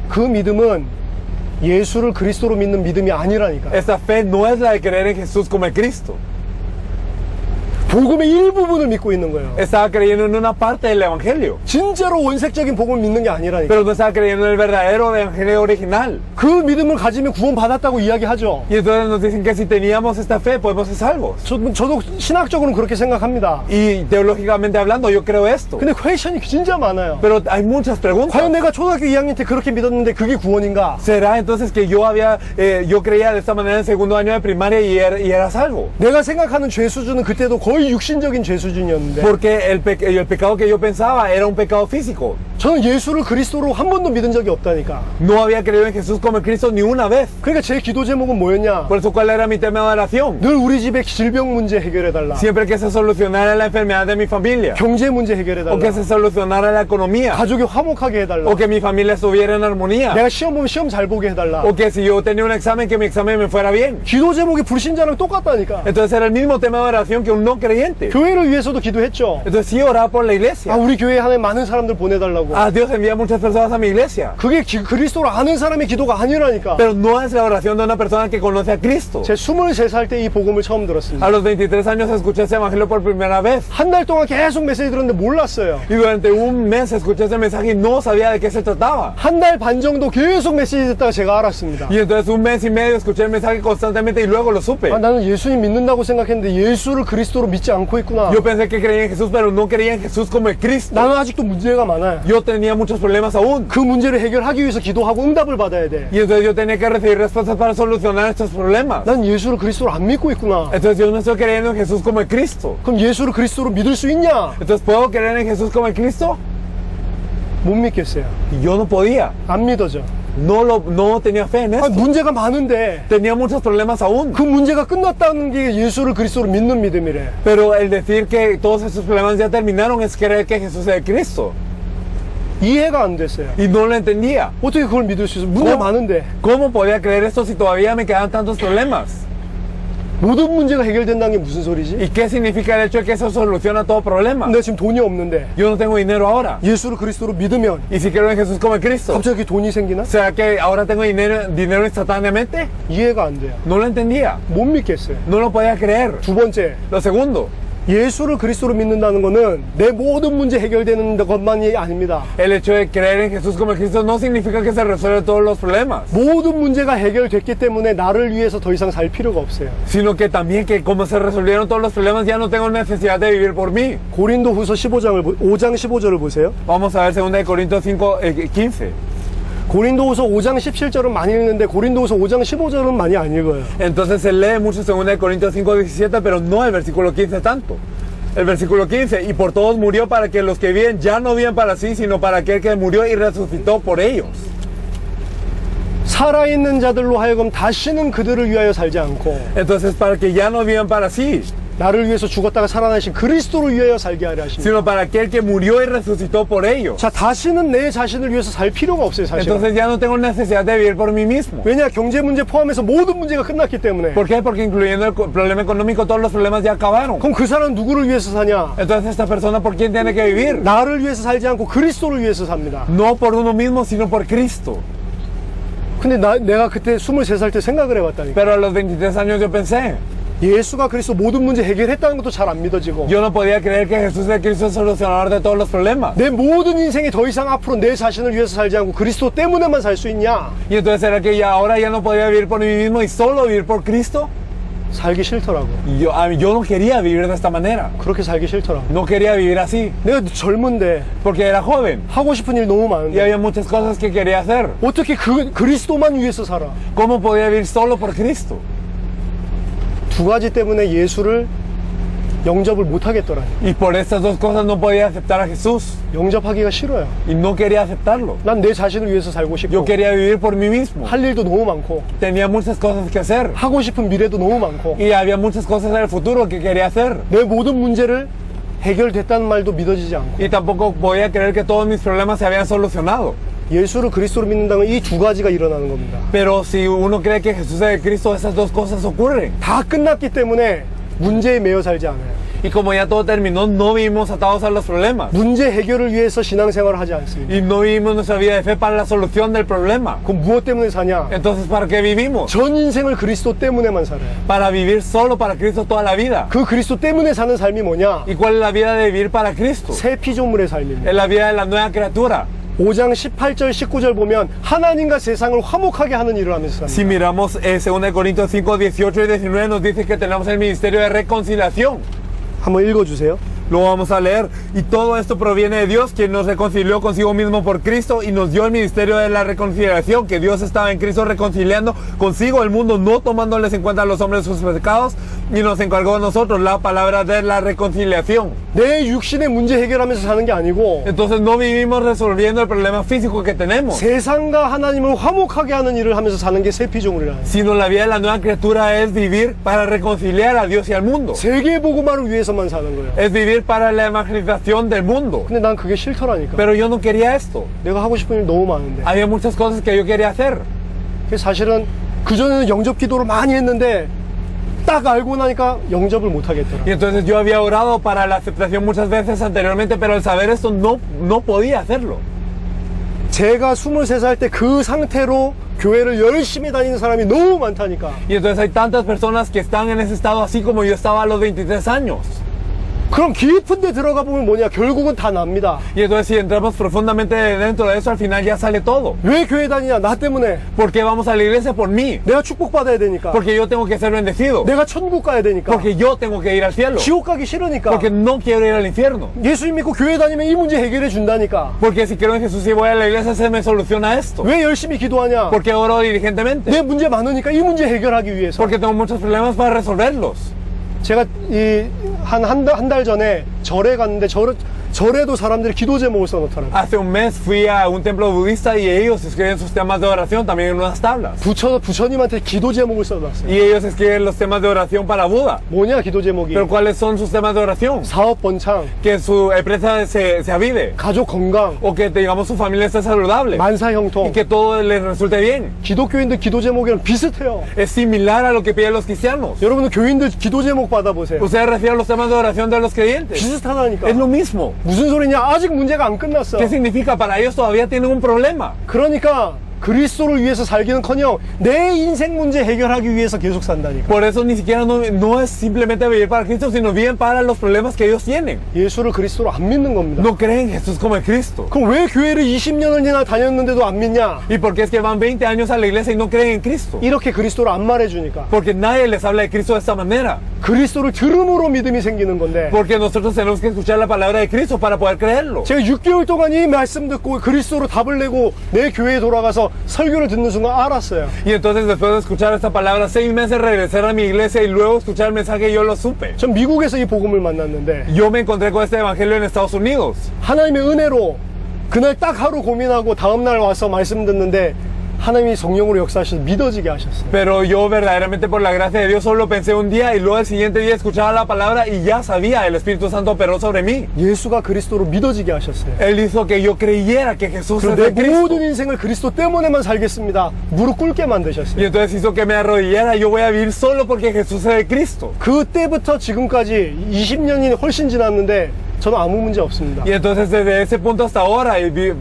그 믿음은 예수를 그리스도로 믿는 믿음이 아니라니까. Esta fe no es la de creer en Jesús como el Cristo. 복음의 일부분을 믿고 있는 거예요. Estaba creyendo en una parte del Evangelio. 진짜로 원색적인 복음을 믿는 게 아니라니까. Pero no estaba creyendo en el verdadero Evangelio original. 그 믿음을 가지면 구원 받았다고 이야기하죠. Y entonces nos dicen que si teníamos esta fe podemos ser salvos. 저도 신학적으로는 그렇게 생각합니다. Y teológicamente hablando yo creo esto. 근데 퀘션이 진짜 많아요. Pero hay muchas preguntas. 과연 내가 초등학교 2학년 때 그렇게 믿었는데 그게 구원인가? ¿Será entonces que yo creía de esta manera en el segundo año de primaria y era salvo? 내가 생각하는 죄 수준은 그때도 거의 육신적인 죄 수준이었는데 Porque el pecado que yo pensaba era un pecado físico. 저는 예수를 그리스도로 한 번도 믿은 적이 없다니까. No había creído en Jesús como el Cristo ni una vez. 그러니까 제 기도 제목은 뭐였냐? Por eso, ¿cuál era mi tema de oración? 늘 우리 집의 질병 문제 해결해달라. Siempre que se solucionara la enfermedad de mi familia. 경제 문제 O que 해결해달라. se solucionara la economía. 가족이 화목하게 해달라. O que mi familia estuviera en armonía. 내가 시험 보면 시험 잘 보게 해달라. O que si yo tenía un examen, que mi examen me fuera bien. 기도 제목이 불신자랑 똑같다니까. Entonces era el mismo tema de oración que un no creyente. 교회를 위해서도 기도했죠. Entonces sí oraba por la 아, iglesia. 우리 교회에 하나님 많은 사람들 보내달라고. Ah, Dios envía muchas personas a mi iglesia. 그게 그리스도를 아는 사람의 기도가 아니라니까. Pero no es la oración de una persona que conoce a Cristo. 제 23살 때 이 복음을 처음 들었습니다. A los 23 años escuché ese evangelio por primera vez. 한 달 동안 계속 메시지 들었는데 몰랐어요. Y durante un mes escuché ese mensaje y no sabía de qué se trataba. 한 달 반 정도 계속 메시지 듣다가 제가 알았습니다. Y entonces un mes y medio escuché el mensaje constantemente y luego lo supe. 아, 나는 예수님 믿는다고 생각했는데 예수를 그리스도로 믿지 믿지 않고 있구나. Yo pensé que creía en Jesús, pero no creía en Jesús como el Cristo. 나는 아직도 문제가 많아요. Yo tenía muchos problemas aún. 그 문제를 해결하기 위해서 기도하고 응답을 받아야 돼. Y entonces yo tenía que recibir respuestas para solucionar estos problemas. 난 예수를 그리스도로 안 믿고 있구나. Entonces yo no estoy creyendo en Jesús como el Cristo. 그럼 예수를 그리스도로 믿을 수 있냐? Entonces, ¿puedo creer en Jesús como el Cristo? 못 믿겠어요. Y yo no podía. 안 믿어져. No tenía fe en 아니, esto. 문제가 많은데 Tenía muchos problemas aún. 그 문제가 끝났다는 게 예수를 그리스도로 믿는 믿음이래. Pero el decir que todos esos problemas ya terminaron es creer que Jesús es el Cristo. 이해가 안 됐어요. Y no lo entendía. 어떻게 그걸 믿을 수 있어? 문제가 많은데. ¿Cómo podía creer esto si todavía me quedan tantos problemas? 모든 문제가 해결된다는 게 무슨 소리지? ¿Y qué significa el hecho de que eso soluciona todo problema? 내가 지금 돈이 없는데 Yo no tengo dinero ahora. 예수를 그리스도로 믿으면 ¿Y si creo en Jesús como el Cristo? 갑자기 돈이 생기나? ¿Será que ahora tengo dinero instantáneamente? 이해가 안 돼요. No lo entendía. 못 믿겠어요. No lo podía creer. 두 번째, Lo segundo, 예수를 그리스도로 믿는다는 거는 내 모든 문제 해결되는 것만이 아닙니다. el hecho de creer en Jesús como el Cristo no significa que se resuelven todos los problemas, 모든 문제가 해결됐기 때문에 나를 위해서 더 이상 살 필요가 없어요. sino que también que como se resolvieron todos los problemas ya no tengo necesidad de vivir por mí. 고린도후서 5장 15절을 보세요. Vamos a ver 2 Corintios 5:15. 고린도후서 5장 17절은 많이 읽는데 고린도후서 5장 15절은 많이 안 읽어요. Entonces se lee mucho 2 Corintios 5:17, pero no el versículo 15 tanto. El versículo 15, y por todos murió para que los que viven ya no viven para sí, sino para aquel que murió y resucitó por ellos. 살아있는 자들로 하여금 다시는 그들을 위하여 살지 않고 Entonces para que ya no vivan para sí, 나를 위해서 죽었다가 살아나신 그리스도를 위하여 살게 하려 하십니다. sino para aquel que murió y resucitó por ellos. 자, 다시는 내 자신을 위해서 살 필요가 없어요, 사실. Entonces ya no tengo necesidad de vivir por mí mismo. 왜냐, 경제 문제 포함해서 모든 문제가 끝났기 때문에. ¿Por qué? Porque incluyendo el problema económico, todos los problemas ya acabaron. 그럼 그 사람은 누구를 위해서 사냐? Entonces esta persona, ¿por quién tiene que vivir? 나를 위해서 살지 않고 그리스도를 위해서 삽니다. No por uno mismo, sino por Cristo. 근데 내가 그때 23살 때 생각을 해봤다니까. Pero a los 23 años yo pensé, 예수가 그리스도 모든 문제 해결했다는 것도 잘 안 믿어지고. yo no podía creer que Jesús es el Cristo el solucionador de todos los problemas. 내 모든 인생이 더 이상 앞으로 내 자신을 위해서 살지 않고 그리스도 때문에만 살 수 있냐? Y entonces era que ya ahora ya no podía vivir por mí mismo y solo vivir por Cristo. 살기 싫더라고. Y yo no quería vivir de esta manera. 그렇게 살기 싫더라고. No quería vivir así. 내가 젊은데 Porque era joven 하고 싶은 일 너무 y 많은데 había muchas cosas que quería hacer. 어떻게 그리스도만 위해서 살아? ¿Cómo podía vivir solo por Cristo? 두 가지 때문에 예수를 영접을 못 하겠더라니. Y por estas dos cosas no podía aceptar a Jesús. 영접하기가 싫어요. Y no quería aceptarlo. 난 내 자신을 위해서 살고 싶고 Yo quería vivir por mí mismo. 할 일도 너무 많고 Tenía muchas cosas que hacer. 하고 싶은 미래도 너무 많고 Y había muchas cosas en el futuro que quería hacer. 내 모든 문제를 해결됐다는 말도 믿어지지 않고 Y tampoco podía creer que todos mis problemas se habían solucionado. 예수를 그리스도로 믿는다면 이 두 가지가 일어나는 겁니다. Pero si uno cree que Jesús es el Cristo, esas dos cosas ocurren. 다 끝났기 때문에 문제에 매여 살지 않아요. Y como ya todo terminó, no vivimos atados a los problemas. 문제 해결을 위해서 신앙생활을 하지 않습니다. Y no vivimos nuestra vida de fe para la solución del problema. 그럼 무엇 때문에 사냐? Entonces, ¿para qué vivimos? 전 인생을 그리스도 때문에만 살아요. Para vivir solo para Cristo toda la vida. 그 그리스도 때문에 사는 삶이 뭐냐? ¿Y cuál es la vida de vivir para Cristo? 새 피조물의 삶입니다. Es la vida de la nueva criatura. 5장 18절 19절 보면 하나님과 세상을 화목하게 하는 일을 하면서 Si 삽니다. miramos 2 Corintios 5, 18 y 19 nos dice que tenemos el ministerio de reconciliación. 한번 읽어주세요. Lo vamos a leer. Y todo esto proviene de Dios, quien nos reconcilió consigo mismo por Cristo y nos dio el ministerio de la reconciliación, que Dios estaba en Cristo reconciliando consigo el mundo, no tomándoles en cuenta a los hombres sus pecados, y nos encargó a nosotros la palabra de la reconciliación. 내 육신의 문제 해결하면서 사는 게 아니고 Entonces no vivimos resolviendo el problema físico que tenemos, 세상과 하나님을 화목하게 하는 일을 하면서 사는 게 새 피조물이라. sino la vida de la nueva criatura es vivir para reconciliar a Dios y al mundo. 세계 복음화를 위해서만 사는 거예요. Es vivir para la evangelización del mundo. 근데 난 그게 싫더라니까. Pero yo no quería esto. 내가 하고 싶은 일 너무 많은데. Había muchas cosas que yo quería hacer. 그래서 사실은 그전에는 영접 기도를 많이 했는데 딱 알고 나니까 영접을 못 하겠더라. Y entonces yo había orado para la aceptación muchas veces anteriormente, pero al saber esto no podía hacerlo. 제가 23살 때 그 상태로 교회를 열심히 다니는 사람이 너무 많다니까. Y entonces hay tantas personas que están en ese estado así como yo estaba a los 23 años. 그럼 깊은 데 들어가 보면 뭐냐? 결국은 다 납니다. Y entonces si entramos profundamente dentro de eso, al final ya sale todo. 왜 교회 다니냐? 나 때문에. ¿Por qué vamos a la iglesia? Por mí. 내가 축복받아야 되니까. Porque yo tengo que ser bendecido. 내가 천국 가야 되니까. Porque yo tengo que ir al cielo. 지옥 가기 싫으니까. Porque no quiero ir al infierno. 예수님 믿고 교회 다니면 이 문제 해결해 준다니까. Porque si creo en Jesús y voy a la iglesia, se me soluciona esto. 왜 열심히 기도하냐? Porque oro diligentemente. 내 문제 많으니까 이 문제 해결하기 위해서. Porque tengo muchos problemas para resolverlos. 제가 한 달 전에 절에 갔는데 절에도 사람들이 기도 제목을 써놓더라고요. Hace un mes fui a un templo budista y ellos escriben sus temas de oración también en unas tablas. 부처님한테 기도 제목을 써놨어요. Y ellos escriben los temas de oración para Buda. 뭐냐 기도 제목이? Pero ¿cuáles son sus temas de oración? 사업 번창, Que su empresa se avive. 가족 건강, O que digamos su familia esté saludable. 만사 Y 형통. que todo les resulte bien. 기독교인들 기도 제목이랑 비슷해요. Es similar a lo que piden los cristianos. 여러분들 교인들 기도 제목 받아보세요. Ustedes refieren los temas de oración de los creyentes. 비슷하다니까. Es lo mismo. 무슨 소리냐? 아직 문제가 안 끝났어. ¿Qué significa? Para ellos todavía tienen un problema. 그러니까 그리스도를 위해서 살기는커녕 내 인생 문제 해결하기 위해서 계속 산다니까. Por eso ni siquiera no es simplemente vivir para Cristo, sino viven para los problemas que ellos tienen. 예수를 그리스도로 안 믿는 겁니다. No creen en Jesús como el Cristo. 그럼 왜 교회를 20년이나 다녔는데도 안 믿냐? ¿Y por qué es que van 20 años a la iglesia y no creen en Cristo? 이렇게 그리스도를 안 말해주니까. Porque nadie les habla de Cristo de esta manera. 그리스도를 들음으로 믿음이 생기는 건데. Porque nosotros tenemos que escuchar la palabra de Cristo para poder creerlo. 제가 6개월 동안 이 말씀 듣고 그리스도로 답을 내고 내 교회에 돌아가서 설교를 듣는 순간 알았어요. Y entonces después de escuchar esta palabra, 6 meses regresé a mi iglesia y luego escuchar el mensaje yo lo supe. 전 미국에서 이 복음을 만났는데 Yo me encontré con este evangelio en Estados Unidos. 하나님의 은혜로 그날 딱 하루 고민하고 다음날 와서 말씀 듣는데 하나님이 성령으로 역사하셔서 믿어지게 하셨어요. Pero yo verdaderamente por la gracia de Dios solo pensé un día y luego el siguiente día escuchaba la palabra y ya sabía, el Espíritu Santo operó sobre mí. 예수가 그리스도로 믿어지게 하셨어요. Él hizo que yo creyera que Jesús es 그래서 내 el Cristo. 모든 인생을 그리스도 때문에만 살겠습니다. 무릎 꿇게 만드셨어요. Y entonces hizo que me arrodillara. Yo voy a vivir solo porque Jesús es el Cristo. 그때부터 지금까지 20년이 훨씬 지났는데 저는 아무 문제 없습니다. Y entonces desde ese punto hasta ahora,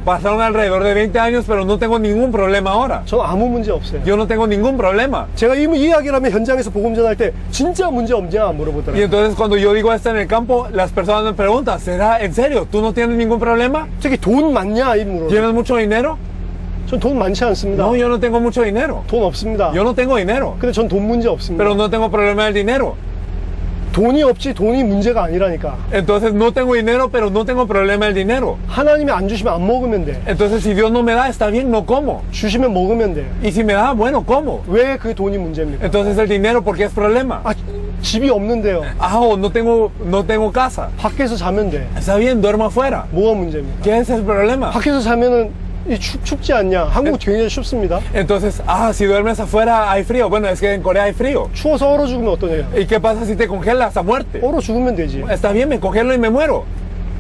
pasaron alrededor de 20 años, pero no tengo ningún problema ahora. 저는 아무 문제 없어요. Yo no tengo ningún problema. 제가 이 이야기를 하면 현장에서 복음 전할 때 진짜 문제 없냐 Y 물어보더라고요. entonces cuando yo digo esto en el campo, las personas me preguntan, ¿será en serio? ¿Tú no tienes ningún problema? 저기 돈 많냐 이 물어. ¿Tienes mucho dinero? 전 돈 많지 않습니다. No, yo no tengo mucho dinero. 돈 없습니다. Yo no tengo dinero. 근데 전 돈 문제 없습니다. Pero no tengo problema del dinero. 돈이 없지 돈이 문제가 아니라니까. Entonces no tengo dinero, pero no tengo problema del dinero. 하나님이 안 주시면 안 먹으면 돼. Entonces si Dios no me da, está bien, no como. 주시면 먹으면 돼. Y si me da, bueno, como. 왜 그 돈이 문제입니까? Entonces el dinero, ¿por qué es problema? 아, 집이 없는데요. Ah, o no tengo casa. 밖에서 자면 돼. Está bien, duermo afuera. 뭐가 문제입니까? ¿Qué es el problema? 밖에서 자면은 춥지 않냐? 한국 굉장히 춥습니다. Entonces, si duermes afuera hay frío. Bueno, es que en Corea hay frío. 추워서 얼어 죽으면 어떠냐? ¿Y qué pasa si te congelas a muerte? 얼어 죽으면 되지. Está bien, me congelo y me muero.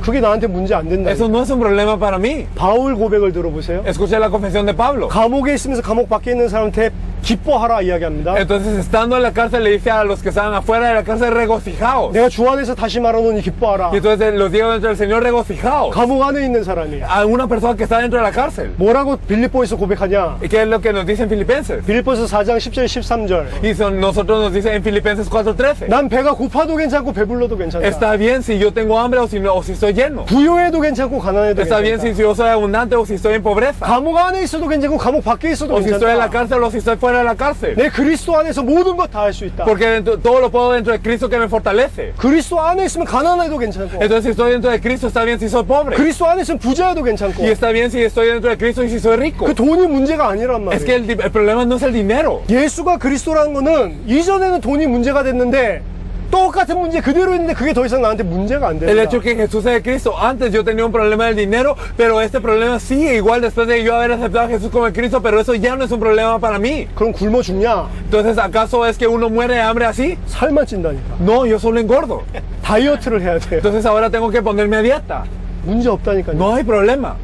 그게 나한테 문제 안 된다. Eso no es un problema para mí. 바울 고백을 들어보세요. Escuché la confesión de Pablo. 감옥에 있으면서 감옥 밖에 있는 사람한테 기뻐하라 이야기합니다. Entonces, estando en la cárcel, le dice a los que estaban afuera de la cárcel, regocijaos. 내가 주 안에서 다시 말하노니 기뻐하라. Y entonces los digo dentro del Señor, regocijaos. 감옥 안에 있는 사람이 A una persona que está dentro de la cárcel. 뭐라고 빌립보에서 고백하냐? ¿Y qué es lo que nos dice en Filipenses? 빌립보서 4장 10절 13절. Y nosotros nos dice en Filipenses 4:13. 난 배가 고파도 괜찮고 배불러도 괜찮다. Está bien si yo tengo hambre o si estoy lleno. 부요해도 괜찮고 가난해도 Está bien 괜찮다. si yo soy abundante o si estoy en pobreza. 감옥 안에 있어도 괜찮고 감옥 밖에 있어도 O si estoy en la 괜찮다. cárcel o si estoy fuera de la cárcel. 내 그리스도 안에서 모든 것 다 할 수 있다. Porque todo lo puedo dentro de Cristo que me fortalece. 그리스도 안에 있으면 가난해도 괜찮고 Entonces si estoy dentro de Cristo está bien si soy pobre. 그리스도 안에 있으면 부자여도 괜찮고 Y está bien si estoy dentro de Cristo y si soy rico. 그 돈이 문제가 아니란 Es que 말이에요. el problema no es el dinero. 예수가 그리스도라는 거는 이전에는 돈이 문제가 됐는데 똑같은 문제 그대로 있는데 그게 더 이상 나한테 문제가 안 El 됩니다. hecho que Jesús es Cristo. Antes yo tenía un problema del dinero, pero este problema sigue igual después de yo haber aceptado a Jesús como el Cristo, pero eso ya no es un problema para mí. 그럼 굶어 죽냐? Entonces, ¿acaso es que uno muere de hambre así? 살만 찐다니까. No, yo solo engordo. 다이어트를 해야 돼요. Entonces ahora tengo que ponerme a dieta. 문제 없다니까요. No hay problema.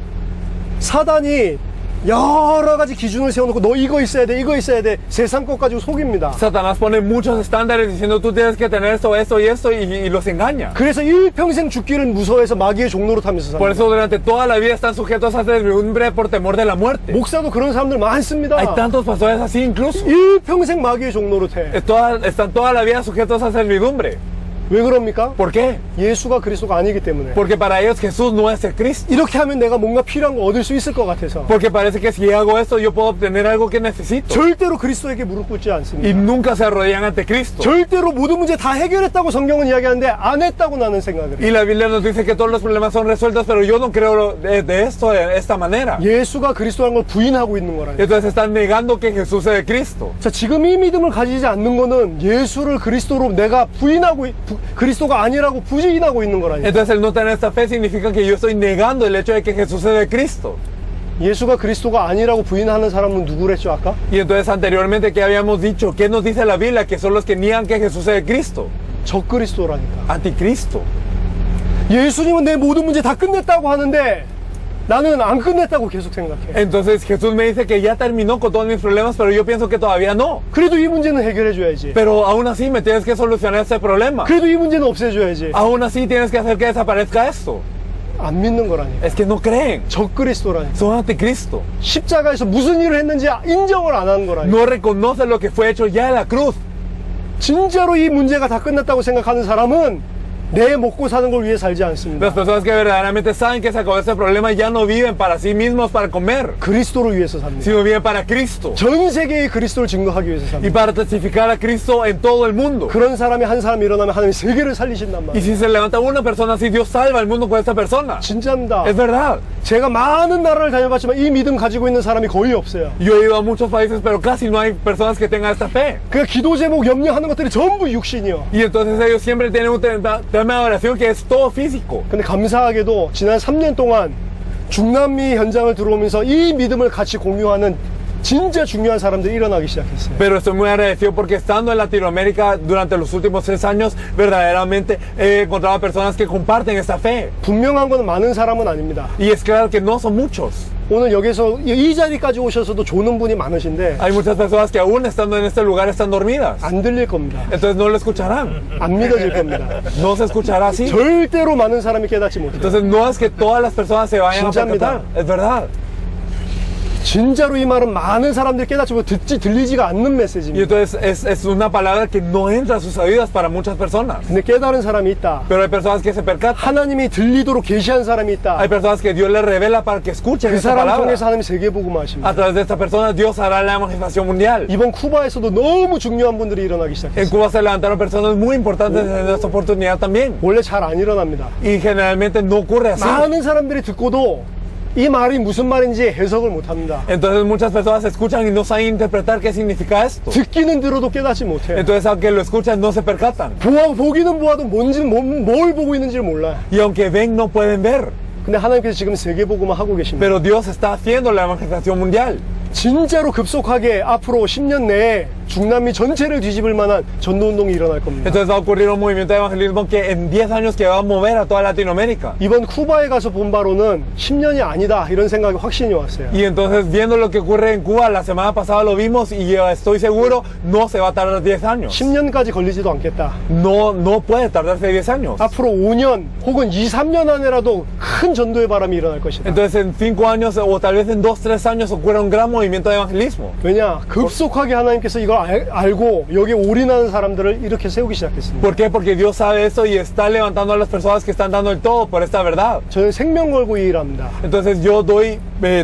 사단이 여러 가지 기준을 세워놓고 너 이거 있어야 돼, 이거 있어야 돼. 세상 것 가지고 속입니다. Satanás pone muchos estándares diciendo tú tienes que tener esto, esto y esto y los engaña. 그래서 일평생 죽기를 무서워해서 마귀의 종로로 타면서 Por 삽니다. eso durante toda la vida están sujetos a servidumbre por temor de la muerte. 목사도 그런 사람들 많습니다. Hay tantos pastores así incluso. 일평생 마귀의 종로로 태. Están toda la vida sujetos a servidumbre. 왜 그럽니까? ¿Por qué? 예수가 그리스도가 아니기 때문에. Porque para ellos Jesús no es el Cristo. 이렇게 하면 내가 뭔가 필요한 거 얻을 수 있을 것 같아서. Porque parece que si hago esto yo puedo obtener algo que necesito. 절대로 그리스도에게 무릎 꿇지 Y 않습니다. nunca se arrodillan ante Cristo. 절대로 모든 문제 다 해결했다고 성경은 이야기하는데 안 했다고 나는 생각을 해요. Y la Biblia nos dice que todos los problemas son resueltos, pero yo no creo de esto de esta manera. 예수가 그리스도라는 걸 부인하고 있는 거라니까. Entonces están negando que Jesús es el Cristo. 자, 지금 이 믿음을 가지지 않는 거는 예수를 그리스도로 내가 부인하고 그리스도가 아니라고 부인하고 있는 거라니까. Entonces el no tener esta fe significa que yo estoy negando el hecho de que Jesús es el Cristo. 예수가 그리스도가 아니라고 부인하는 사람은 누구랬죠 아까? Y entonces anteriormente, ¿qué habíamos dicho? ¿Qué nos dice la Biblia? Que son los que niegan que Jesús es el Cristo. 적그리스도라니까. Anticristo. 예수님은 내 모든 문제 다 끝냈다고 하는데 나는 안 끝냈다고 계속 생각해. Entonces Jesús me dice que ya terminó con todos mis problemas, pero yo pienso que todavía no. 그래도 이 문제는 해결해 줘야지. Pero aún así me tienes que solucionar este problema. 그래도 이 문제는 없애줘야지. Aún así tienes que hacer que desaparezca esto. 안 믿는 거라니까. Es que no creen. 적그리스도라니까. Son anticristo. 십자가에서 무슨 일을 했는지 인정을 안 하는 거라니까. No reconocen lo que fue hecho ya en la cruz. 진짜로 이 문제가 다 끝났다고 생각하는 사람은 내 먹고 사는 걸 위해 살지 않습니다. Las personas que verdaderamente saben que se acabó este problema ya no viven para sí mismos para comer, 그리스도를 위해서 삽니다. sino viven para Cristo 전 세계의 그리스도를 증거하기 위해서 y 삽니다. para testificar a Cristo en todo el mundo. 그런 사람이 한 사람 일어나면 하나님이 세계를 살리신단 Y 말이에요. si se levanta una persona así, Dios salva al mundo con esta persona. 진짜입니다. Es verdad. 제가 많은 나라를 다녀봤지만 이 믿음 가지고 있는 사람이 거의 없어요. Yo he ido a muchos países, pero casi no hay personas que tengan esta fe. 그 기도 제목 염려하는 것들이 전부 육신이요. Y entonces ellos siempre tienen un tema de oración que es todo físico. 근데 감사하게도 지난 3년 동안 중남미 현장을 들어오면서 이 믿음을 같이 공유하는 진짜 중요한 사람들이 일어나기 시작했어요. Pero estoy muy agradecido porque estando en Latinoamérica durante los últimos 3 años, verdaderamente he encontrado personas que comparten esta fe. 분명한 건 많은 사람은 아닙니다. Y es claro que no son muchos. 오늘 여기서 이 자리까지 오셔서도 조는 분이 많으신데 Hay muchas personas que aún estando en este lugar están dormidas. 안 들릴 겁니다. Entonces no lo escucharán. 안 믿어질 겁니다. No se escuchará así. 절대로 많은 사람이 깨닫지 못해요. Entonces no es que todas las personas se vayan a 진짜입니다. percatar. Es verdad. 진짜로 이 말은 많은 사람들이 깨닫지 못해 들리지가 않는 Y 메시지입니다. entonces es una palabra que no entra a sus oídos para muchas personas. 근데 깨달은 사람이 있다. Pero hay personas que se percatan. 하나님이 들리도록 계시한 사람이 있다. Hay personas que Dios les revela para que escuchen 그 esta 사람 palabra. 통해서 하나님이 세계복음을 하십니다. A través de esta persona Dios hará la evangelización mundial. 이번 쿠바에서도 너무 중요한 분들이 일어나기 En 시작했어요. Cuba se levantaron personas muy importantes en esta oportunidad también. 원래 잘 안 일어납니다. Y generalmente no ocurre así. 많은 사람들이 듣고도 이 말이 무슨 말인지 해석을 못합니다. Entonces muchas personas escuchan y no saben interpretar qué significa esto. 듣기는 들어도 깨닫지 못해요. Entonces aunque lo escuchan no se percatan. 보기는 보아도 뭘 보고 있는지를 몰라요. Y aunque ven no pueden ver. 근데 하나님께서 지금 세계복음을 하고 계십니다. Pero Dios está haciendo la evangelización mundial. 진짜로 급속하게 앞으로 10년 내에 중남미 전체를 뒤집을 만한 전도운동이 일어날 겁니다. Entonces va a ocurrir un movimiento de evangelismo que en 10 años que va a mover a toda Latinoamérica. 이번 쿠바에 가서 본 바로는 10년이 아니다 이런 생각이 확신이 왔어요. Y entonces viendo lo que ocurre en Cuba, la semana pasada lo vimos y yo estoy seguro no se va a tardar 10 años. 10년까지 걸리지도 않겠다. No puede tardarse 10 años. 앞으로 5년 혹은 2, 3년 안에라도 큰 전도의 바람이 일어날 것이다. Entonces en 5 años o tal vez en 2, 3 años ocurra un gran movimiento de evangelismo. 왜냐? 급속하게 하나님께서 이걸 알고 여기에 올인하는 사람들을 이렇게 세우기 시작했습니다. ¿Por qué? Porque Dios sabe eso y está levantando a las personas que están dando el todo por esta verdad. 저는 생명 걸고 이 일합니다. Entonces yo doy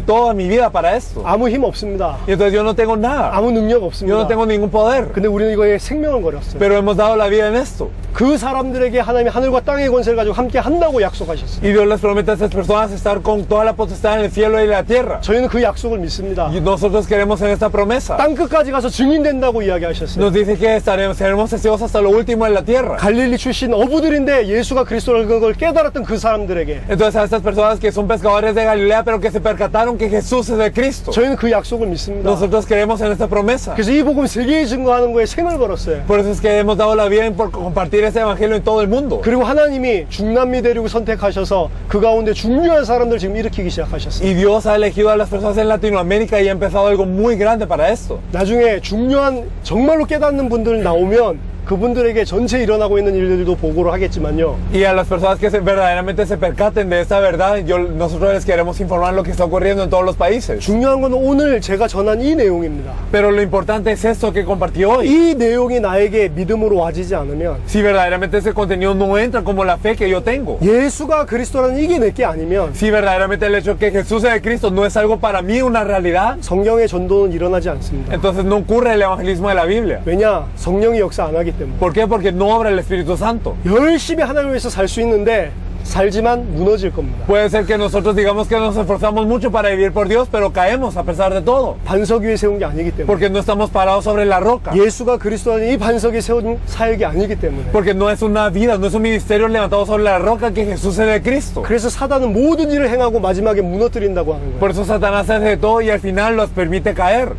toda mi vida para esto. 아무 힘 없습니다. Y entonces yo no tengo nada. 아무 능력 Yo 없습니다. no tengo ningún poder. 근데 우리는 이거에 생명을 걸었어요. Pero hemos dado la vida en esto. 그 사람들에게 하나님이 하늘과 땅의 권세를 가지고 함께 한다고 약속하셨어요. Y Dios les promete a estas personas estar con toda la potestad en el cielo y la tierra. 저희는 그 약속을 믿습니다. Y nosotros creemos en esta promesa. 땅 끝까지 가서 증인된다고 이야기하셨어요. Nos dice que seremos testigos hasta lo último en la tierra. 갈릴리 출신 어부들인데 예수가 그리스도라는 걸 깨달았던 그 사람들에게 Entonces a estas personas que son pescadores de Galilea pero que se percataron que Jesús es el Cristo. 저희는 그 약속을 믿습니다. Nosotros creemos en esta promesa. 그래서 이 복음 세계에 증거하는 거에 생을 걸었어요. Por eso es que hemos dado la vida por compartir ese evangelio en todo el mundo. 그리고 하나님이 중남미 대륙을 선택하셔서 그 가운데 중요한 사람들 지금 일으키기 시작하셨어요. Y Dios ha elegido a las personas en Latinoamérica y ha empezado algo muy grande para esto. 나중에 중요한 정말로 깨닫는 분들 나오면 그분들에게 전체 일어나고 있는 일들도 보고를 하겠지만요. Y a las personas que verdaderamente se percaten de esta verdad, nosotros les queremos informar lo que está ocurriendo en todos los países. 중요한 건 오늘 제가 전한 이 내용입니다. Pero lo importante es esto que compartí hoy. 이 내용이 나에게 믿음으로 와지지 않으면, Si verdaderamente ese contenido no entra como la fe que yo tengo. 예수가 그리스도라는 이게 내게 아니면 Si verdaderamente el hecho que Jesús es de Cristo no es algo para mí una realidad, 성령의 전도는 일어나지 않습니다. entonces no ocurre el evangelismo de la Biblia. 왜냐? 성령이 역사 안 하기 때문에. ¿Por qué? Porque no obra el Espíritu Santo. 열심히 하나님을 위해서 살 수 있는데 살지만 무너질 겁니다. Puede ser que nosotros digamos que nos esforzamos mucho para vivir por Dios, pero caemos a pesar de todo. 반석 위에 세운 게 아니기 때문에. Porque no estamos parados sobre la roca. 예수가 그리스도라는 이 반석에 세운 사역이 아니기 때문에. Porque no es una vida, no es un ministerio levantado sobre la roca que Jesús es de Cristo. 그래서 사단은 모든 일을 행하고 마지막에 무너뜨린다고 하는 거예요. Por eso Satanás hace de todo y al final los permite caer.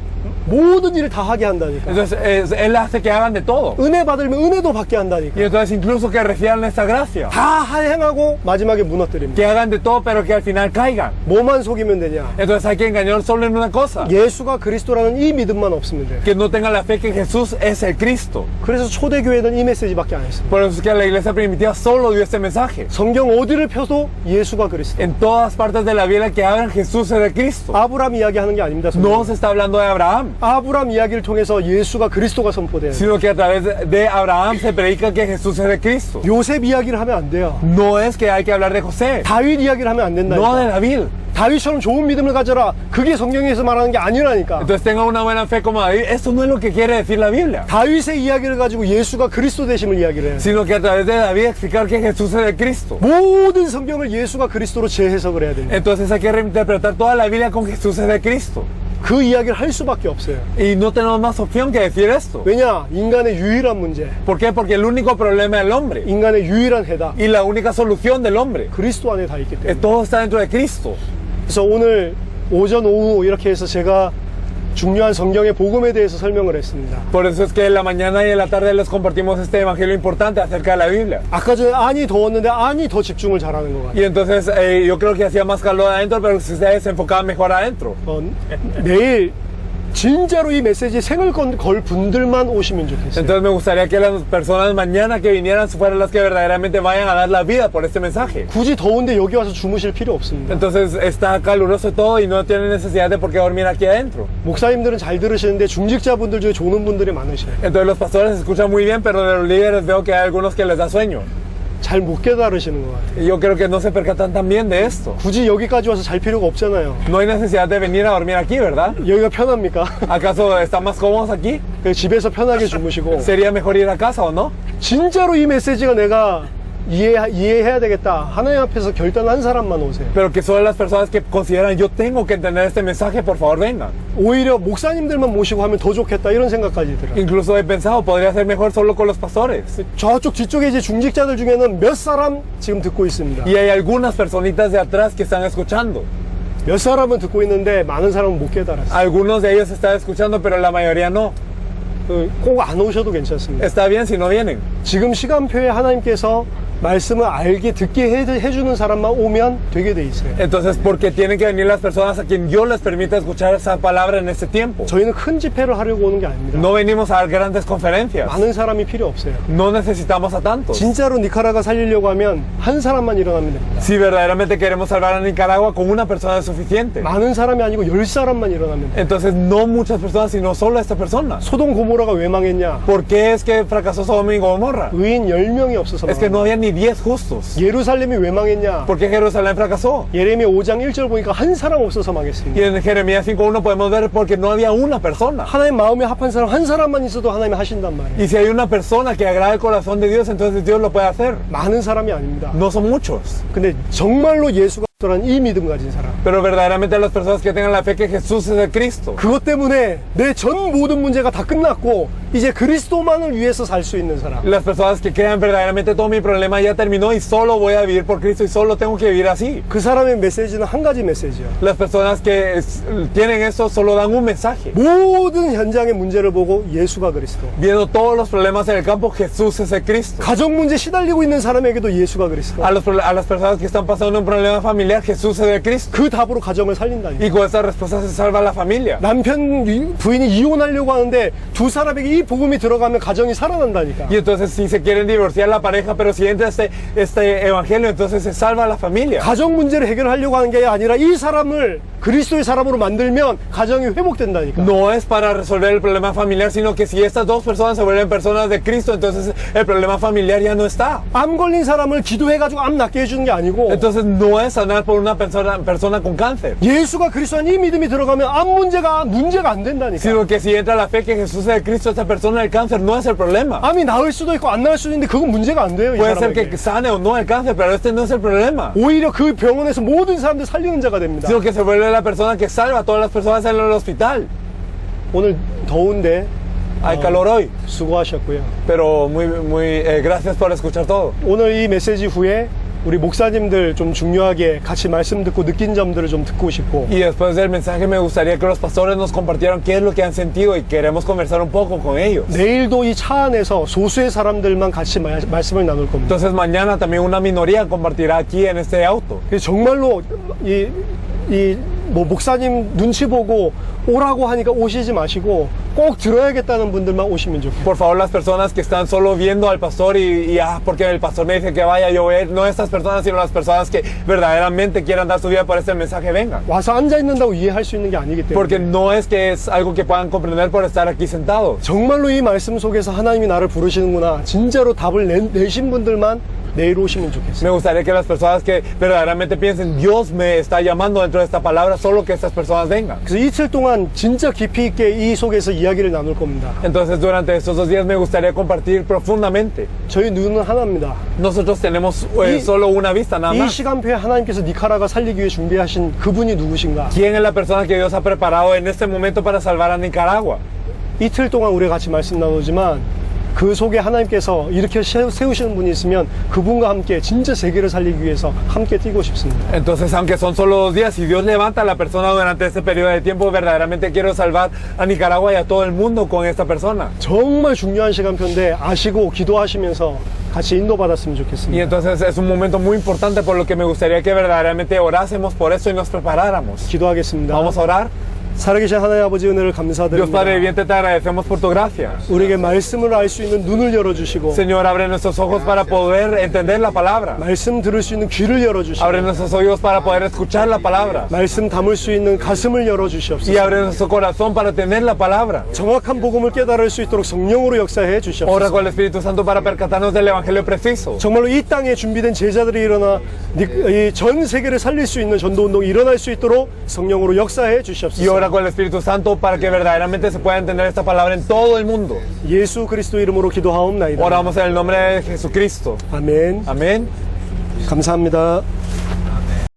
모든 일을 다 하게 한다니까. Entonces Él hace que hagan de todo. 은혜 받으면 은혜도 받게 한다니까. Y entonces incluso que reciban esta gracia. 다 행하고 마지막에 무너뜨립니다. Que hagan de todo pero que al final caigan. 뭐만 속이면 되냐? Entonces hay que engañar solo en una cosa. 예수가 그리스도라는 이 믿음만 없으면 돼요. Que no tengan la fe que Jesús es el Cristo. 그래서 초대교회는 이 메시지밖에 안 했습니다. Por eso es que la iglesia primitiva solo dio este mensaje. 성경 어디를 펴도 예수가 그리스도. En todas partes de la Biblia que hablan Jesús es el Cristo. 아브라함 이야기하는 게 아닙니다. 성경. No se está hablando de Abraham, 아브라함 이야기를 통해서 예수가 그리스도가 선포돼요. sino que a través de Abraham se predica que Jesús es el Cristo. 요셉 이야기를 하면 안 돼요. No es que hay que hablar de José, 다윗 이야기를 하면 안 no de 된다니까. David. 다윗처럼 좋은 믿음을 가져라. 그게 성경에서 말하는 게 아니라니까. Entonces tenga una buena fe como David. Eso no es lo que quiere decir la Biblia, 다윗의 이야기를 가지고 예수가 그리스도 되심을 이야기를 해요. sino que a través de David explicar que Jesús es el Cristo. 모든 성경을 예수가 그리스도로 재해석을 해야 됩니다. Entonces hay que reinterpretar toda la Biblia con Jesús es el Cristo. 그 이야기를 할 수밖에 없어요. Y no tenemos más opción que decir esto. 왜냐? 인간의 유일한 문제, ¿Por qué? Porque el único problema del hombre 인간의 유일한 해답, y la única solución del hombre, 그리스도 안에 다 있기 때문에. todo está dentro de Cristo. 그래서 오늘 오전 오후 이렇게 해서 제가 중요한 성경의 복음에 대해서 설명을 했습니다. Por eso es que en la mañana y en la tarde les compartimos este evangelio importante acerca de la Biblia. 아까 전에 안이 더웠는데 안이 더 집중을 잘하는 것 같아요. Y entonces yo creo que hacía más calor adentro, pero ustedes se enfocaban mejor adentro. 내일 진짜로 이 메시지에 생을 걸 분들만 오시면 좋겠어요. Entonces me gustaría que las personas mañana que vinieran fueran las que verdaderamente vayan a dar la vida por este mensaje. 굳이 더운데 여기 와서 주무실 필요 없습니다. Entonces está caluroso todo y no tienen necesidad de por qué dormir aquí adentro. 목사님들은 잘 들으시는데 중직자분들 중에 조는 분들이 많으셔요. Entonces los pastores escuchan muy bien, pero de los líderes veo que hay algunos que les da sueño. 잘 못 깨달으시는 것 같아요. Y yo creo que no se percatan tan bien de esto. 굳이 여기까지 와서 잘 필요가 없잖아요. No hay necesidad de venir a dormir aquí, ¿verdad? 여기가 편합니까? ¿Acaso están más cómodos aquí? 집에서 편하게 주무시고. ¿Sería mejor ir a casa o no? 진짜로 이 메시지가 내가 이해해야 되겠다. 하나님 앞에서 결단한 사람만 오세요. Pero que solo las personas que consideran yo tengo que entender este mensaje, por favor vengan. 오히려 목사님들만 모시고 하면 더 좋겠다 이런 생각까지 들어요. Incluso he pensado, podría ser mejor solo con los pastores. 저쪽 뒤쪽에 이제 중직자들 중에는 몇 사람 지금 듣고 있습니다. Y hay algunas personitas de atrás que están escuchando. 몇 사람은 듣고 있는데 많은 사람은 못 깨달았어요. Algunos de ellos están escuchando, pero la mayoría no. 꼭 안 오셔도 괜찮습니다. Está bien si no vienen. 지금 시간표에 하나님께서 말씀을 알게 듣게 해주는 사람만 오면 되게 돼 있어요. Entonces, porque tienen que venir las personas a quien Dios les permita escuchar esa palabra en este tiempo. 저희는 큰 집회를 하려고 오는 게 아닙니다. No venimos a dar grandes conferencias. 많은 사람이 필요 없어요. No necesitamos a tantos. 진짜로 니카라가 살리려고 하면 한 사람만 일어나면 됩니다. Si verdaderamente queremos salvar a Nicaragua, con una persona es suficiente. 많은 사람이 아니고 10사람만 일어나면 돼요. Entonces, no muchas personas, sino solo esta persona. 소돔 고모라가 왜 망했냐? ¿Por qué es que fracasó Sodoma y Gomorra? 의인 10명이 없어서 Es que no 망했어요. había ni 10 justos. 예루살렘이 왜 망했냐? ¿Por qué Jerusalén fracasó? 예레미야 5장 1절 보니까 한 사람 없어서 망했습니다. Y en Jeremías 5.1 podemos ver porque no había una persona. 하나님 마음에 합한 사람 한 사람만 있어도 하나님이 하신단 말이에요. Y si hay una persona que agrada el corazón de Dios, entonces Dios lo puede hacer. 많은 사람이 아닙니다. No son muchos. 근데 정말로 예수가 라는 이 믿음 가진 사람. Pero verdaderamente las personas que tengan la fe que Jesús es el Cristo. 그것 때문에 내 전 모든 문제가 다 끝났고 이제 그리스도만을 위해서 살 수 있는 사람. Las personas que crean verdaderamente todo mi problema ya terminó y solo voy a vivir por Cristo y solo tengo que vivir así. 그 사람의 메시지는 한 가지 메시지야. Las personas que tienen eso solo dan un mensaje. 모든 현장의 문제를 보고 예수가 그리스도. Viendo todos los problemas en el campo, Jesús es el Cristo. 가정 문제 시달리고 있는 사람에게도 예수가 그리스도. A las personas que están pasando un problema familiar, Jesús es el Cristo. 그 답으로 가정을 살린다니. Y con esa respuesta se salva la familia. 남편 부인이 이혼하려고 하는데 두 사람에게 이 복음이 들어가면 가정이 살아난다니까. Y entonces si se quieren divorciar la pareja, pero si entra este evangelio, entonces se salva la familia. 가정 문제를 해결하려고 하는 게 아니라 이 사람을 그리스도의 사람으로 만들면 가정이 회복된다니까. No es para resolver el problema familiar, sino que si estas dos personas se vuelven personas de Cristo, entonces el problema familiar ya no está. 암 걸린 사람을 기도해가지고 암 낫게 해주는 게 아니고 Entonces no es sanar por una persona con cáncer, 예수가 그리스도인 이 믿음이 들어가면 암 문제가 안 된다니까. sino que si entra la fe que Jesús es el Cristo, esta persona el cáncer no es el problema. 암이 나을 수도 있고 안 나을 수도 있는데 그건 문제가 안 돼요. 이 Puede ser 사람에게. que sane o no el cáncer, pero este no es el problema, 오히려 그 병원에서 모든 사람들 살리는 자가 됩니다. sino que se vuelve la persona que salva a todas las personas en el hospital. 오늘 더운데 Hay calor hoy, 수고하셨고요. pero gracias por escuchar todo. 오늘 이 메시지 후에 우리 목사님들 좀 중요하게 같이 말씀 듣고 느낀 점들을 좀 듣고 싶고 Y después del mensaje me gustaría que los pastores nos compartieran qué es lo que han sentido y queremos conversar un poco con ellos. 내일도 이 차 안에서 소수의 사람들만 같이 말씀을 나눌 겁니다. Entonces mañana también una minoría compartirá aquí en este auto. 그래서 정말로 뭐 목사님 눈치 보고 오라고 하니까 오시지 마시고 꼭 들어야겠다는 분들만 오시면 좋겠어요. Por favor, las personas que están solo viendo al pastor porque el pastor me dice que vaya, yo voy a ir, no estas personas, sino las personas que verdaderamente quieran dar su vida por este mensaje, vengan. 와서 앉아 있는다고 이해할 수 있는 게 아니기 Porque 때문에 no es que es algo que puedan comprender por estar aquí sentados. 정말로 이 말씀 속에서 하나님이 나를 부르시는구나 진짜로 답을 내신 분들만 내일 오시면 좋겠어요. Me gustaría que las personas que verdaderamente piensen, Dios me está llamando dentro de esta palabra, solo que estas personas vengan. 그래서 이틀 동안 진짜 깊이 있게 이 속에서 이야기를 나눌 겁니다. Entonces durante estos 2 días me gustaría compartir profundamente. 저희 눈은 하나입니다. Nosotros tenemos Y- solo una vista nada 이 más. 시간표에 하나님께서 니카라가 살리기 위해 준비하신 그분이 누구신가? ¿Quién es la persona que Dios ha preparado en este momento para salvar a Nicaragua? 이틀 동안 우리가 같이 말씀 나누지만 그 속에 하나님께서 이렇게 세우시는 분이 있으면 그분과 함께 진짜 세계를 살리기 위해서 함께 뛰고 싶습니다. Entonces, aunque son solo 2 días, si Dios levanta a la persona durante este periodo de tiempo, verdaderamente quiero salvar a Nicaragua y a todo el mundo con esta persona. 정말 중요한 시간표인데 아시고 기도하시면서 같이 인도받았으면 Y 좋겠습니다. entonces es un momento muy importante por lo que me gustaría que verdaderamente orásemos por eso y nos preparáramos. 기도하겠습니다. Vamos a orar. 살아계신 하나님 아버지 은혜를 Dios Padre 감사드립니다. viviente, te agradecemos por tu gracia. 우리에게 말씀을 알 수 있는 눈을 열어주시고 Señor, abre nuestros ojos para poder entender la palabra. 말씀 들을 수 있는 귀를 열어주시고 Abre nuestros oídos para poder escuchar la palabra. 말씀 담을 수 있는 가슴을 열어주시옵소서. Y abre nuestro corazón para tener la palabra. 정확한 복음을 깨달을 수 있도록 성령으로 역사해 Ora 주시옵소서. con el Espíritu Santo para percatarnos del Evangelio preciso. 정말로 이 땅에 준비된 제자들이 일어나 이 전 세계를 살릴 수 있는 전도운동이 일어날 수 있도록 성령으로 역사해 Y 주시옵소서. ora con el Espíritu Santo para que verdaderamente se pueda entender esta palabra en todo el mundo. 예수 그리스도 이름으로 기도하옵나이다. Oramos en el nombre de Jesucristo. 아멘. Amén. 감사합니다.